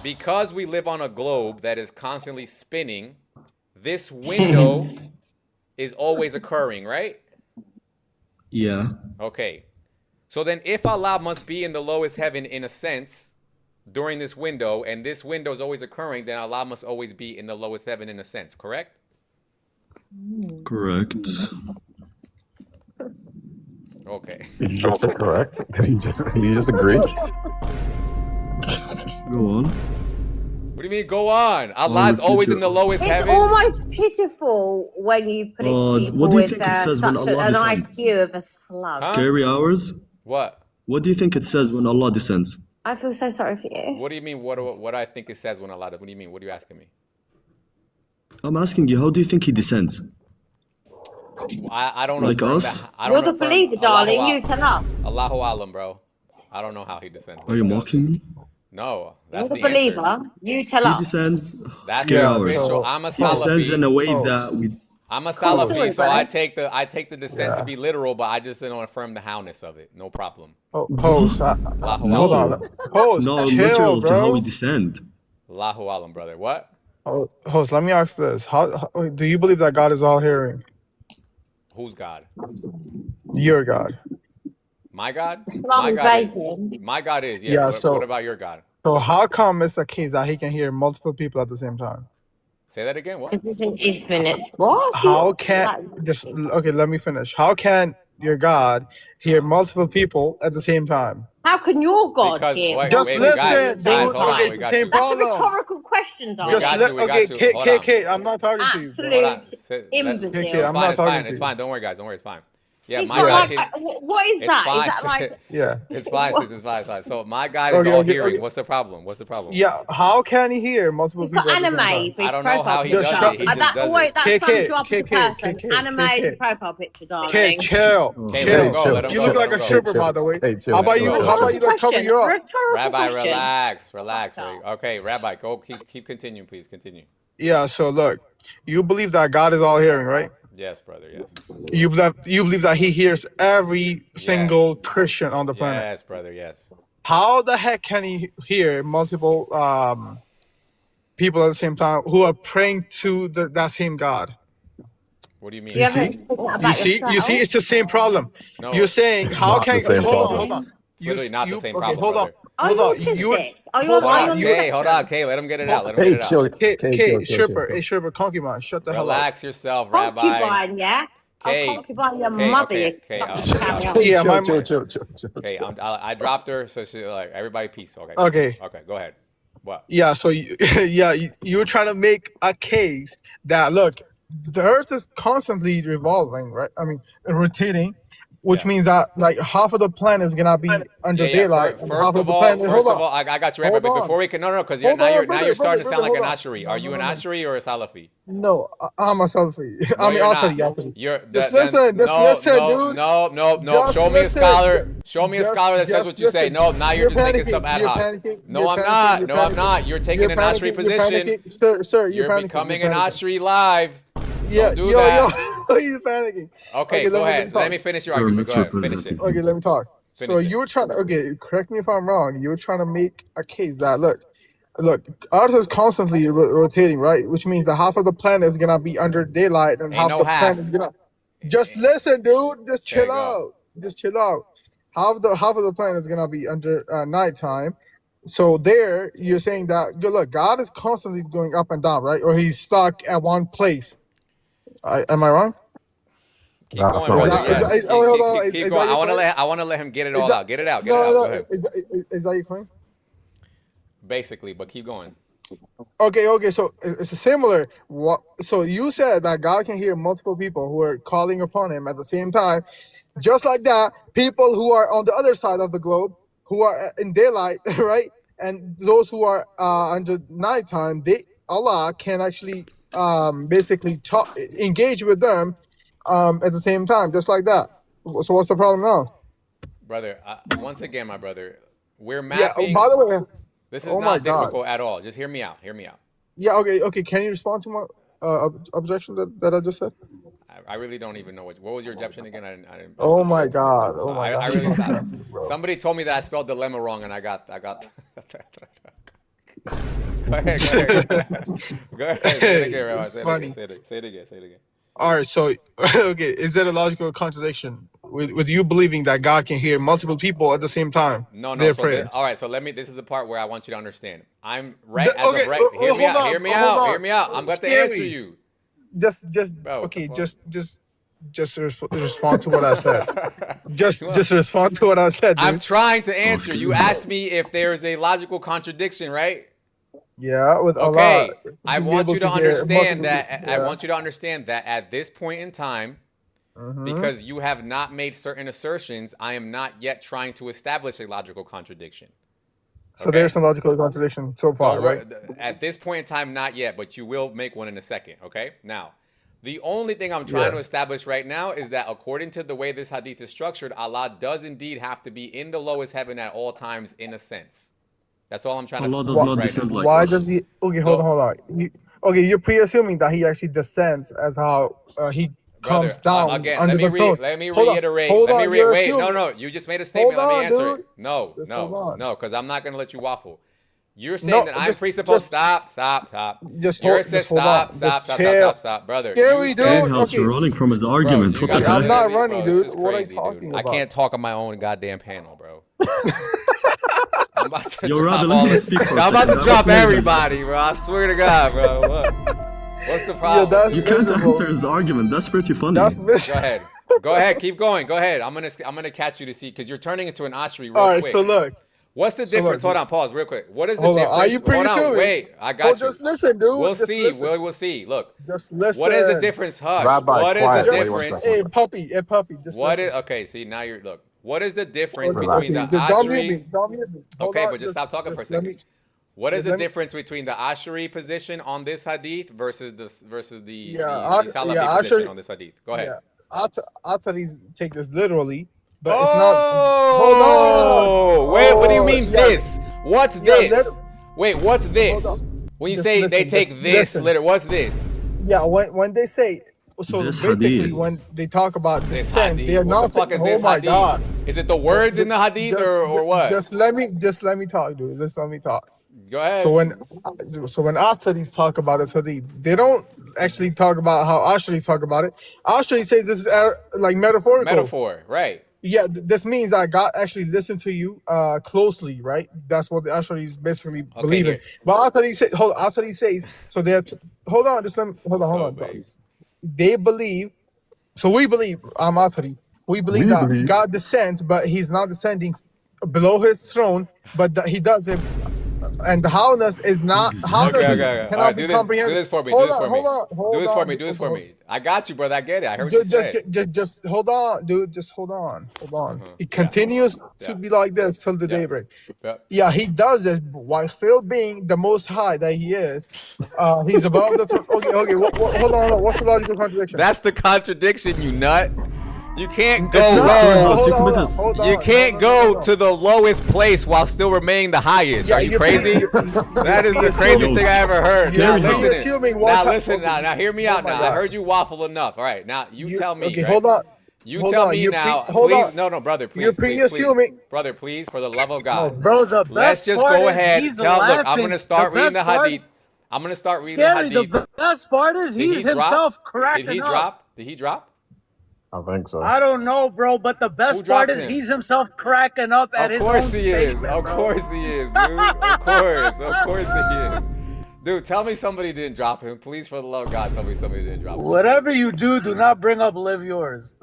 because we live on a globe that is constantly spinning, this window is always occurring, right? Yeah. Okay. So then if Allah must be in the lowest heaven in a sense during this window, and this window is always occurring, then Allah must always be in the lowest heaven in a sense, correct? Correct. Okay. Did you just say correct? Did you just agree? Go on. What do you mean go on? Allah is always in the lowest It's heaven. almost pitiful when you put it to people what do you with think it says when such Allah an descends? IQ of a slug. Scary hours? What? What do you think it says when Allah descends? I feel so sorry for you. What do you mean? What I think it says when Allah? What do you mean? What are you asking me? I'm asking you, how do you think he descends? I don't know. Like us? You're the believer, darling. You tell us. Allahu Alam, bro. I don't know how he descends. Are you mocking me? No, You're that's the the believer. answer. You tell He us. descends. That's Scary the hours. official. I'm a He descends in a way Salafi. that we. I'm a Cool Salafi, story, so bro. I take the descent to be literal, but I just don't affirm the howness of it. No problem. Host, Allahu hold Alam. on. Host, It's not chill, literal to how we bro. descend. Allahu Alam, brother. What? Host, let me ask this: how do you believe that God is all hearing? Who's God? Your God. My God? Islam My is God is. bacon. My God is. Yeah. Yeah. What about your God? So how come it's a case that he can hear multiple people at the same time? Say that again. What? It is an infinite. What? How can just okay? Let me finish. How can your God hear multiple people at the same time? How can your God Because hear? wait, Just wait, listen, guys, dude. hold on, Okay, we got same you. That's a problem. rhetorical question, darling. Just got you, we got you. Kate, Hold on. Kate, I'm not talking to you. bro. Hold on. Absolute Kate, imbecile. I'm not It's talking fine. to It's you. fine. Don't worry, guys. Don't worry. It's fine. Yeah, It's my not God like can. what is It's that? fine. Is that like Yeah. It's fine, sis. It's fine. It's fine. So my God is Okay, all okay, hearing. okay. What's the problem? What's the problem? Yeah. How can he hear multiple he's people got at the same anime time? for I his don't know profile how he picture? does shut- it. He that just does always it. that sums you up as a person. Anime is your profile picture, darling. Kate, chill. Okay, Chill. let him go. Let him You go. look Let like him a go. stripper, by the way. Hey, chill. How about you? Chill, How about chill. you? Let cover you up. Rhetorical Rabbi, question. relax. Okay, Rabbi, go. Keep continuing, please. Continue. Yeah. So look, you believe that God is all hearing, right? Yes, brother. Yes. You believe that he hears every single Christian on the planet. Yes, brother. Yes. How the heck can he hear multiple people at the same time who are praying to that same God? What do you mean? Do you ever see? think that You about see, yourself? it's the same problem. No, You're saying It's how not can the same hold problem. on. It's literally not the same problem, hold on. brother. Are you Hold on. autistic? Are you hold Hold on, on, you- Kay. Hold on, Kay. Let him get it out. Let him Hey, get it out. chill. Kate, chill. stripper, hey, stripper, concubine, shut the hell up. Relax yourself, Rabbi. Concubine, yeah? Kay. I'll concubine your Kay, mother, okay, you Kay, fucking carry on. Yeah, chill, my- chill. Okay, I dropped her, so she like everybody peace. Okay. Okay. Okay, go ahead. What? Yeah, so you're trying to make a case that look, the Earth is constantly revolving, right? I mean, rotating, which Yeah. means that like half of the planet is gonna be under daylight. and First half of the all, planet, hold on. I got you right, Hold but on. before we can, no, because Hold now on, you're brother, starting to sound like hold an on. Ashari. No, Are you no, an no, no. Ashari or a Salafi? No, I'm a Salafi. No, I mean, you're Asari, not. Asari. You're Just then- listen, just no, listen, no, dude. no. Just Show me a listen. scholar. Show me a Just- scholar that says just what you say. listen. No, now you're just making panicking. stuff ad You're hoc. panicking. No, You're I'm panicking. not. You're No, I'm panicking. not. You're taking an Ashari You're position. panicking. Sir, you're You're panicking. becoming You're an panicking. Ashari live. Yeah, Don't do that. He's panicking. Okay, go ahead. Let me finish your You're argument. Go ahead. Finish it. misrepresenting. Okay, let me talk. So Finish it. you were trying to, correct me if I'm wrong. You were trying to make a case that look, Earth is constantly rotating, right? Which means that half of the planet is gonna be under daylight and Ain't half no the half. planet is gonna. Just listen, dude. Just Okay, chill go. out. Just chill out. Half of the planet is gonna be under nighttime. So there, you're saying that look, God is constantly going up and down, right? Or he's stuck at one place. Am I wrong? Keep That's going, not what brother. you said. Yes. hold on. Keep Is going. that your claim? I want to let him get it Is all that- out. Get it out. No, Go ahead. Is that your claim? Basically, but keep going. Okay. So it's similar. So you said that God can hear multiple people who are calling upon Him at the same time, just like that. People who are on the other side of the globe, who are in daylight, right, and those who are under nighttime, Allah can actually basically engage with them at the same time, just like that. So what's the problem now? Brother, once again, my brother, we're Yeah. mapping. By the way, This is oh my not God. difficult at all. Just hear me out. Yeah. Okay. Can you respond to my objection that I just said? I really don't even know what was your objection again. I didn't. Oh my God. So Oh my I God. really stopped. Somebody told me that I spelled dilemma wrong, and I got. Go ahead. Go ahead. Say it again, Rabbi. It's funny. Say it again. All right. So, okay. Is there a logical contradiction with you believing that God can hear multiple people at the same time. No. Their So prayer. all right. So let me. This is the part where I want you to understand. I'm right The- as okay, of right. Hear me hold out. on, Hear me hold out. on. Hear me out. I'm about to Scary. answer you. Just Bro, what the okay. fuck? Just respond to what I said. Just Well, respond to what I said, dude. I'm trying to answer. Oscar. You asked me if there is a logical contradiction, right? Yeah, with Allah. Okay. I to be want able you to hear understand multiple that. people. I Yeah. want you to understand that at this point in time, because you have not made certain assertions, I am not yet trying to establish a logical contradiction. So there's some logical contradiction so far, Don't worry. right? At this point in time, not yet, but you will make one in a second. Okay. Now, the only thing I'm trying to establish right now is that according to the way this hadith is structured, Allah does indeed have to be in the lowest heaven at all times, in a sense. That's all I'm trying Allah to does not descend like Why us. does he? Okay, hold on. Okay, you're pre-assuming that he actually descends as how he Brother, comes down again, under the throne. let me Hold on, reiterate. hold Let me on, you're wait. No, assuming. you just made a statement. Hold Let me on, answer dude. it. No, Just hold on. because I'm not gonna let you waffle. You're No, saying that I'm just- presupposed. just- Stop. Just You're hold, saying just hold on. stop, brother. Scary, You dude. said- House, Okay. you're running from his argument. you What the gotta heck? I'm not let me- running, bro, this dude. is What are you crazy, talking dude. about? I can't talk on my own goddamn panel, bro. I'm about to Yo, drop rather, all let me this. speak for a I'm about to second. drop I'll play this. everybody, bro. I swear to God, bro. What's the problem? that's You can't miserable. answer his argument. That's pretty funny. That's Go ahead. Keep going. Go ahead. I'm gonna catch you to see because you're turning into an Ashri real All right, quick. so look. What's the So difference? look, Hold on. Pause real quick. What is the Hold on. difference? Are you Hold on. pre-assuming? Wait. I got Hold, you. just listen, dude. We'll Just see. listen. We'll see. Look. Just listen. What is the difference? Hush. Rabbi, What is quiet. the Wait one difference? second. Hey, puppy. Just What listen. is okay? See now you're look. What is the difference Okay, between Relax. the don't mute me. Ashri? Don't mute me. Hold Okay, on, but just stop talking for a let second. me- What is just the let me- difference between the Ashri position on this hadith versus the Yeah, Salafi yeah, position actually- on this hadith? Go ahead. Yeah, I thought he's take this literally, but it's not. Hold on. Wait, what do you mean yeah, this? What's yeah, this? Wait, what's this? Hold When you Just say they listen, take just this listen. liter, what's this? Yeah, when they say so This basically hadith. when they talk about This descent, hadith. they are What not. the fuck is oh this my hadith? God! Is it the words in the hadith or what? Just let me talk, dude. Just let me talk. Go ahead. So when Ashris talk about this hadith, they don't actually talk about how Ashris talk about it. Ashri says this is like metaphorical. Metaphor, right? Yeah, this means that God actually listened to you closely, right? That's what the Ashari is basically believing. here. But after he says, so that hold on, just let me hold on. vague. They believe, so we believe, Atari, we believe that God descends, but he's not descending below his throne, but that he does it. And the howness is not howness Okay. cannot All right, be do this. comprehended. Do this for me. Hold Do this on, for me. hold on, Do this hold for on. me. Do this for me. I got you, brother. I get it. I heard what you said. Just hold on, dude. Just hold on. It continues to be like this till the daybreak. Yeah, he does this while still being the most high that he is. He's above the throne. Okay. Hold on. What's the logical contradiction? That's the contradiction, you nut. You can't go It's not- low. Hold on. You can't go to the lowest place while still remaining the highest. Are you you're crazy? That is the craziest thing I ever heard. Scary Now house. listen. Now hear me out. Now I heard you waffle enough. All right, now you tell me. Okay, right? hold on. You Hold tell on, me you're now, hold please. on. No, brother, please, You're please, pre-assuming. brother, please, for the love of God, Bro, the best let's just part go is ahead. he's Look, I'm laughing. gonna start The reading the best part- hadith. I'm gonna start reading Scary, the hadith. the best part is Did he's he drop? himself cracking Did he up. drop? Did he drop? I think so. I don't know, bro, but the Who best dropped part is him? he's himself cracking up at Of his own course he is. statement, Of bro. course he is, dude. Of course he is. Dude, tell me somebody didn't drop him. Please, for the love of God, tell me somebody didn't drop him. Whatever you do not bring up Live Yours.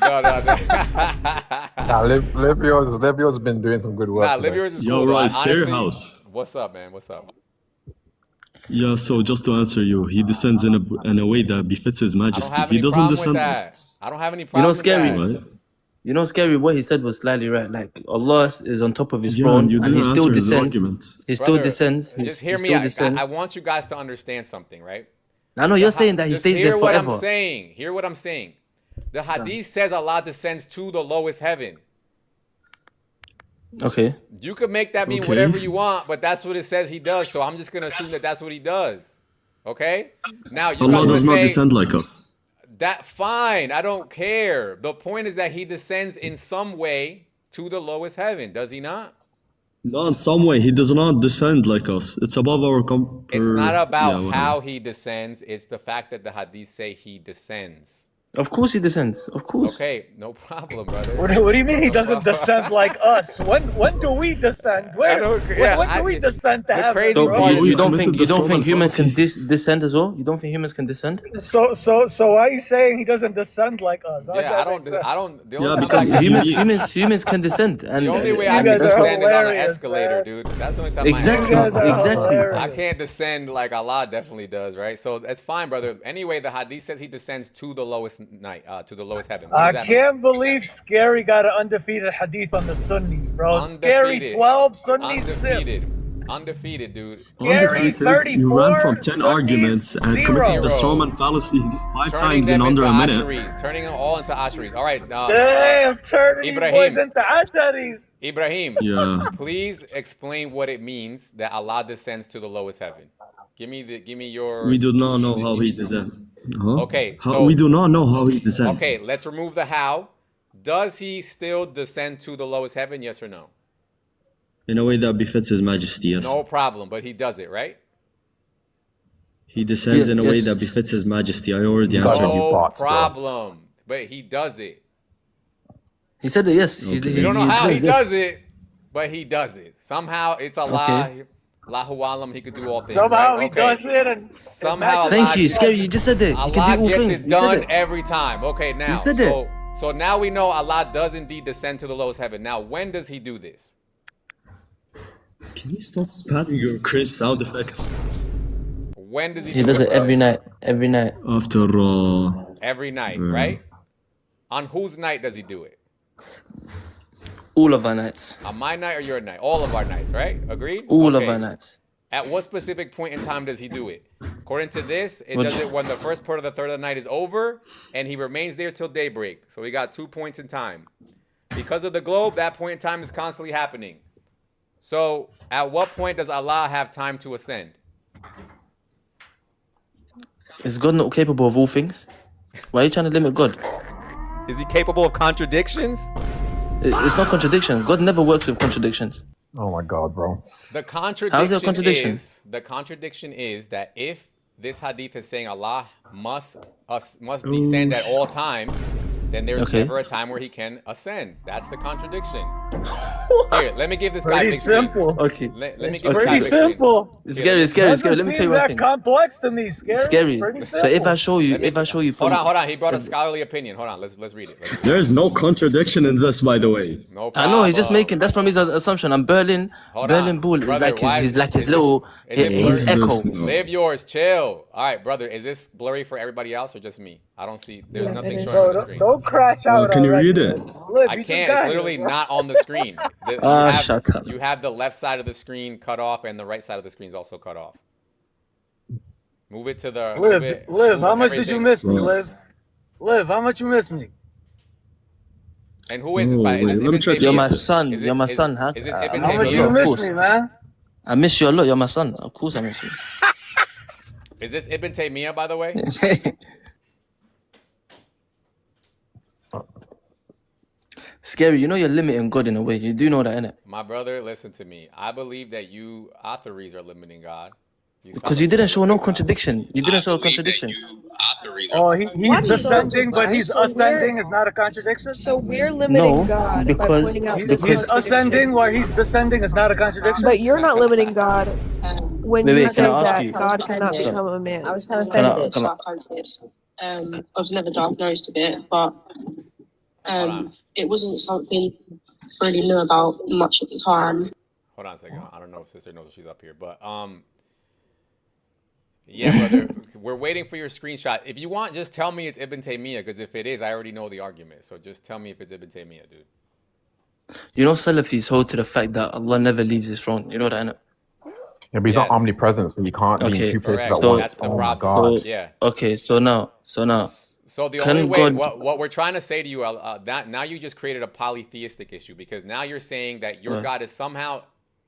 No. Nah, Live Yours has been doing some good work. Nah, today. Live Yours is Yo, cool. though. right, Scary Honestly, House. What's up, man? What's up? Yeah, so just to answer you, he descends in a way that befits his I don't majesty. have He any doesn't problem with descend. that. I don't have any You problem know, with Scary. that. Right? You know, Scary, what he said was slightly right. Like, Allah is on top of his Yeah, throne and you and he didn't still answer his descends. argument. He still Brother, descends. Just he hear me still out. descends. I want you guys to understand something, right? I know you're saying that he Just stays hear there what forever. I'm saying. Hear what I'm saying. The hadith says Allah descends to the lowest heaven. Okay. You could make that mean Okay. whatever you want, but that's what it says he does. So I'm just gonna assume that that's what he does. Okay? Now you Allah guys does would not say descend like us. that fine. I don't care. The point is that he descends in some way to the lowest heaven. Does he not? No, in some way, he does not descend like us. It's above our It's not about whatever. how he descends. It's the fact that the hadith say he descends. Of course he descends. Of course. Okay, no problem, brother. What do you mean he No doesn't problem. descend like us? When do we descend? When do we descend to the heaven, crazy So bro? part is you don't committed think the humans can fallacy. descend as well? You don't think humans can descend? So why are you saying he doesn't descend like us? How does yeah, that make sense? I don't. The Yeah, only time because I it's can, unique. Humans can descend, and the only way You I can guys are descend is on an hilarious, escalator, man. dude. That's the only time Exactly, I You guys are exactly. hilarious. I can't descend like Allah definitely does, right? So that's fine, brother. Anyway, the hadith says he descends to the lowest night, to the lowest heaven. What does I that can't believe Scary got an undefeated hadith on the Sunnis, bro. mean? Scary 12, Sunni 6. Undefeated, dude. Scary Undefeated. You ran 34, from 10 Sunnis arguments and committed the 0. Strawman fallacy 5 Turning times in them under into a minute. asheris, turning them all into asheris. All right, Damn, turning these boys Ibrahim. into asharis. Ibrahim, Yeah. please explain what it means that Allah descends to the lowest heaven. Give me your. We do not know how he descends. Huh? Okay, How, so we do not know how he descends. okay, let's remove the how. Does he still descend to the lowest heaven? Yes or no? In a way that befits his majesty, yes. No problem, but he does it, right? He descends in a way Yes. that befits his majesty. I already got answered you. you. No bots, bro. problem, but he does it. He said it. Yes. Okay. We don't know how he descends, yes. does it, but he does it. Somehow it's Allah. Allahu alam, he could do all things. Somehow right? he Okay. does it, and Somehow Thank Allah, you, Scary. You just said that. You can Allah do all gets things. it You said done it. every time. Okay, now said it. so now we know Allah does indeed descend to the lowest heaven. Now, when does he do this? Can you stop spamming your cringe sound effects? When does he He do does it bro? every night. Every night. After Every night, right? On whose night does he do it? All of our nights. On my night or your night? All of our nights, right? Agreed? All of Okay. our nights. At what specific point in time does he do it? According to this, it Which- does it when the first part of the third of the night is over, and he remains there till daybreak. So we got 2 points in time. Because of the globe, that point in time is constantly happening. So at what point does Allah have time to ascend? Is God not capable of all things? Why are you trying to limit God? Is he capable of contradictions? It's not contradiction. God never works with contradictions. Oh my god, bro. The How is it a contradiction? contradiction is that if this hadith is saying Allah must descend at all times, then there's Okay. never a time where he can ascend. That's the contradiction. Here, let me give this guy Pretty big screen. simple. Okay. Let me give this guy Pretty big screen. simple. It's scary, scary, Doesn't scary. Let me tell seem you one that thing. complex to me. Scary. Scary. Pretty So simple. if I show you from Hold on. He brought a scholarly opinion. Hold on. Let's read it. There is no contradiction in this, by the way. No I problem. know he's just making. That's from his assumption. And Berlin Hold Bull on. is Brother, like why his is- like his is it- little is it his blurry? echo. Live yours, chill. All right, brother. Is this blurry for everybody else or just me? I don't see. There's nothing showing Bro, on the screen. don't crash out. Can you already. read it? Liv, I you just can't. got It's here, literally bro. not on the screen. Shut up. You have the left side of the screen cut off, and the right side of the screen is also cut off. Move it to the. move it- Liv, move how much did you everything. miss me, Bro. Liv, how much you miss me? And who is this? Oh, By? Is wait, this let me Ibn try to Taymiyyah? You're my fix it. son. Is it- You're my is- son. Huh? is this Ibn How much Taymiyyah? you Of miss course. me, man? I miss you a lot. You're my son. Of course I miss you. Is this Ibn Taymiyyah, by the way? Scary. You know you're limiting God in a way. You do know that, innit? My brother, listen to me. I believe that you Atharis are limiting God. Because you didn't show no contradiction. You didn't show a contradiction. Oh, he's descending, but he's ascending is not a contradiction? So we're limiting No, God by because- pointing out because- He's ascending while he's descending is not a contradiction? But you're not limiting God when Wait, you can say I ask that you- God cannot Sir. become a man. I was kind of Can I- offended, can I- psychosis. I was never diagnosed with it, but it wasn't something I really knew about much at the time. Hold on a second. I don't know if sister knows if she's up here, but yeah, brother. We're waiting for your screenshot. If you want, just tell me it's Ibn Taymiyyah, because if it is, I already know the argument. So just tell me if it's Ibn Taymiyyah, dude. You know Salafis hold to the fact that Allah never leaves his throne. You know that, innit? Yeah, but he's not Yes. omnipresent, so you can't be in Okay, two places correct. at So- once. That's the Oh my problem. god. Yeah. Okay, so now. So the Can only way, God- what we're trying to say to you, that now you just created a polytheistic issue, because now you're saying that your Right. God is somehow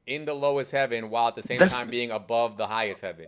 in the lowest heaven while at the same That's- time being above the highest heaven.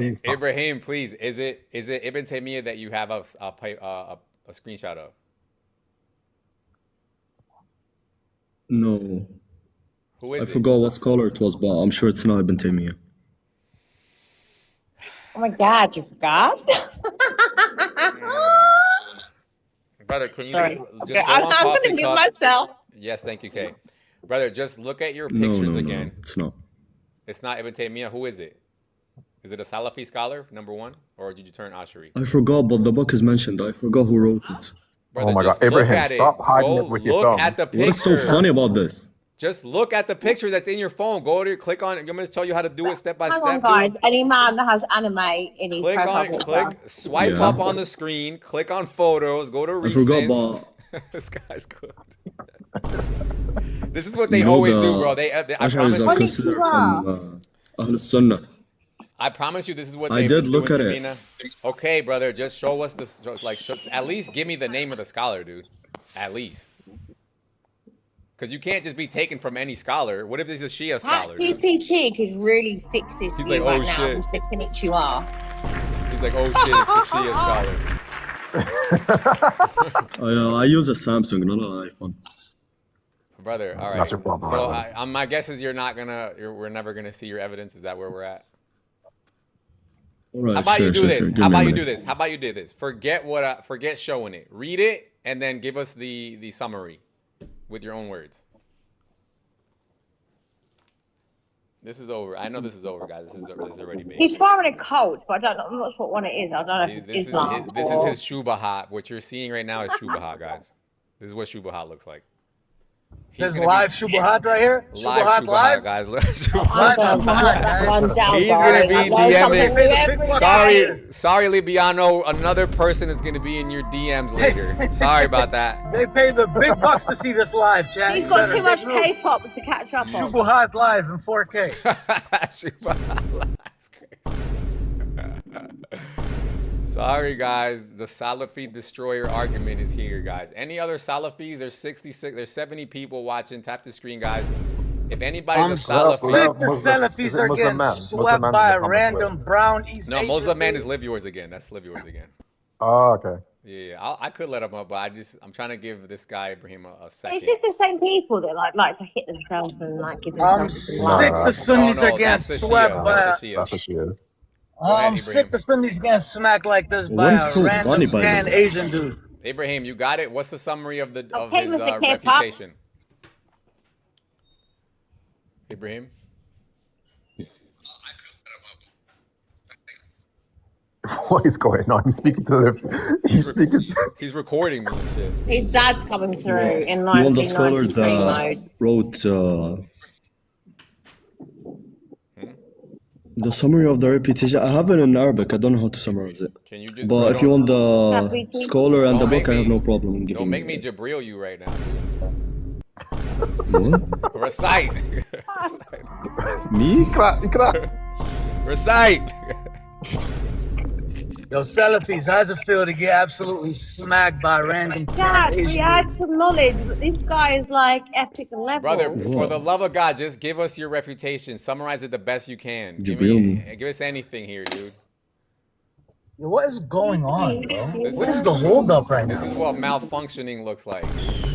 Please stop. Ibrahim, please. Is it Ibn Taymiyyah that you have a screenshot of? No. Who is I it? forgot what scholar it was, but I'm sure it's not Ibn Taymiyyah. Oh my God, you forgot? Brother, can you Sorry. just Okay, go on I'm Coffee gonna mute Cup? myself. Yes, thank you, Kay. Brother, just look at your No, pictures no, again. no, it's not. It's not Ibn Taymiyyah. Who is it? Is it a Salafi scholar, number one? Or did you turn Ashari? I forgot, but the book is mentioned. I forgot who wrote it. Brother, Oh my just God, look Ibrahim, at stop it. hiding Go it with your look thumb. at the picture. What is so funny about this? Just look at the picture that's in your phone. Go to click on it. I'm going to tell you how to do it step by Hang step, on, guys. dude. Any man that has anime in his Click profile on it. picture. Swipe Yeah. up on the screen. Click on photos. Go to I forgot, recents. but This guy's cooked. This is what they you know always the do, bro. I Asharis promise are you. considered from Ahl Sunnah. I promise you, this is what I they've did been look doing at to it. Mina. Okay, brother, just show us this. At least give me the name of the scholar, dude. At least, because you can't just be taken from any scholar. What if this is a Shia That scholar? Dude? PPT could really fix this He's for you like, right oh, now. shit. He's the Konnichiwa. He's like, oh shit, it's a Shia scholar. I use a Samsung, not an iPhone. Brother, all right. That's your problem, So brother. my guess is we're never gonna see your evidence. Is that where we're at? All right, How about sure, you do sure, this? sure. Give How me a about you minute. do this? How about you do this? Forget showing it. Read it and then give us the summary with your own words. This is over. I know this is over, guys. This is already baked. He's firing a cult, but I'm not sure what one it is. I don't know if it's Islam. This is his Shubahat. What you're seeing right now is Shubahat, guys. This is what Shubahat looks like. There's live Shubahat right here. Live Shubahat live. guys. I'm gonna mark that one down, He's gonna be darling. I know something new every day. Sorry, Libiano. Another person is gonna be in your DMs later. Sorry about that. They pay the big bucks to see this live, chat. He's You got better too much take notes. K-pop to catch up on. Shubahat live in 4K. Shubahat live. That's crazy. Sorry, guys. The Salafi destroyer argument is here, guys. Any other Salafis? There's 66. There's 70 people watching. Tap the screen, guys. If anybody's I'm a sick Salafi, the Salafis are getting swept by a random brown East no, Asian Muslim man dude. is live yours again. That's live yours again. Oh, okay. Yeah, I could let him up, but I'm trying to give this guy Ibrahim a second. Is this the same people that like to hit themselves and like give I'm themselves some sick love? the Sunnis Oh, no, are getting that's the swept Shia. by That's the Shia. That's what she is. Go ahead, I'm sick the Sunnis getting smacked like this by What a is so funny, random by the Pan way? Asian dude. Ibrahim, you got it. What's the summary of his Mr. K-pop. refutation? Ibrahim? What is going on? He's speaking to the. He's speaking to. He's recording me and shit. His dad's coming through in You want the scholar 1993 that mode. wrote the summary of the reputation? I have it in Arabic. I don't know how to summarize it. Can you just? But if you want the scholar and the Don't book, I make have me- no problem in Don't giving make you me Jabril you right now. What? Recite. Me? Recite. Yo, Salafis, how's it feel to get absolutely smacked by a random Dad, Pan we Asian had dude? some knowledge, but this guy is like epic level. Brother, for the love of God, just give us your refutation. Summarize it the best you can. Give us anything here, dude. Yo, what is going on, bro? This What is the holdup right This now? is what malfunctioning looks like.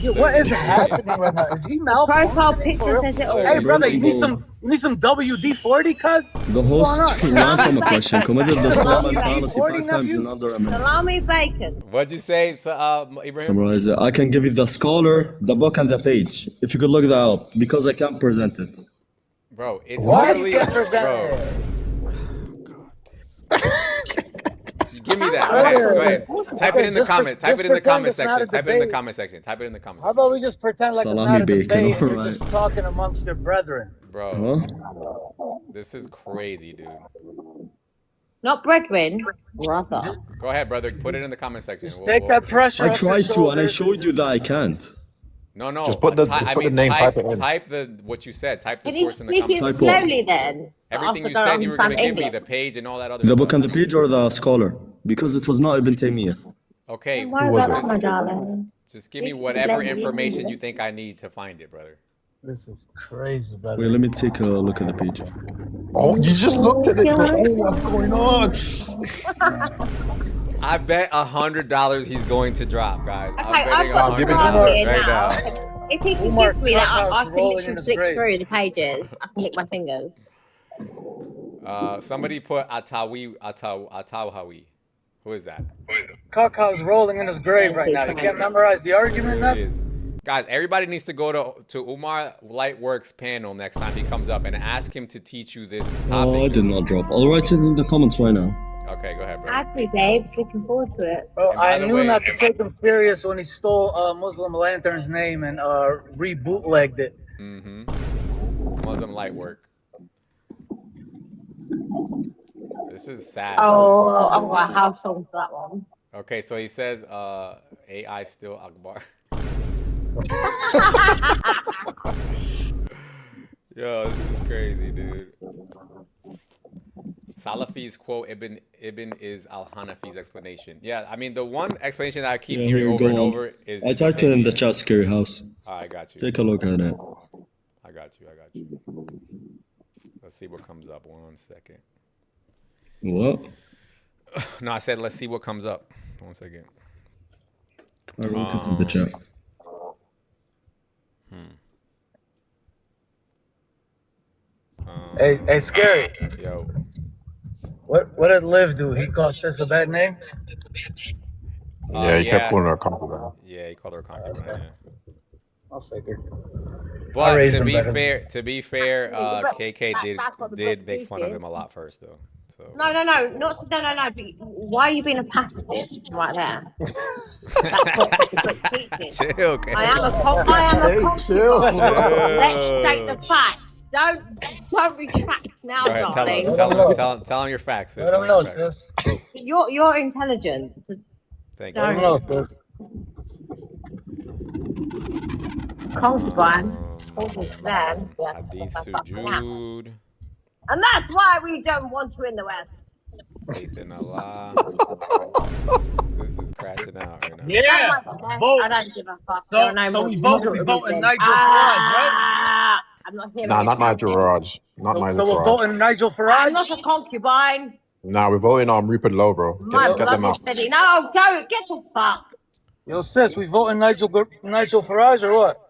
Yo, what is happening right now? Is he malfunctioning? Profile for picture real? says it all. Hey, brother, you need Bro. some WD-40, cuz? The host ran from a question, committed the Islam and fallacy 5 times nephew. in under a minute. Salami bacon. What'd you say, Ibrahim? Summarize it. I can give you the scholar, the book, and the page. If you could look that up, because I can't present it. Bro, it's What? literally, bro. Give me that. Okay. Go ahead. Type it in the Just comments. Type just it in the pretend comment it's not section. a Type it in the debate. comment section. Type it in the comment How section. about we just pretend like Salami it's not a bacon, debate and you're alright. just talking amongst your brethren? Bro, Huh? this is crazy, dude. Not breadwin, brother. Go ahead, brother. Put it in the comment section. Just take that pressure I off your tried to, and I shoulders. showed you that I can't. No, no. Just put the- ty- just I put the mean, name, type, type it in. type the what you said. Type the Can you source in the speak it comments. Type what? slowly then? Everything I you don't said you were going to understand give me, English. the page and all that other The stuff. book and the page or the scholar? Because it was not Ibn Taymiyyah. Okay, Don't worry was about it? that, my darling. just give me It's whatever blended in. information you think I need to find it, brother. This is crazy, brother. Wait, let me take a look at the page. Oh, you just looked at it, bro. Oh, what's going on? I bet $100 he's going to drop, guys. Okay, I'm betting I've got give it the to car her. here right now. now. If he can Umar give me that, I Krakau's can rolling in literally his flick grave. through the pages. I can lick my fingers. Somebody put Atawi. Who is that? Krakau's rolling in his grave right now. You can't memorize the argument, There he Neff? is. Guys, everybody needs to go to Umar Lightworks panel next time he comes up and ask him to teach you this topic. Oh, I did not drop. I'll write it in the comments right now. Okay, go ahead, bro. Happy babes, looking forward to it. Bro, And by I the knew way- not to take him serious when he stole Muslim Lantern's name and re-bootlegged it. Muslim Lightwork. This is sad. Oh, This is I've got a house song for that one. Okay, so he says AI still Akbar. Yo, this is crazy, dude. Salafis quote Ibn is al-Hanafi's explanation. Yeah, I mean the one explanation that I keep Yeah, hearing here, over go and on. over is I typed it in the chat, Scary House. I got you. Take a look at it. I got you. Let's see what comes up. 1 second. What? No, I said let's see what comes up. 1 second. I wrote it in the chat. Hey, Scary. Yo. What did Liv do? He called Sis a bad name? Yeah, he kept calling her a concubine. Yeah, he called her a concubine. Yeah. I figured. But raised to him be better. fair, But KK that's what the did book make fun of teaches. him a lot first, though. So No. But why are you being a pacifist right there? That's what the book teaches. chill, okay. I am a concubine. chill. Let's state the facts. Don't retract now, Go ahead, darling. tell him your facts. Sis. Let Tell him him know, your facts. sis. You're intelligent. So Thank Let him you. know, sis. concubine. Talking to them. Hadith Sujud. And that's why we don't want you in the West. Faith in Allah. This is crashing out right now. Yeah. Vote. I don't give a fuck. So- There are no so more we vote Muslims in then. Nigel Farage, right? I'm not hearing Nah, it. not Nigel Farage. Not Nigel So we're Farage. voting Nigel I'm Farage? not a concubine. Nah, we're voting on Rupert Lowe, bro. My Get blood them is out. steady. No, go get a fuck. Yo, sis, we voting Nigel Farage or what?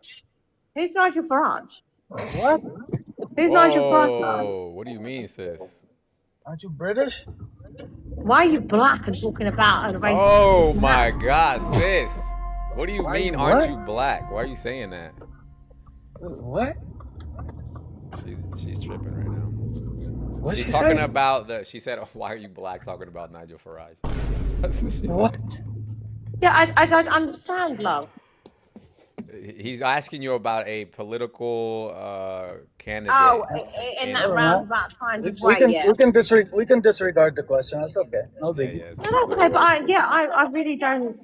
Who's Nigel Farage? What? Who's Nigel Farage? Whoa, what do you mean, sis? Aren't you British? Why are you black and talking about a racist? Oh my God, sis. What do you Why mean, you aren't what? you black? Why are you saying that? What? She's tripping right now. What'd She's she talking say? about she said, why are you black talking about Nigel Farage? That's what she said. What? Yeah, I don't understand, love. He's asking you about a political candidate. Oh, in that Never mind. roundabout kind of We way, can yeah. we can disregard the question. That's okay. No Yeah, biggie. yeah, No, that's okay, but I really don't.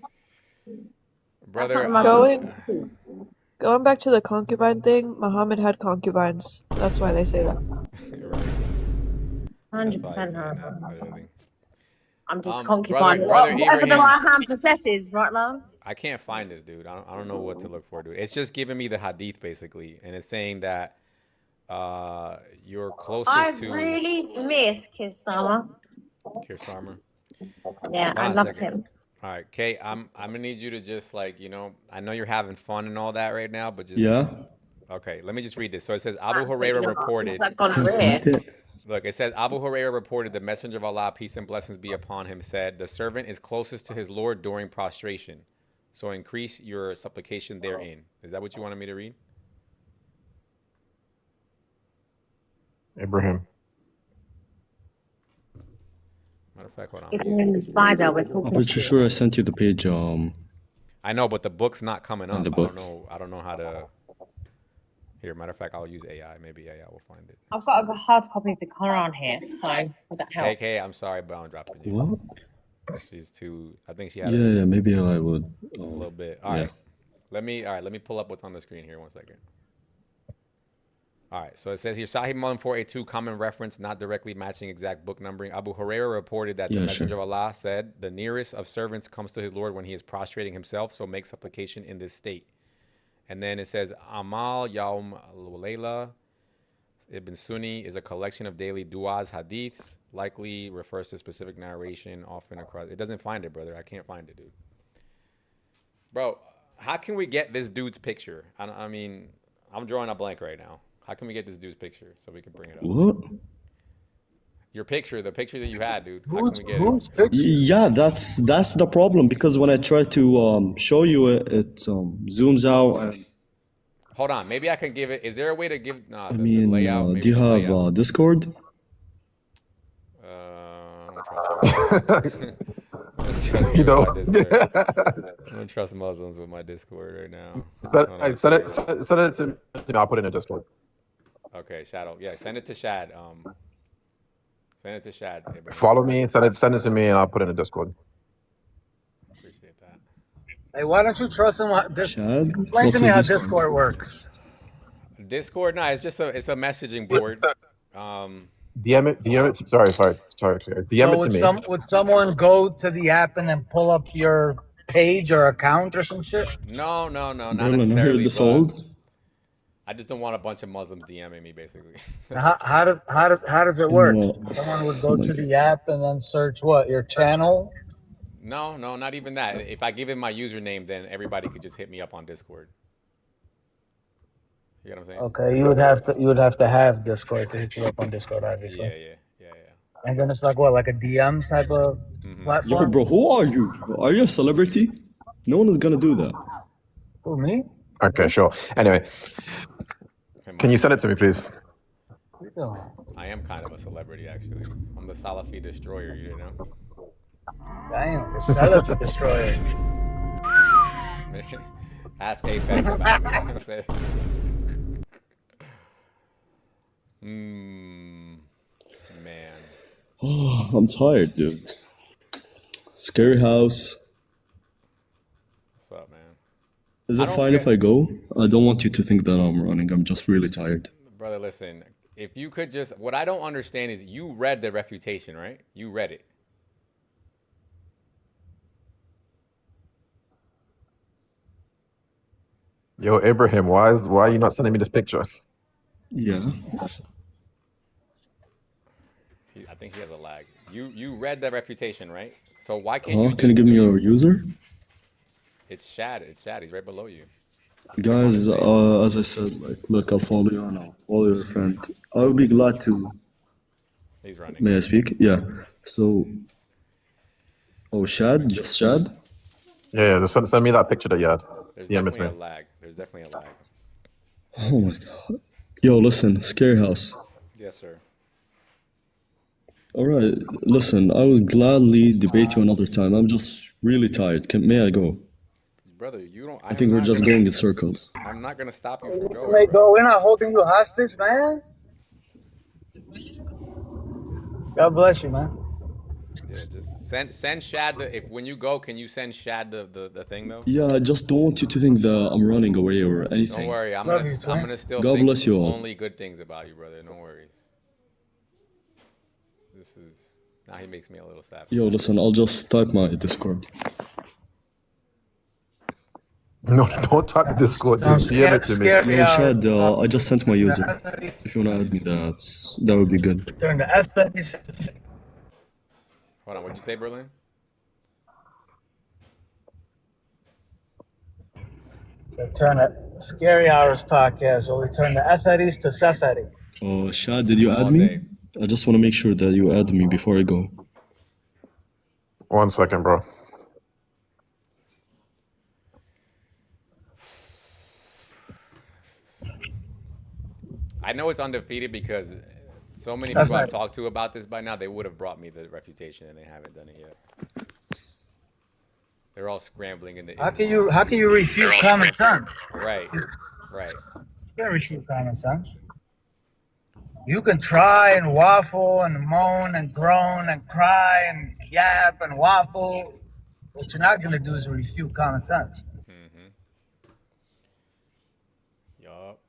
brother. Going back to the concubine thing, Muhammad had concubines. That's why they say that. You're right. 100% her. Literally. I'm just Brother concubine. Whatever the Ibrahim. right hand possesses, right, love? I can't find this, dude. I don't know what to look for, dude. It's just giving me the hadith basically, and it's saying that you're closest I to really miss Keir Starmer. Keir Starmer. Yeah, I Hold on a loved second. him. All right, Kate, I'm gonna need you to just I know you're having fun and all that right now, but just Yeah. Okay, let me just read this. So it says Abu Huraira reported. Look, it says Abu Huraira reported the Messenger of Allah, peace and blessings be upon him, said, "The servant is closest to his Lord during prostration, so increase your supplication therein." Is that what you wanted me to read? Ibrahim. Matter of fact, hold on. Even the spider, we're I'm talking pretty sure I sent you the page. I know, but the book's not coming up. And the book. I don't know how to. Here, matter of fact, I'll use AI. Maybe AI will find it. I've got a hard copy of the Quran here, so would that help? KK, I'm sorry, but I'm dropping you. What? She's too. I think she had Yeah, maybe I would. a little bit. All right. Let me pull up what's on the screen here. 1 second. All right, so it says here, Sahih Muslim 482, common reference, not directly matching exact book numbering. Abu Huraira reported that the Messenger of Allah said, "The nearest of servants comes to his Lord when he is prostrating himself, so make supplication in this state." And then it says, Amal Yaum al-Layla Ibn Sunni is a collection of daily du'as, hadiths, likely refers to specific narration, often across. It doesn't find it, brother. I can't find it, dude. Bro, How can we get this dude's picture? I mean, I'm drawing a blank right now. How can we get this dude's picture so we can bring it up? What? Your picture, the picture that you had, dude. How can we get it? Yeah, that's the problem because when I try to show you it, it zooms out. And, Hold on, maybe I can give it. Is there a way to give I the mean, layout? Maybe do you the have layout. Discord? I'm gonna trust you. I'm gonna trust You you know. with my Discord. I'm gonna trust Muslims with my Discord right now. Send it to me. I'll put it in a Discord. Okay, Shadow. Yeah, send it to Shad. Send it to Shad. Abraham. Follow me. Send it to me, and I'll put it in a Discord. Appreciate that. Hey, why don't you trust him? Chad? Explain to me how Discord works. Discord, no, it's a messaging board. DM it. Sorry. DM it to me. Would someone go to the app and then pull up your page or account or some shit? No, not Berlin, I heard necessarily. this But old. I just don't want a bunch of Muslims DMing me, basically. How does it work? Someone would go to the app and then search what, your channel? No, not even that. If I give him my username, then everybody could just hit me up on Discord. You get what I'm saying? Okay, you would have to have Discord to hit you up on Discord, obviously. Yeah. And then it's like what, like a DM type of platform? Yo, bro, who are you? Are you a celebrity? No one is gonna do that. Who, me? Okay, sure. Anyway, can you send it to me, please? I am kind of a celebrity, actually. I'm the Salafi destroyer. You didn't know? Damn, the Salafi destroyer. Ask Apex about me. You know what I'm saying? Man. Oh, I'm tired, dude. Scary house. What's up, man? Is it fine if I go? I don't want you to think that I'm running. I'm just really tired. Brother, listen. If you could just... What I don't understand is you read the refutation, right? You read it. Yo, Abraham, why are you not sending me this picture? Yeah. I think he has a lag. You read the refutation, right? So why can't you just Can you give me your user? It's Shad. He's right below you. Guys, as I said, like, look, I'll follow you and I'll follow your friend. I would be glad to. He's running. May I speak? Yeah. So, Shad? Just Shad? Yeah, just send me that picture that you had. There's Yeah, definitely a lag. There's definitely a lag. Oh my god. Yo, listen, Scary House. Yes, sir. Alright, listen, I will gladly debate you another time. I'm just really tired. May I go? Brother, you don't... I think we're just going in circles. I'm not going to stop you from going. Hey, bro, we're not holding you hostage, man. God bless you, man. Yeah, just send Shad when you go, can you send Shad the thing though? Yeah, I just don't want you to think that I'm running away or anything. Don't worry, I'm gonna still God think bless you all. only good things about you, brother. No worries. This is now he makes me a little sad. Yo, listen, I'll just type my Discord. No, don't type the Discord. Just DM it to me. Yo, Shad, I just sent my user. If you wanna add me, that would be good. Turn the F. Hold on, what'd you say, Berlin? So turn it. Scary Hours podcast, where we turn the F-Eddies to Seth-Eddy. Shad, did you add me? I just want to make sure that you add me before I go. 1 second, bro. I know it's undefeated because so many people I've talked to about this by now, they would have brought me the refutation and they haven't done it yet. They're all scrambling in the... How can you refute common sense? Right. You can't refute common sense. You can try and waffle and moan and groan and cry and yap and waffle. What you're not going to do is refute common sense. Yup.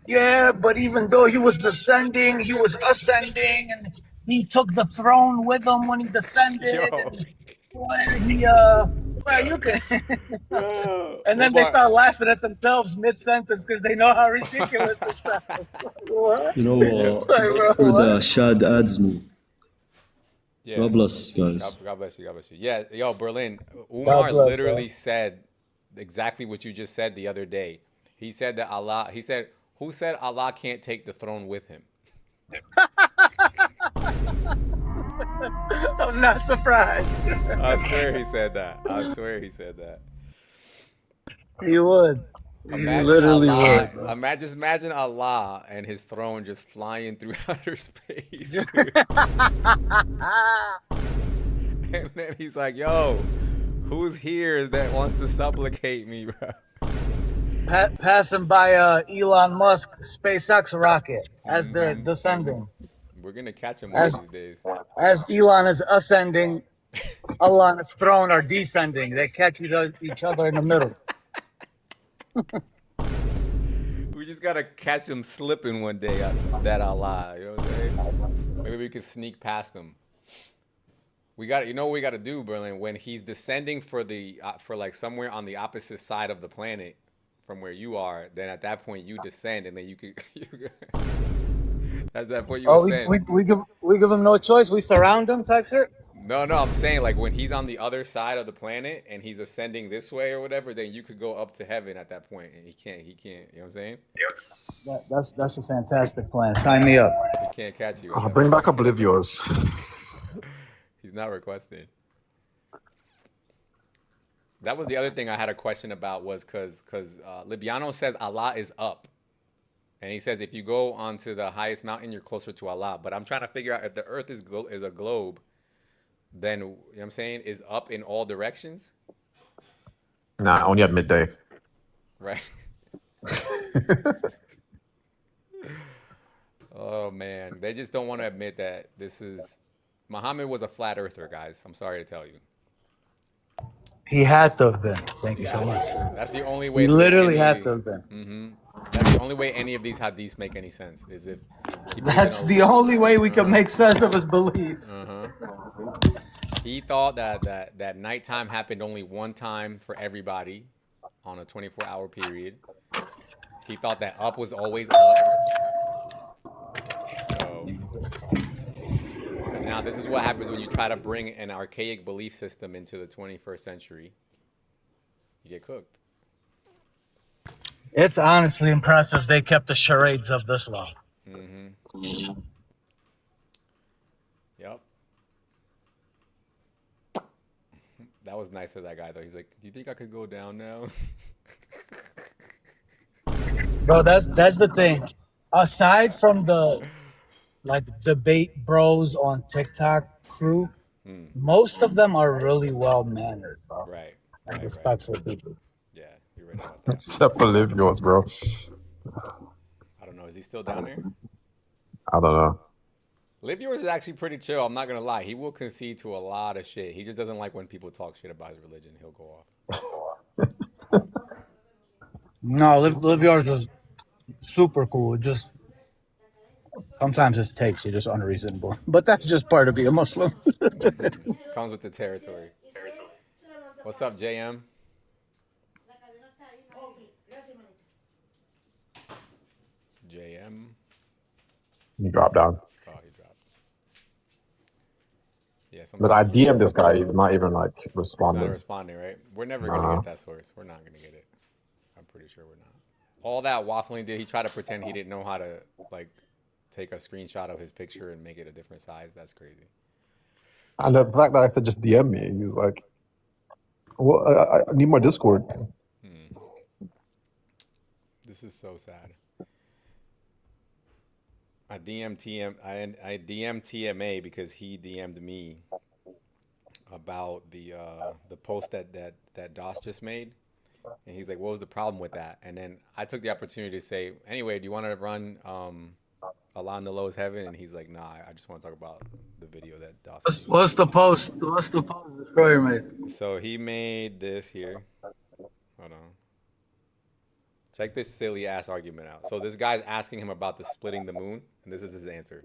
Yeah, but even though he was descending, he was ascending, and he took the throne with him when he descended. Well, you can. And then they start laughing at themselves mid-sentence because they know how ridiculous it sounds. You know, after the Shad adds me, Yeah. God bless, guys. God bless you. God bless you. Yeah, yo, Berlin. God Umar bless, literally man. said exactly what you just said the other day. He said that Allah. He said, "Who said Allah can't take the throne with him?" I'm not surprised. I swear he said that. I swear he said that. He would. He Imagine literally Allah. would, bro. Just imagine Allah and his throne just flying through outer space. Just- Dude. And then he's like, "Yo, who's here that wants to supplicate me, bro?" Passing by Elon Musk SpaceX rocket as they're descending. We're gonna catch him one of As these days. as Elon is ascending, Allah and his throne are descending. They catch each other in the middle. We just gotta catch him slipping one day. That Allah, you know what I'm saying? Maybe we can sneak past him. We got, you know what we got to do, Berlin, when he's descending for like somewhere on the opposite side of the planet from where you are. Then at that point you descend, and then you could. At that point you ascend. We give him no choice. We surround him, type shit. No, I'm saying like when he's on the other side of the planet and he's ascending this way or whatever, then you could go up to heaven at that point, and he can't. You know what I'm saying? That's a fantastic plan. Sign me up. He can't catch you. Bring back Oblivious. He's not requesting. That was the other thing I had a question about, was because Libiano says Allah is up. And he says if you go onto the highest mountain, you're closer to Allah. But I'm trying to figure out if the earth is a globe, then, you know what I'm saying, is up in all directions? Nah, only at midday. Right. Oh, man. They just don't want to admit that Muhammad was a flat earther, guys. I'm sorry to tell you. He had to have been. Thank you so much. That's the only way. He literally had to have been. Mm-hmm. That's the only way any of these hadiths make any sense, is if he That's the only way we can make sense of his beliefs. He thought that nighttime happened only one time for everybody on a 24-hour period. He thought that up was always up. So now this is what happens when you try to bring an archaic belief system into the 21st century. You get cooked. It's honestly impressive they kept the charades of this long. Mm-hmm. Yep. That was nice of that guy, though. He's like, "Do you think I could go down now?" Bro, that's the thing. Aside from the debate bros on TikTok crew, most of them are really well mannered, bro. Right. And respectful people. Yeah, you're right about that. Except Oblivious, bro. I don't know. Is he still down there? I don't know. Liv yours is actually pretty chill. I'm not gonna lie. He will concede to a lot of shit. He just doesn't like when people talk shit about his religion. He'll go off. No, live yours is super cool. Just sometimes his takes are just unreasonable. But that's just part of being a Muslim. Comes with the territory. What's up, JM? JM. He dropped down. Oh, he dropped. Yeah, But I DM this guy. He's not even like responding. Not responding, right? We're never gonna get that source. We're not gonna get it. I'm pretty sure we're not. All that waffling did, he tried to pretend he didn't know how to like take a screenshot of his picture and make it a different size. That's crazy. And the fact that I said just DM me, he was like, "Well, I need my Discord." This is so sad. I DM'd TMA because he DM'd me about the post that DOS just made, and he's like, "What was the problem with that?" And then I took the opportunity to say, "Anyway, do you want to run Allah in the Lowest Heaven?" And he's like, "Nah, I just want to talk about the video that DOS made." What's the post? What's the post Destroyer made? So he made this here. Hold on. Check this silly ass argument out. So this guy's asking him about the splitting the moon, and this is his answer.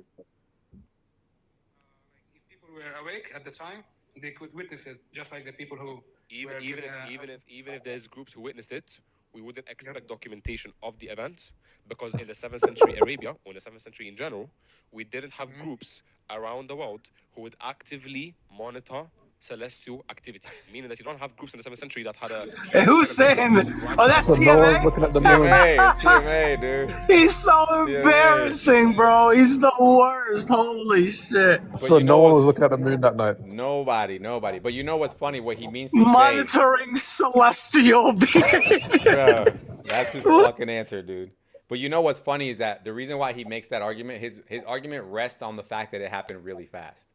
If people were awake at the time, they could witness it, just like the people who even if there's groups who witnessed it, we wouldn't expect documentation of the event, because in the 7th century Arabia, or in the 7th century in general, we didn't have groups around the world who would actively monitor celestial activity, meaning that you don't have groups in the 7th century that had a... Hey, who's saying that? Oh, that's So no one's looking at the moon. TMA, it's TMA, dude. He's so TMA. embarrassing, bro. He's the worst. Holy shit. But So you no know one was what's looking at the moon that night. nobody. But you know what's funny? What he means to say, Monitoring celestial beings. bro, that's his fucking answer, dude. But you know what's funny is that the reason why he makes that argument, his argument rests on the fact that it happened really fast.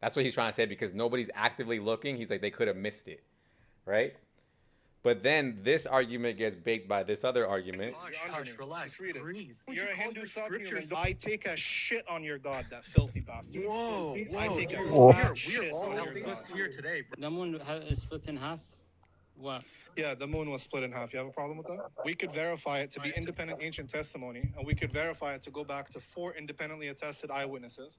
That's what he's trying to say, because nobody's actively looking. He's like, they could have missed it, right? But then this argument gets baked by this other argument. Relax, breathe. You're a Hindu subhuman. I take a shit on your god, that filthy bastard. Whoa, I take a Whoa. fat shit on your god. here today, bro. The moon is split in half. What? Yeah, the moon was split in half. You have a problem with that? We could verify it to be independent ancient testimony, and we could verify it to go back to 4 independently attested eyewitnesses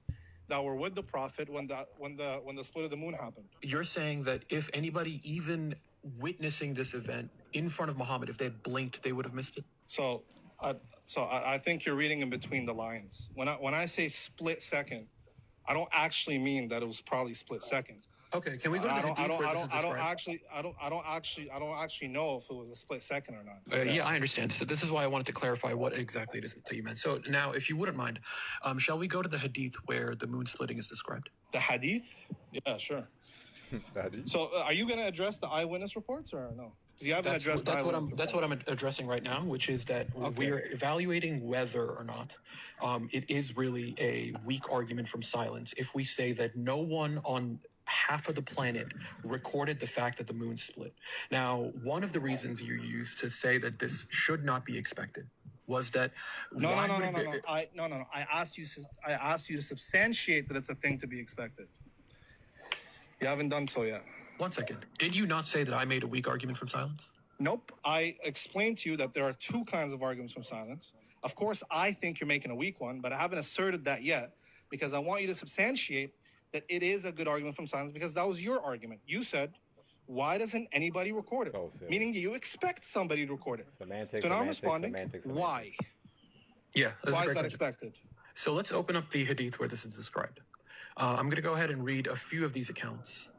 that were with the prophet when the split of the moon happened. You're saying that if anybody even witnessing this event in front of Muhammad, if they had blinked, they would have missed it? So I think you're reading in between the lines. When I say split second, I don't actually mean that it was probably split second. Okay, can we go to the hadith where this is described? I don't actually know if it was a split second or not. Yeah, I understand. So this is why I wanted to clarify what exactly it is that you meant. So now, if you wouldn't mind, shall we go to the hadith where the moon splitting is described? The hadith? Yeah, sure. So are you going to address the eyewitness reports or no? Because you haven't addressed the eyewitness reports. That's what I'm addressing right now, which is that we're evaluating whether or not it is really a weak argument from silence if we say that no one on half of the planet recorded the fact that the moon split. Now, one of the reasons you used to say that this should not be expected was that No. I asked you to substantiate that it's a thing to be expected. You haven't done so yet. 1 second. Did you not say that I made a weak argument from silence? Nope. I explained to you that there are 2 kinds of arguments from silence. Of course, I think you're making a weak one, but I haven't asserted that yet because I want you to substantiate that it is a good argument from silence, because that was your argument. You said, why doesn't anybody record it? So silly. Meaning you expect somebody to record it. Semantics, so now I'm semantics, responding, semantics. why? Yeah. Why is that expected? So let's open up the hadith where this is described. I'm going to go ahead and read a few of these accounts.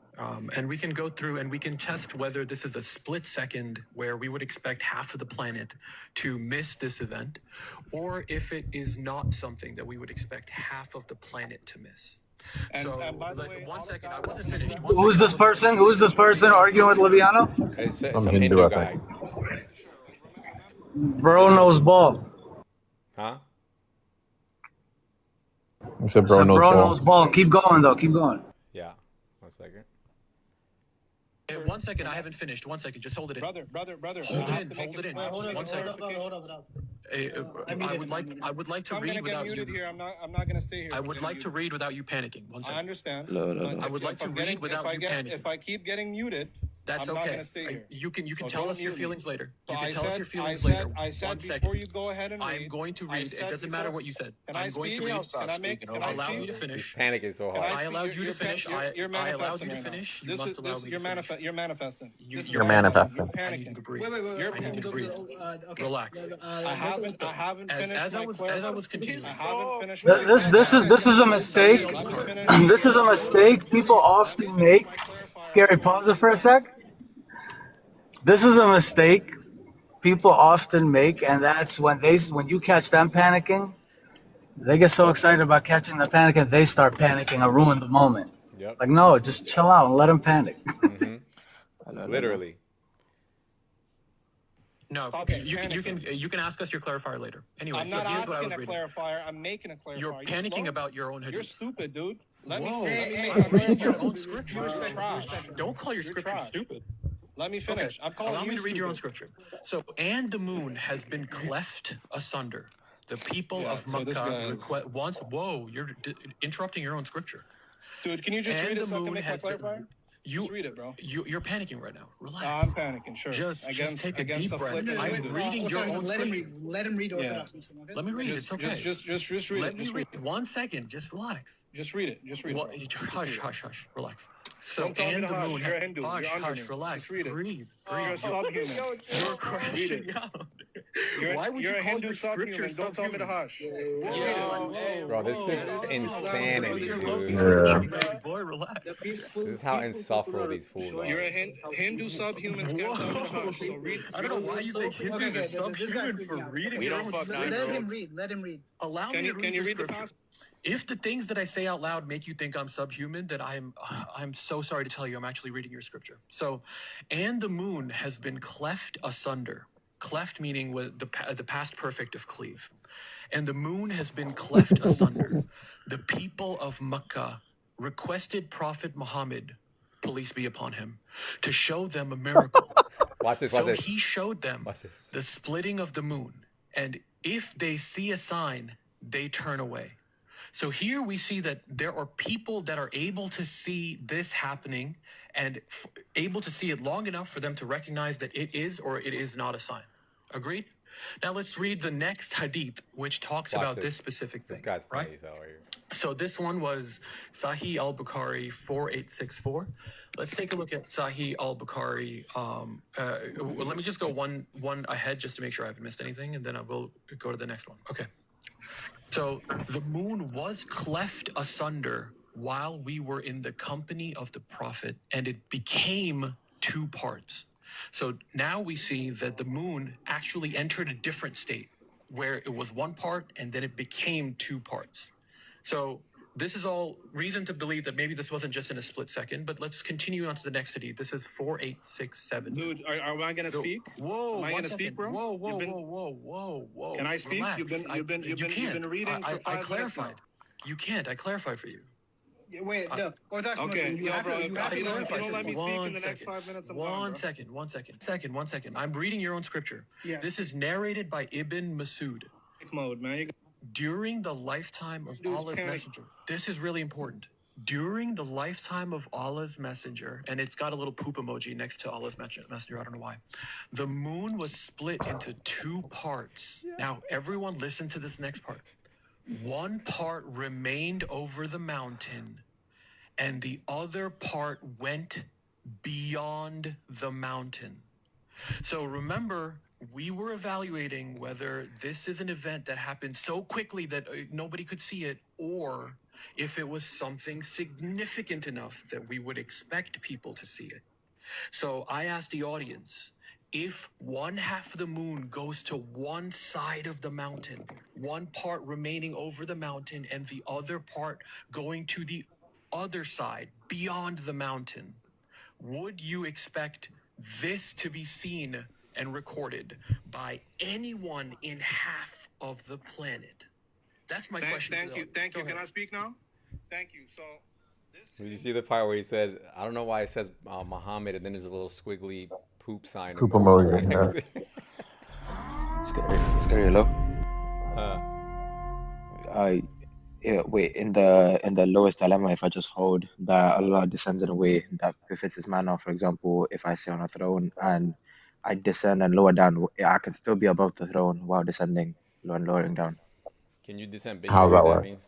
And we can go through and we can test whether this is a split second where we would expect half of the planet to miss this event, or if it is not something that we would expect half of the planet to miss. And by the way, 1 second, I wasn't finished. Who's this person? Who's this person arguing with Libiano? It's some Hindu guy. Bro knows ball. Huh? He said bro knows ball. Keep going, though. Keep going. Yeah. 1 second. Hey, 1 second, I haven't finished. 1 second, just hold it in. Brother. Hold it in. 1 second. I would like to read without you. Here. I'm not going to stay here. I would like to read without you panicking. 1 second. I understand. I would like to read without you panicking. If I keep getting muted, that's I'm okay. not going to stay here. You can tell us your feelings later. You So can tell us your feelings I later. said 1 before second. you go ahead and read. I'm going to read. It doesn't matter what you said. I'm going to read. Allow me to finish. He's panicking so hard. I allowed you to finish. I allowed you to finish. You must allow me to finish. You're manifesting. You're manifesting. I need you to breathe. Wait. I need you to breathe. Okay. Relax. I haven't finished. As I was continuing. I haven't finished. This is a mistake. This is a mistake people often make. Scary, pause it for a sec. This is a mistake people often make, and that's when you catch them panicking, they get so excited about catching the panic and they start panicking and ruin the moment. Yep. Like, no, just chill out and let them panic. Literally. No, you can ask us your clarifier later. Anyway, I'm so not here's what I was asking a reading. clarifier. I'm making a clarifier. You're panicking about your own hadith. You're stupid, dude. Let me make read your own scripture. Don't call your scripture stupid. Let me finish. Okay. I'm calling Allow you me to read your own stupid. scripture. So, and the moon has been cleft asunder. The people of Makkah once. Whoa, you're interrupting your own scripture. Dude, can you just read it so I can make my clarifier? Just read it, bro. You're panicking right now. Relax. I'm panicking. Sure. Just take a deep breath. afflicted I'm Hindu. reading your own scripture. Let him read Yeah. Orthodox Muslim. Okay? Let me read. It's okay. Just read Let it. me Just read. read. 1 second. Just relax. Just read it. Just read What, it. Bro. hush. Relax. So Don't tell me and to the hush. moon. You're a Hindu. Hush, You're under me. relax. Just read it. Breathe. You're a subhuman. You're crashing out. Why would you're you a call Hindu your scripture subhuman. Don't tell me to hush. Just Yo, Bro, this is insanity, dude. Yeah. Boy, relax. This is how insufferable these fools You're are. a Hindu subhumans can't tell me to hush. So read. I don't know why you think Hindus Okay, are this guy's subhuman freaking for out. reading. We their don't own fuck scripture. Let him 9-year-olds. read. Let him read. Allow me to read Can you your read the scripture. passage? If the things that I say out loud make you think I'm subhuman, then I'm so sorry to tell you I'm actually reading your scripture. So, and the moon has been cleft asunder. Cleft meaning with the past perfect of cleave. And the moon has been cleft asunder. The people of Mecca requested Prophet Muhammad, peace be upon him, to show them a miracle. Watch this. So he showed them the splitting of the moon. And if they see a sign, they turn away. So here we see that there are people that are able to see this happening and able to see it long enough for them to recognize that it is or it is not a sign. Agreed? Now let's read the next hadith, which talks Watch about this. this specific thing. This guy's funny right? as hell right here. So this one was Sahih al-Bukhari 4864. Let's take a look at Sahih al-Bukhari. Let me just go one ahead just to make sure I haven't missed anything, and then I will go to the next one. Okay. So the moon was cleft asunder while we were in the company of the Prophet, and it became two parts. So now we see that the moon actually entered a different state where it was one part and then it became two parts. So this is all reason to believe that maybe this wasn't just in a split second, but let's continue on to the next hadith. This is 4867. Dude, are I gonna speak? Whoa, Am I one gonna speak, second. bro? Whoa. Can I speak? Relax. You've been reading for 5 I minutes clarified. now. You can't. I clarified for you. Yeah, wait, no. Orthodox Okay, Muslim, you have bro. to. If you don't let me speak in the next 5 minutes, I'm gone, bro. One second. I'm reading your own scripture. Yeah. This is narrated by Ibn Masud. Mode, man. During the lifetime of Dude's Allah's panic. messenger. This is really important. During the lifetime of Allah's messenger, and it's got a little poop emoji next to Allah's messenger, I don't know why. The moon was split into two parts. Now, everyone listen to this next part. One part remained over the mountain, and the other part went beyond the mountain. So remember, we were evaluating whether this is an event that happened so quickly that nobody could see it, or if it was something significant enough that we would expect people to see it. So I asked the audience, if one half of the moon goes to one side of the mountain, one part remaining over the mountain and the other part going to the other side beyond the mountain, would you expect this to be seen and recorded by anyone in half of the planet? That's my question. Thank you. Can I speak now? Thank you. So, Did you see the part where he said, I don't know why it says Muhammad and then there's a little squiggly poop sign Poop emoji emoji, right next yeah. to it? Scary, hello. Wait, in the lowest dilemma, if I just hold that Allah descends in a way that befits His manner, for example, if I sit on a throne and I descend and lower down, I can still be above the throne while descending and lowering down. Can you disambiguate How's what that that work? means?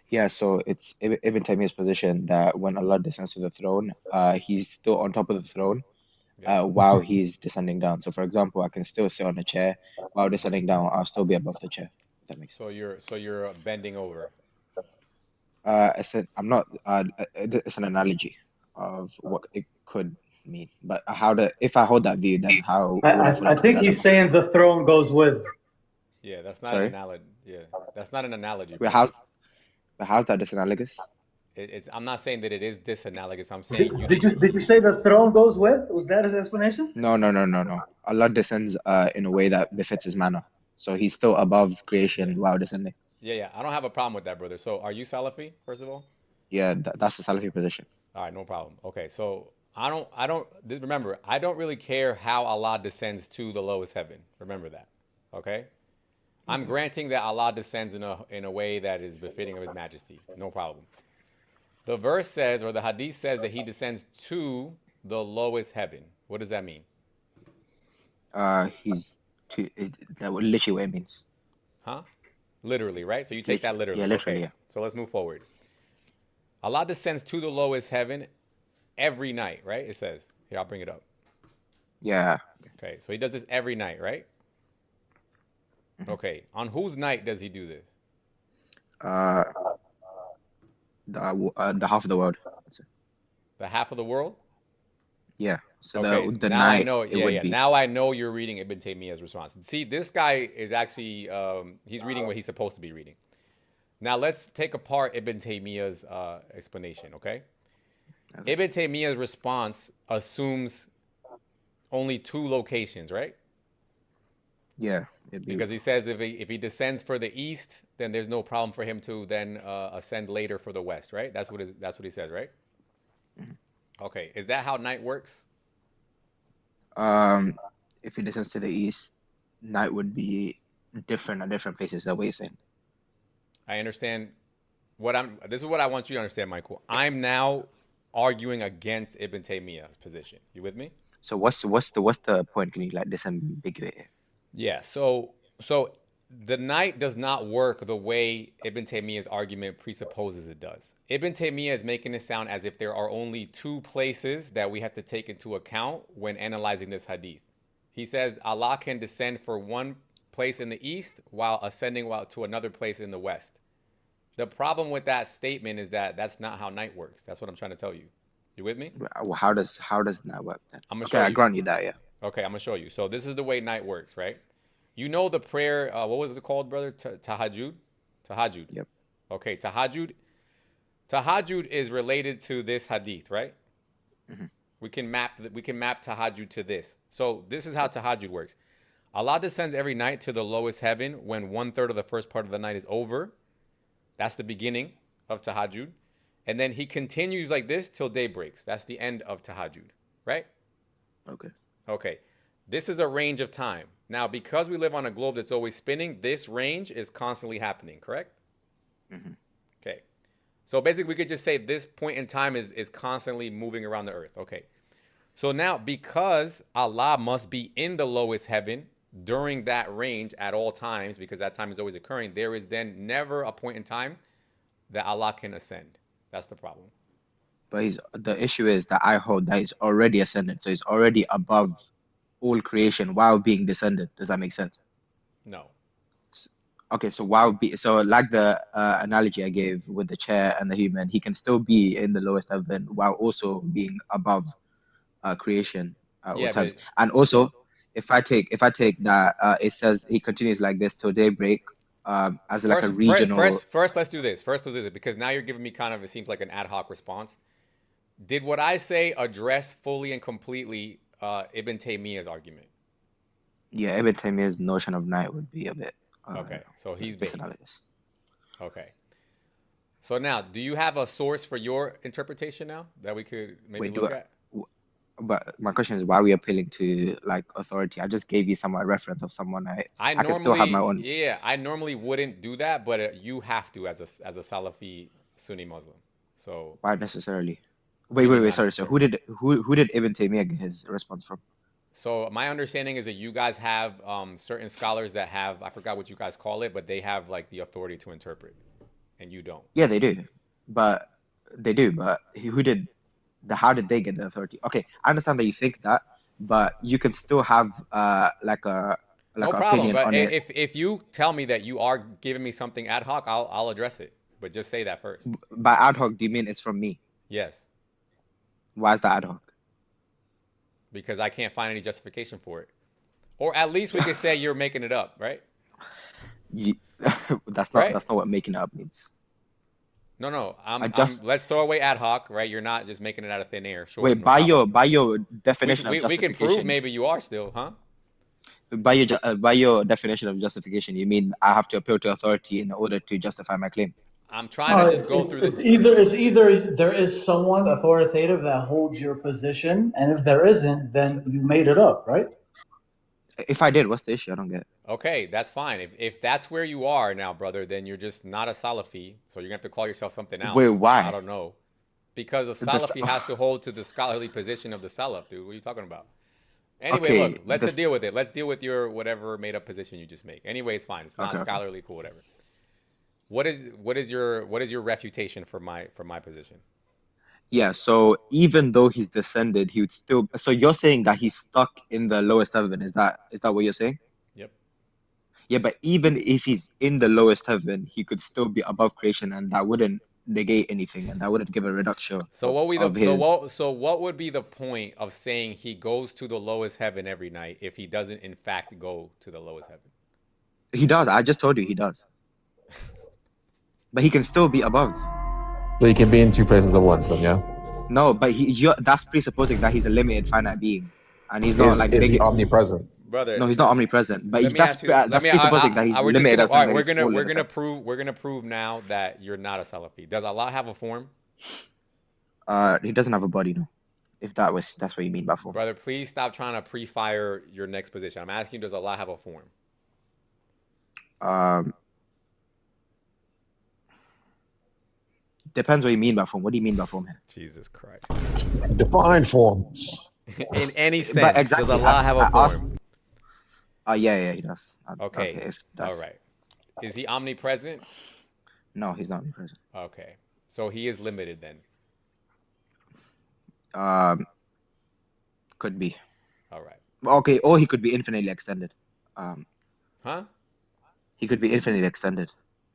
Yeah, so it's Ibn Taymiyyah's position that when Allah descends to the throne, He's still on top of the throne while He's descending down. So, for example, I can still sit on a chair while descending down. I'll still be above the chair. If that makes sense. So you're bending over. I said I'm not. It's an analogy of what it could mean. But if I hold that view, then how would I fall I into think the he's dilemma? saying the throne goes with. Yeah, that's not Sorry? an analogy. Yeah, that's not an analogy. Wait, Bro. how's that disanalogous? It's. I'm not saying that it is disanalogous. I'm saying Did you say the throne goes with? Was that his explanation? No. Allah descends in a way that befits His manner. So He's still above creation while descending. Yeah. I don't have a problem with that, brother. So are you Salafi, first of all? Yeah, that's the Salafi position. All right, no problem. Okay, so remember, I don't really care how Allah descends to the lowest heaven. Remember that. Okay? I'm granting that Allah descends in a way that is befitting of His majesty. No problem. The verse says, or the hadith says, that he descends to the lowest heaven. What does that mean? He's that literally what it means. Huh? Literally, right? So you It's take that literally, literally. yeah, literally, Okay. yeah. So let's move forward. Allah descends to the lowest heaven every night, right? It says. Here, I'll bring it up. Yeah. Okay. So he does this every night, right? Okay. On whose night does he do this? Uh, the half of the world. The half of the world? Yeah. So Okay, the now I night know. it Yeah, would yeah. be. Now I know you're reading Ibn Taymiyyah's response. See, this guy is actually he's reading what he's supposed to be reading. Now let's take apart Ibn Taymiyyah's explanation. Okay? Ibn Taymiyyah's response assumes only two locations, right? Yeah. It'd be, Because he says if he descends for the east, then there's no problem for him to then ascend later for the west, right? That's what he says, right? Okay, is that how night works? if he descends to the east, night would be different at different places. That way you're saying. I understand this is what I want you to understand, Michael. I'm now arguing against Ibn Taymiyyah's position. You with me? So what's the point? Can you like disambiguate it? Yeah, so the night does not work the way Ibn Taymiyyah's argument presupposes it does. Ibn Taymiyyah is making it sound as if there are only two places that we have to take into account when analyzing this hadith. He says Allah can descend for one place in the east while ascending to another place in the west. The problem with that statement is that that's not how night works. That's what I'm trying to tell you. You with me? Well, how does that work then? I'm gonna Okay, show I you. grant you that. Yeah. Okay, I'm gonna show you. So this is the way night works, right? You know the prayer. What was it called, brother? Tahajjud. Tahajjud. Yep. Okay, tahajjud. Tahajjud is related to this hadith, right? Mm-hmm. We can map tahajjud to this. So this is how tahajjud works. Allah descends every night to the lowest heaven when 1/3 of the first part of the night is over. That's the beginning of tahajjud. And then he continues like this till day breaks. That's the end of tahajjud, right? Okay. Okay. This is a range of time. Now, because we live on a globe that's always spinning, this range is constantly happening, correct? Mm-hmm. Okay. So basically, we could just say this point in time is constantly moving around the earth. Okay. So now, because Allah must be in the lowest heaven during that range at all times, because that time is always occurring, there is then never a point in time that Allah can ascend. That's the problem. But the issue is that I hold that he's already ascended, so he's already above all creation while being descended. Does that make sense? No. Okay, so like the analogy I gave with the chair and the human, he can still be in the lowest heaven while also being above creation at all times. And also, if I take that, it says he continues like this till daybreak, as like a regional. First, let's do this. Because now you're giving me kind of, it seems like an ad hoc response. Did what I say address fully and completely Ibn Taymiyyah's argument? Yeah, Ibn Taymiyyah's notion of night would be a bit. Okay, so he's based. Analysis. Okay. So now, do you have a source for your interpretation now that we could maybe look at? But my question is, why are we appealing to like authority? I just gave you some reference of someone I can still have my own. Yeah, I normally wouldn't do that, but you have to as a Salafi Sunni Muslim. So why necessarily? Wait. Sorry. So who did Ibn Taymiyyah get his response from? So my understanding is that you guys have certain scholars that have, I forgot what you guys call it, but they have like the authority to interpret, and you don't. Yeah, they do. But how did they get the authority? Okay, I understand that you think that, but you can still have like a no problem. But if you tell me that you are giving me something ad hoc, I'll address it. But just say that first. By ad hoc, do you mean it's from me? Yes. Why is that ad hoc? Because I can't find any justification for it. Or at least we could say you're making it up, right? That's not what making it up means. No. Let's throw away ad hoc, right? You're not just making it out of thin air. Sure. Wait, by your definition of justification. We can prove maybe you are still, huh? By your definition of justification, you mean I have to appeal to authority in order to justify my claim? I'm trying to just go through this. Either there is someone authoritative that holds your position, and if there isn't, then you made it up, right? If I did, what's the issue? I don't get it. Okay, that's fine. If that's where you are now, brother, then you're just not a Salafi. So you're gonna have to call yourself something else. Wait, why? I don't know. Because a Salafi has to hold to the scholarly position of the Salaf, dude. What are you talking about? Anyway, Okay, look, let's deal with it. Let's deal with your whatever made up position you just make. Anyway, it's fine. It's not scholarly, cool, whatever. What is your refutation for my position? Yeah, so even though he's descended, he would still. So you're saying that he's stuck in the lowest heaven? Is that what you're saying? Yep. Yeah, but even if he's in the lowest heaven, he could still be above creation, and that wouldn't negate anything, and that wouldn't give a reduction So of what would be the point of saying he goes to the lowest heaven every night if he doesn't in fact go to the lowest heaven? He does. I just told you he does. But he can still be above. So he can be in two places at once, then, yeah. No, but that's presupposing that he's a limited finite being, and he's not like is he omnipresent? Brother, no, he's not omnipresent. But that's presupposing that he's limited. All right, we're gonna prove now that you're not a Salafi. Does Allah have a form? He doesn't have a body, no. If that's what you mean by form. Brother, please stop trying to pre-fire your next position. I'm asking you, does Allah have a form? Depends what you mean by form. What do you mean by form here? Jesus Christ. Define form. In any sense, exactly, does Allah have a form? Yeah, he does. Okay. All right. Is he omnipresent? No, he's not omnipresent. Okay. So he is limited then. Could be. All right. Okay, or he could be infinitely extended. Huh? He could be infinitely extended.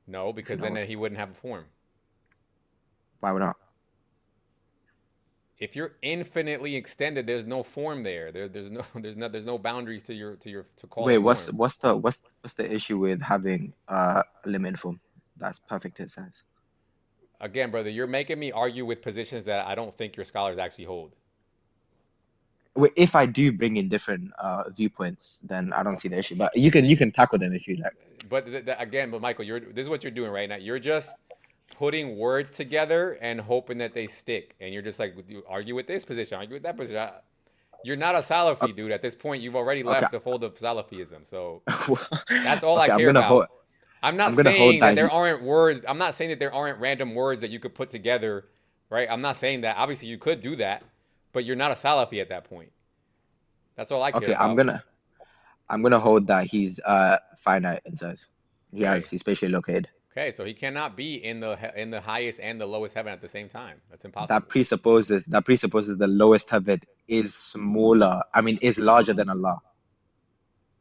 No, because then he wouldn't have a form. Why would not? If you're infinitely extended, there's no form there. There's no boundaries to call. Wait, what's the issue with having a limited form? That's perfect in sense. Again, brother, you're making me argue with positions that I don't think your scholars actually hold. Wait, if I do bring in different viewpoints, then I don't see the issue. But you can tackle them if you like. But but Michael, this is what you're doing right now. You're just putting words together and hoping that they stick. And you're just like, you argue with this position, argue with that position. You're not a Salafi, dude. At this point, you've already left the fold of Salafism. So that's all I care about. I'm not saying that there aren't words. I'm not saying that there aren't random words that you could put together, right? I'm not saying that. Obviously, you could do that, but you're not a Salafi at that point. That's all I care about. Okay, I'm gonna hold that he's finite in size. He's spatially located. Okay, so he cannot be in the highest and the lowest heaven at the same time. That's impossible. That presupposes the lowest heaven is smaller. I mean, is larger than Allah.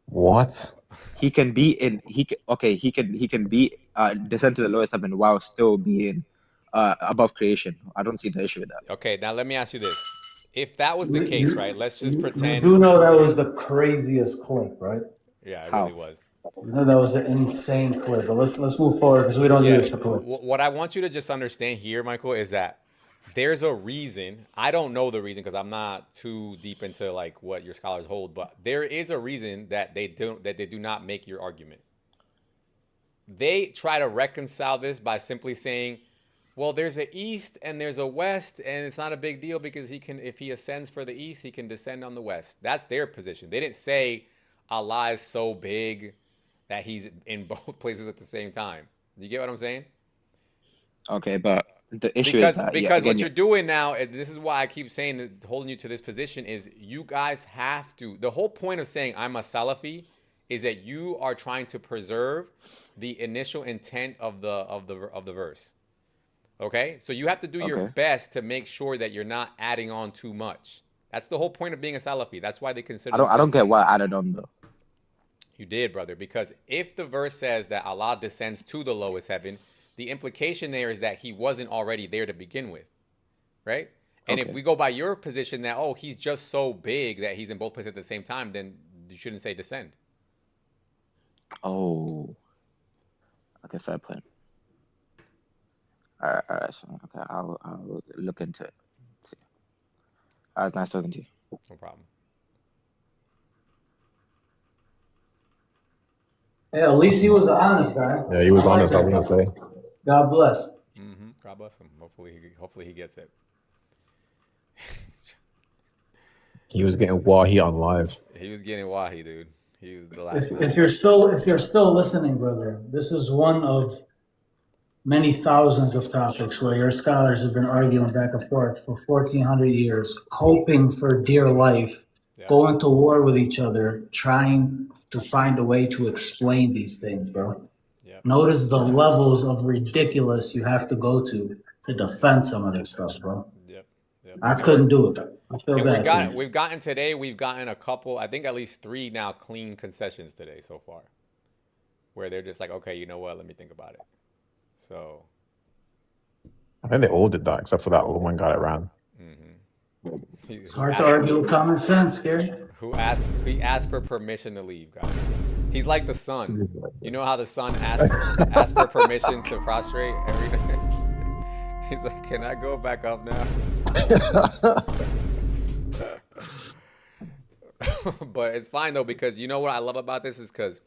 What? He can be he can be descend to the lowest heaven while still being above creation. I don't see the issue with that. Okay, now let me ask you this: if that was the case, right? Let's just pretend. You do know that was the craziest clip, right? Yeah, it really was. You know that was an insane clip. But let's move forward because we don't do this for clips. What I want you to just understand here, Michael, is that there's a reason. I don't know the reason because I'm not too deep into like what your scholars hold, but there is a reason that they do not make your argument. They try to reconcile this by simply saying, well, there's an east and there's a west, and it's not a big deal because if he ascends for the east, he can descend on the west. That's their position. They didn't say Allah is so big that he's in both places at the same time. Do you get what I'm saying? Okay, but the issue is that, because what you're doing now, and this is why I keep saying that holding you to this position, is you guys have to. The whole point of saying I'm a Salafi is that you are trying to preserve the initial intent of the verse. Okay, so you have to do your best to make sure that you're not adding on too much. That's the whole point of being a Salafi. That's why they consider. I don't get why I added on though. You did, brother, because if the verse says that Allah descends to the lowest heaven, the implication there is that he wasn't already there to begin with, right? And if we go by your position that, oh, he's just so big that he's in both places at the same time, then you shouldn't say descend. Oh. Okay, fair point. All right. So, okay, I'll look into it. See. All right, nice talking to you. No problem. Yeah, at least he was the honest guy. Yeah, he was honest. I was gonna say. God bless. God bless him. Hopefully he gets it. He was getting wahi on live. He was getting wahi, dude. He was the last. If you're still listening, brother, this is one of many thousands of topics where your scholars have been arguing back and forth for 1,400 years, coping for dear life, going to war with each other, trying to find a way to explain these things, bro. Notice the levels of ridiculous you have to go to defend some of this stuff, bro. I couldn't do it. I feel And bad for you. we've gotten a couple, I think at least 3 now clean concessions today so far, where they're just like, okay, you know what? Let me think about it. So I think they all did that except for that one guy that ran. It's hard to argue with common sense, Gary. He asked for permission to leave, guys. He's like the sun. You know how the sun asks for permission to prostrate every day? He's like, can I go back up now? But it's fine though, because you know what I love about this is because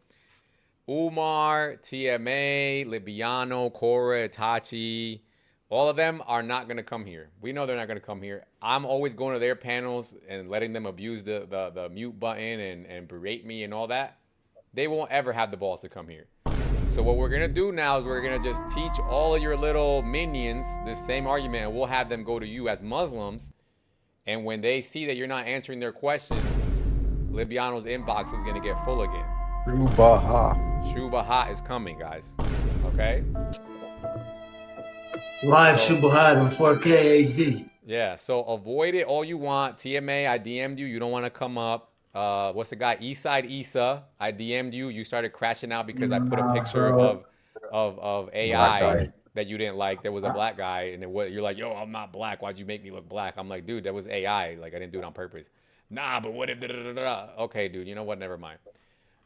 Umar, TMA, Libiano, Cora, Itachi, all of them are not going to come here. We know they're not going to come here. I'm always going to their panels and letting them abuse the mute button and berate me and all that. They won't ever have the balls to come here. So what we're going to do now is we're going to just teach all of your little minions this same argument, and we'll have them go to you as Muslims. And when they see that you're not answering their questions, Libiano's inbox is going to get full again. Shubaha is coming, guys. Okay? Live Shubahat in 4K HD. Yeah, so avoid it all you want. TMA, I DM'd you. You don't want to come up. What's the guy? Eastside Issa, I DM'd you. You started crashing out because I put a picture of AI that you didn't like. There was a black guy, and you're like, yo, I'm not black. Why'd you make me look black? I'm like, dude, that was AI. Like, I didn't do it on purpose. Nah, but what if Okay, dude, you know what? Never mind.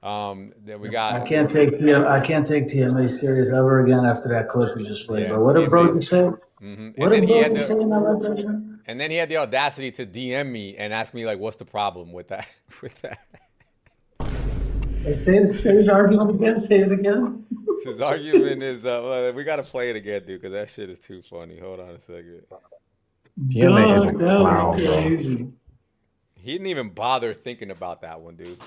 Then we got. I can't take TMA serious ever again after that clip you just played. Yeah, But what did bro just say? What did bro just say in that right? And then he had the audacity to DM me and ask me like, "What's the problem with that?" Say his argument again. Say it again. His argument is, we gotta play it again, dude, because that shit is too funny. Hold on a second. TMA is clown, bro. He didn't even bother thinking about that one, dude.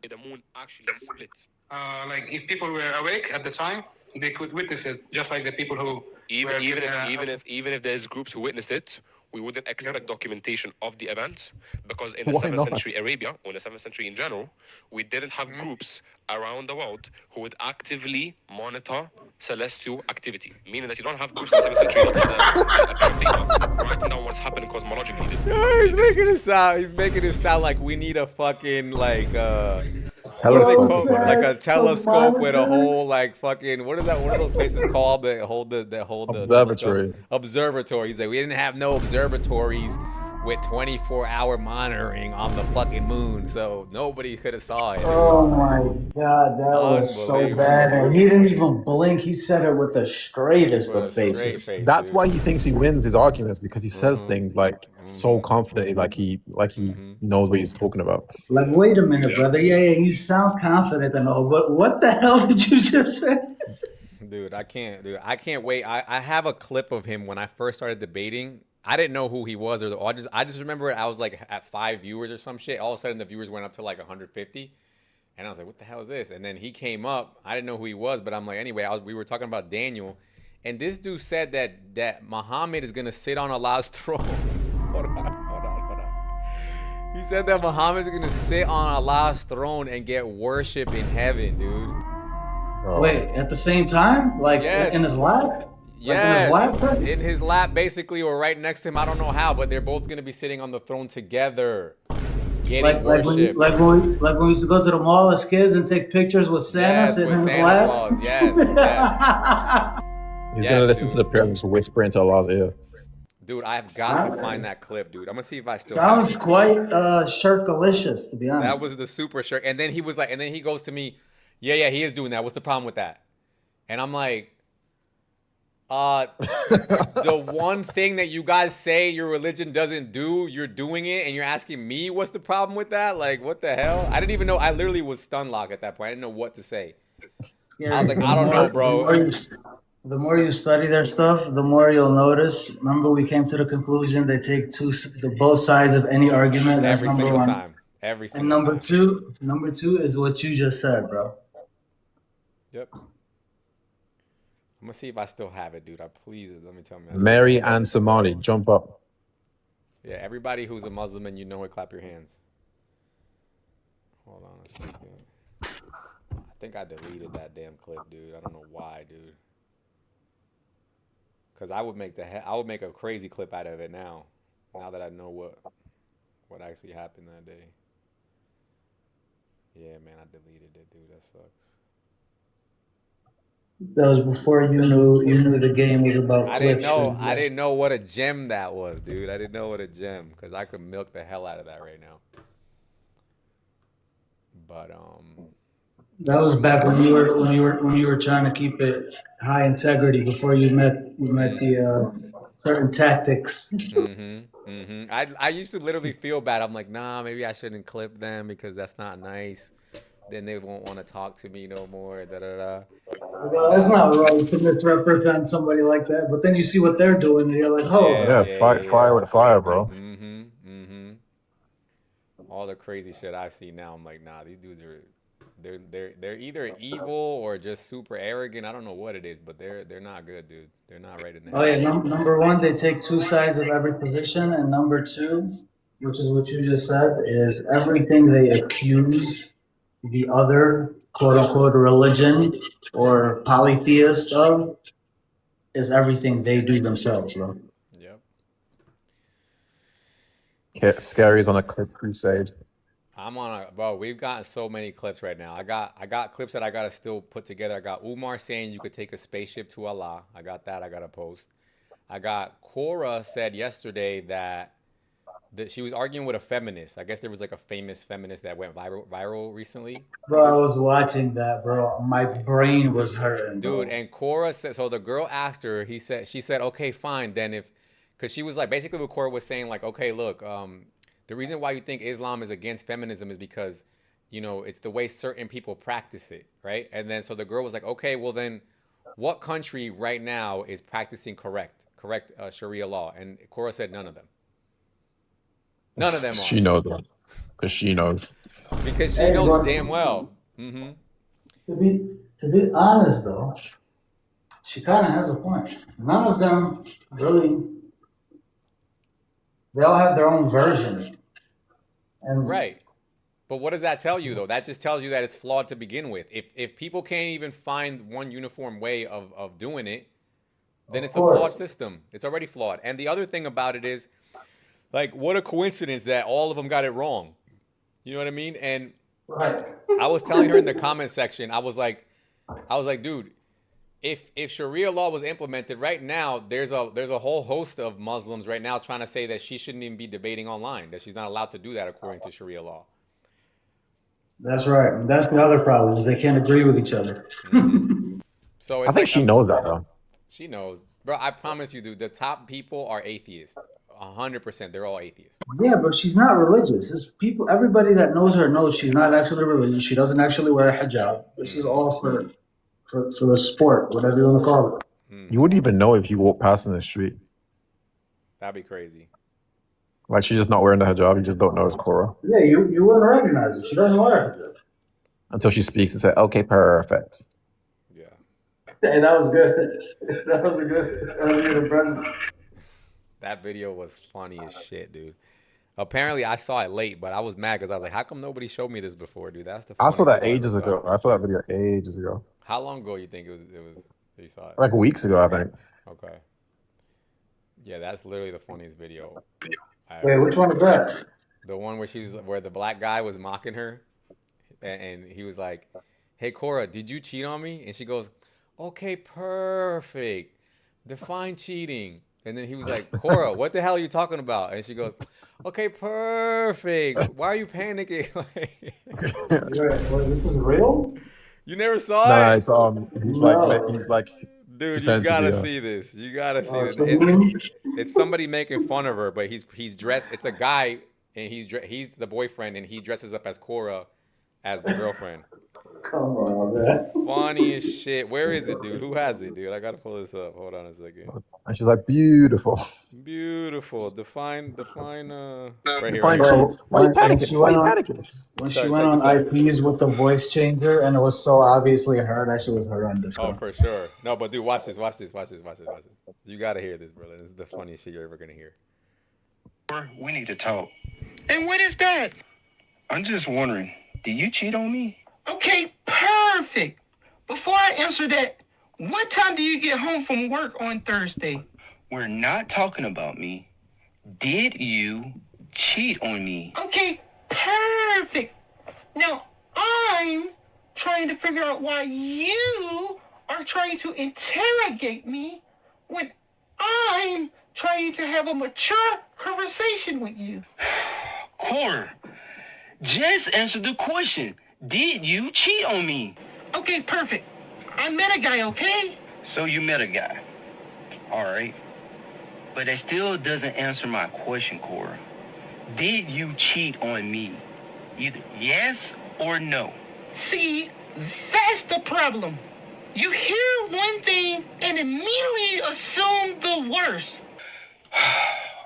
The moon actually split. Like if people were awake at the time, they could witness it, just like the people who even if there's groups who witnessed it, we wouldn't expect documentation of the event, because in the 7th century Arabia, or in the 7th century in general, we didn't have groups around the world who would actively monitor celestial activity. Meaning that you don't have groups in the 7th century writing down what's happening cosmologically. He's making it sound like we need a fucking like telescope, a telescope with a whole like fucking what is that? What are those places called that hold the observatory? Observatory. He's like, we didn't have no observatories with 24-hour monitoring on the fucking moon, so nobody could have saw it. Oh my god, that was so bad, and he didn't even blink. He said it with the straightest of faces. That's why he thinks he wins his arguments, because he says things like so confidently, like he knows what he's talking about. Like, wait a minute, brother. Yeah, you sound confident and all, but what the hell did you just say? Dude, I can't wait. I have a clip of him when I first started debating. I didn't know who he was, I just remember I was like at 5 viewers or some shit. All of a sudden the viewers went up to like 150, and I was like, what the hell is this? And then he came up. I didn't know who he was, but I'm like, anyway, we were talking about Daniel, and this dude said that Muhammad is gonna sit on Allah's throne. Hold on. He said that Muhammad is gonna sit on Allah's throne and get worship in heaven, dude. Wait, at the same time? Like, yes. In his lap? Yes, in his lap, basically, or right next to him. I don't know how, but they're both gonna be sitting on the throne together, getting worship. Like when we used to go to the mall as kids and take pictures with Santa sitting in his lap. Claus. Yes. He's gonna listen to the parents whisper into Allah's ear. Dude, I've got to find that clip, dude. I'm gonna see if I still. That was quite shirkalicious, to be honest. That was the super shirk, and then he was like, and then he goes to me, yeah, he is doing that. What's the problem with that? And I'm like. The one thing that you guys say your religion doesn't do, you're doing it, and you're asking me what's the problem with that? Like, what the hell? I didn't even know. I literally was stun locked at that point. I didn't know what to say. I was like, I don't know, bro. The more you study their stuff, the more you'll notice. Remember, we came to the conclusion they take both sides of any argument. Every single time. Every single time. And number two is what you just said, bro. Yep. I'm gonna see if I still have it, dude. Please let me tell me. Mary and Somali, jump up. Yeah, everybody who's a Muslim and you know it, clap your hands. Hold on a second. I think I deleted that damn clip, dude. I don't know why, dude. Cause I would make a crazy clip out of it now. Now that I know what actually happened that day. Yeah, man, I deleted it, dude. That sucks. That was before you knew the game was about I clips. didn't know what a gem that was, dude. I didn't know what a gem, because I could milk the hell out of that right now. But that was back when you were trying to keep it high integrity before you met the certain tactics. I used to literally feel bad. I'm like, nah, maybe I shouldn't clip them because that's not nice. Then they won't want to talk to me no more. Da da da. Well, that's not right to misrepresent somebody like that. But then you see what they're doing, and you're like, oh, Yeah, fire with fire, bro. All the crazy shit I see now, I'm like, nah, these dudes are, they're either evil or just super arrogant. I don't know what it is, but they're not good, dude. They're not right in the head. Oh yeah, number one, they take two sides of every position, and number two, which is what you just said, is everything they accuse the other quote unquote religion or polytheist of is everything they do themselves, bro. Yep. Scary's on a clip crusade. Bro, we've gotten so many clips right now. I got clips that I gotta still put together. I got Umar saying you could take a spaceship to Allah. I got that. I gotta post. I got Cora said yesterday that she was arguing with a feminist. I guess there was like a famous feminist that went viral recently. Bro, I was watching that, bro. My brain was hurting, bro. Dude, and Cora said, so the girl asked her, she said, okay, fine, then because she was like, basically what Cora was saying, like, okay, look, the reason why you think Islam is against feminism is because, it's the way certain people practice it, right? And then so the girl was like, okay, well then, what country right now is practicing correct Sharia law? And Cora said none of them. None of them are. She knows that. Because she knows. Because she knows damn well. To be honest though, she kind of has a point. None of them really. They all have their own version. And right. But what does that tell you though? That just tells you that it's flawed to begin with. If people can't even find one uniform way of doing it, then it's a flawed system. It's already flawed. And the other thing about it is, like, what a coincidence that all of them got it wrong. You know what I mean? And I was telling her in the comment section, I was like, dude, if Sharia law was implemented right now, there's a whole host of Muslims right now trying to say that she shouldn't even be debating online, that she's not allowed to do that according to Sharia law. That's right. And that's the other problem is they can't agree with each other. So I think she knows that though. She knows, bro. I promise you, dude. The top people are atheists. 100%. They're all atheists. Yeah, but she's not religious. It's people. Everybody that knows her knows she's not actually religious. She doesn't actually wear a hijab. This is all for the sport, whatever you want to call it. You wouldn't even know if you walk past in the street. That'd be crazy. Like she's just not wearing the hijab. You just don't know it's Cora. Yeah, you wouldn't recognize her. She doesn't wear a hijab. Until she speaks and says, okay, perfect. Yeah. Hey, that was good. That was a good impression. That video was funny as shit, dude. Apparently, I saw it late, but I was mad because I was like, how come nobody showed me this before, dude? That's the I saw that funniest thing ages ago. I saw that video ages ago. How long ago you think it was you saw it? Like weeks ago, I think. Okay. Yeah, that's literally the funniest video. Wait, which one is that? The one where the black guy was mocking her, and he was like, "Hey Cora, did you cheat on me?" And she goes, "Okay, perfect. Define cheating." And then he was like, "Cora, what the hell are you talking about?" And she goes, "Okay, perfect. Why are you panicking?" Wait, this is real? You never saw it? No, he's like dude, you gotta see this. You gotta see this. It's somebody making fun of her, but he's dressed. It's a guy, and he's the boyfriend, and he dresses up as Cora, as the girlfriend. Come on, man. Funny as shit. Where is it, dude? Who has it, dude? I gotta pull this up. Hold on a second. And she's like, beautiful. Beautiful. Define. Right here, right Define here. cheat. Bro, Why are you when panicking? she Why are went you on panicking? when she Sorry, went check on this out. IPs with the voice changer and it was so obviously her, that shit was horrendous, Oh, bro. for sure. No, but dude, watch this. Watch this. Watch this. Watch this. Watch this. You gotta hear this, brother. This is the funniest shit you're ever gonna hear. We need to talk. And what is that? I'm just wondering, do you cheat on me? Okay, perfect. Before I answer that, what time do you get home from work on Thursday? We're not talking about me. Did you cheat on me? Okay, perfect. Now, I'm trying to figure out why you are trying to interrogate me when I'm trying to have a mature conversation with you. Core, just answer the question. Did you cheat on me? Okay, perfect. I met a guy, okay? So you met a guy. All right. But that still doesn't answer my question, Cora. Did you cheat on me? Either yes or no. See, that's the problem. You hear one thing and immediately assume the worst.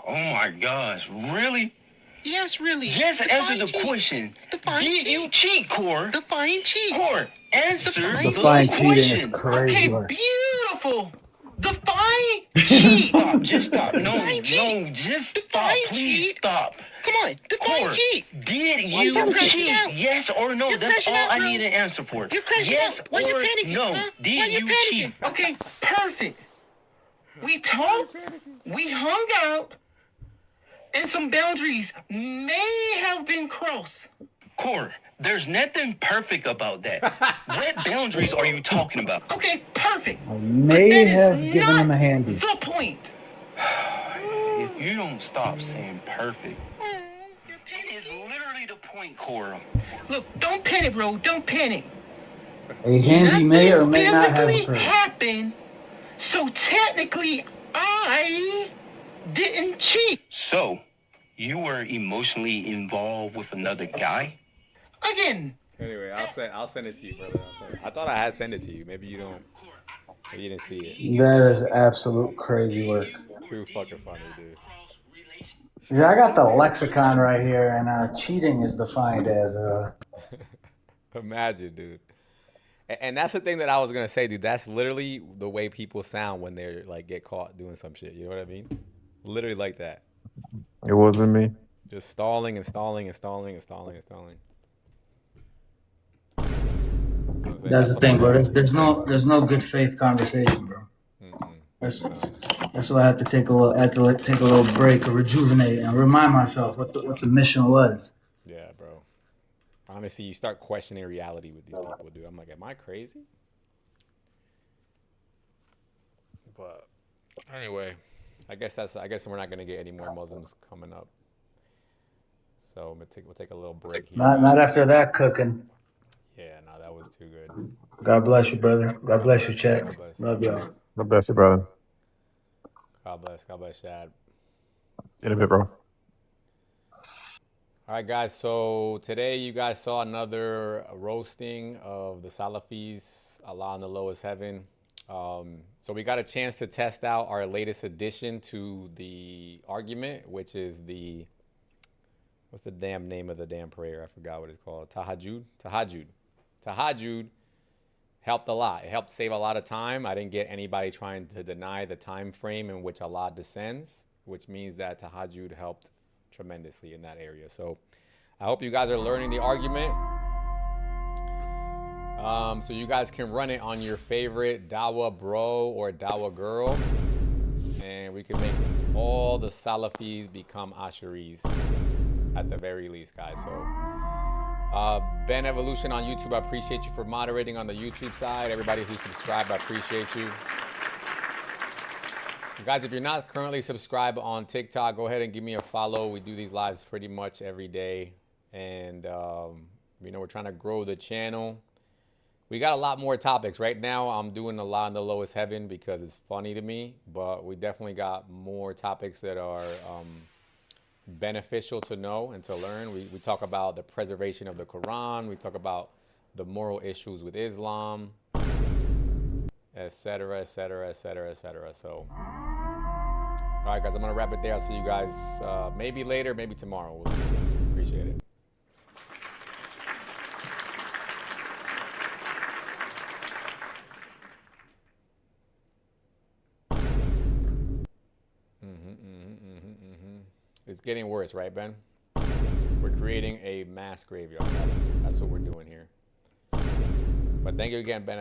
Oh my gosh, really? Yes, really. Just answer the question. Did you cheat, Core? Define cheat. Core, answer the Define cheating is question. crazy Okay, work. beautiful. Define cheat. Stop, just stop. No, just stop. Please stop. Come on, define cheat. Did you cheat? Yes or no? That's all I need an answer for. You're crashing yes out. Why or no? Huh? Did you cheat? Okay, perfect. We talked, we hung out, and some boundaries may have been crossed. Core, there's nothing perfect about that. What boundaries are you talking about? Okay, perfect. I may have given him a handy. The point. If you don't stop saying perfect, it is literally the point, Cora. Look, don't panic, bro. Don't panic. A handy may or may not have Physically occurred. happened, so technically I didn't cheat. So, you were emotionally involved with another guy? Again. Anyway, I'll send it to you, brother. I thought I had sent it to you. Maybe you don't. Maybe you didn't see it. That is absolute crazy work. It's too fucking funny, dude. Yeah, I got the lexicon right here, and cheating is defined as Imagine, dude. And that's the thing that I was gonna say, dude. That's literally the way people sound when they're like get caught doing some shit. You know what I mean? Literally like that. It wasn't me. Just stalling and stalling and stalling and stalling and stalling. That's the thing, bro. There's no good faith conversation, bro. That's why I had to take a little break or rejuvenate and remind myself what the mission was. Yeah, bro. Honestly, you start questioning reality with these people, dude. I'm like, am I crazy? But anyway, I guess we're not gonna get any more Muslims coming up. So we'll take a little break here. Not after that cooking. Yeah, no, that was too good. God bless you, brother. God bless you, Chet. God bless. Love y'all. God bless you, brother. God bless. God bless, Shad. In a bit, bro. All right, guys. So today you guys saw another roasting of the Salafis, Allah in the lowest heaven. So we got a chance to test out our latest addition to the argument, which is what's the damn name of the damn prayer? I forgot what it's called. Tahajjud helped a lot. It helped save a lot of time. I didn't get anybody trying to deny the time frame in which Allah descends, which means that Tahajjud helped tremendously in that area. So I hope you guys are learning the argument. So you guys can run it on your favorite Dawa bro or Dawa girl. And we can make all the Salafis become Asharis at the very least, guys. So Ben Evolution on YouTube, I appreciate you for moderating on the YouTube side. Everybody who subscribed, I appreciate you. Guys, if you're not currently subscribed on TikTok, go ahead and give me a follow. We do these lives pretty much every day. And, we're trying to grow the channel. We got a lot more topics. Right now, I'm doing a lot in the lowest heaven because it's funny to me. But we definitely got more topics that are beneficial to know and to learn. We talk about the preservation of the Quran. We talk about the moral issues with Islam, etc., etc., etc., etc. So, all right, guys, I'm gonna wrap it there. I'll see you guys maybe later, maybe tomorrow. We'll see. Appreciate it. It's getting worse, right, Ben? We're creating a mass graveyard. That's what we're doing here. But thank you again, Ben.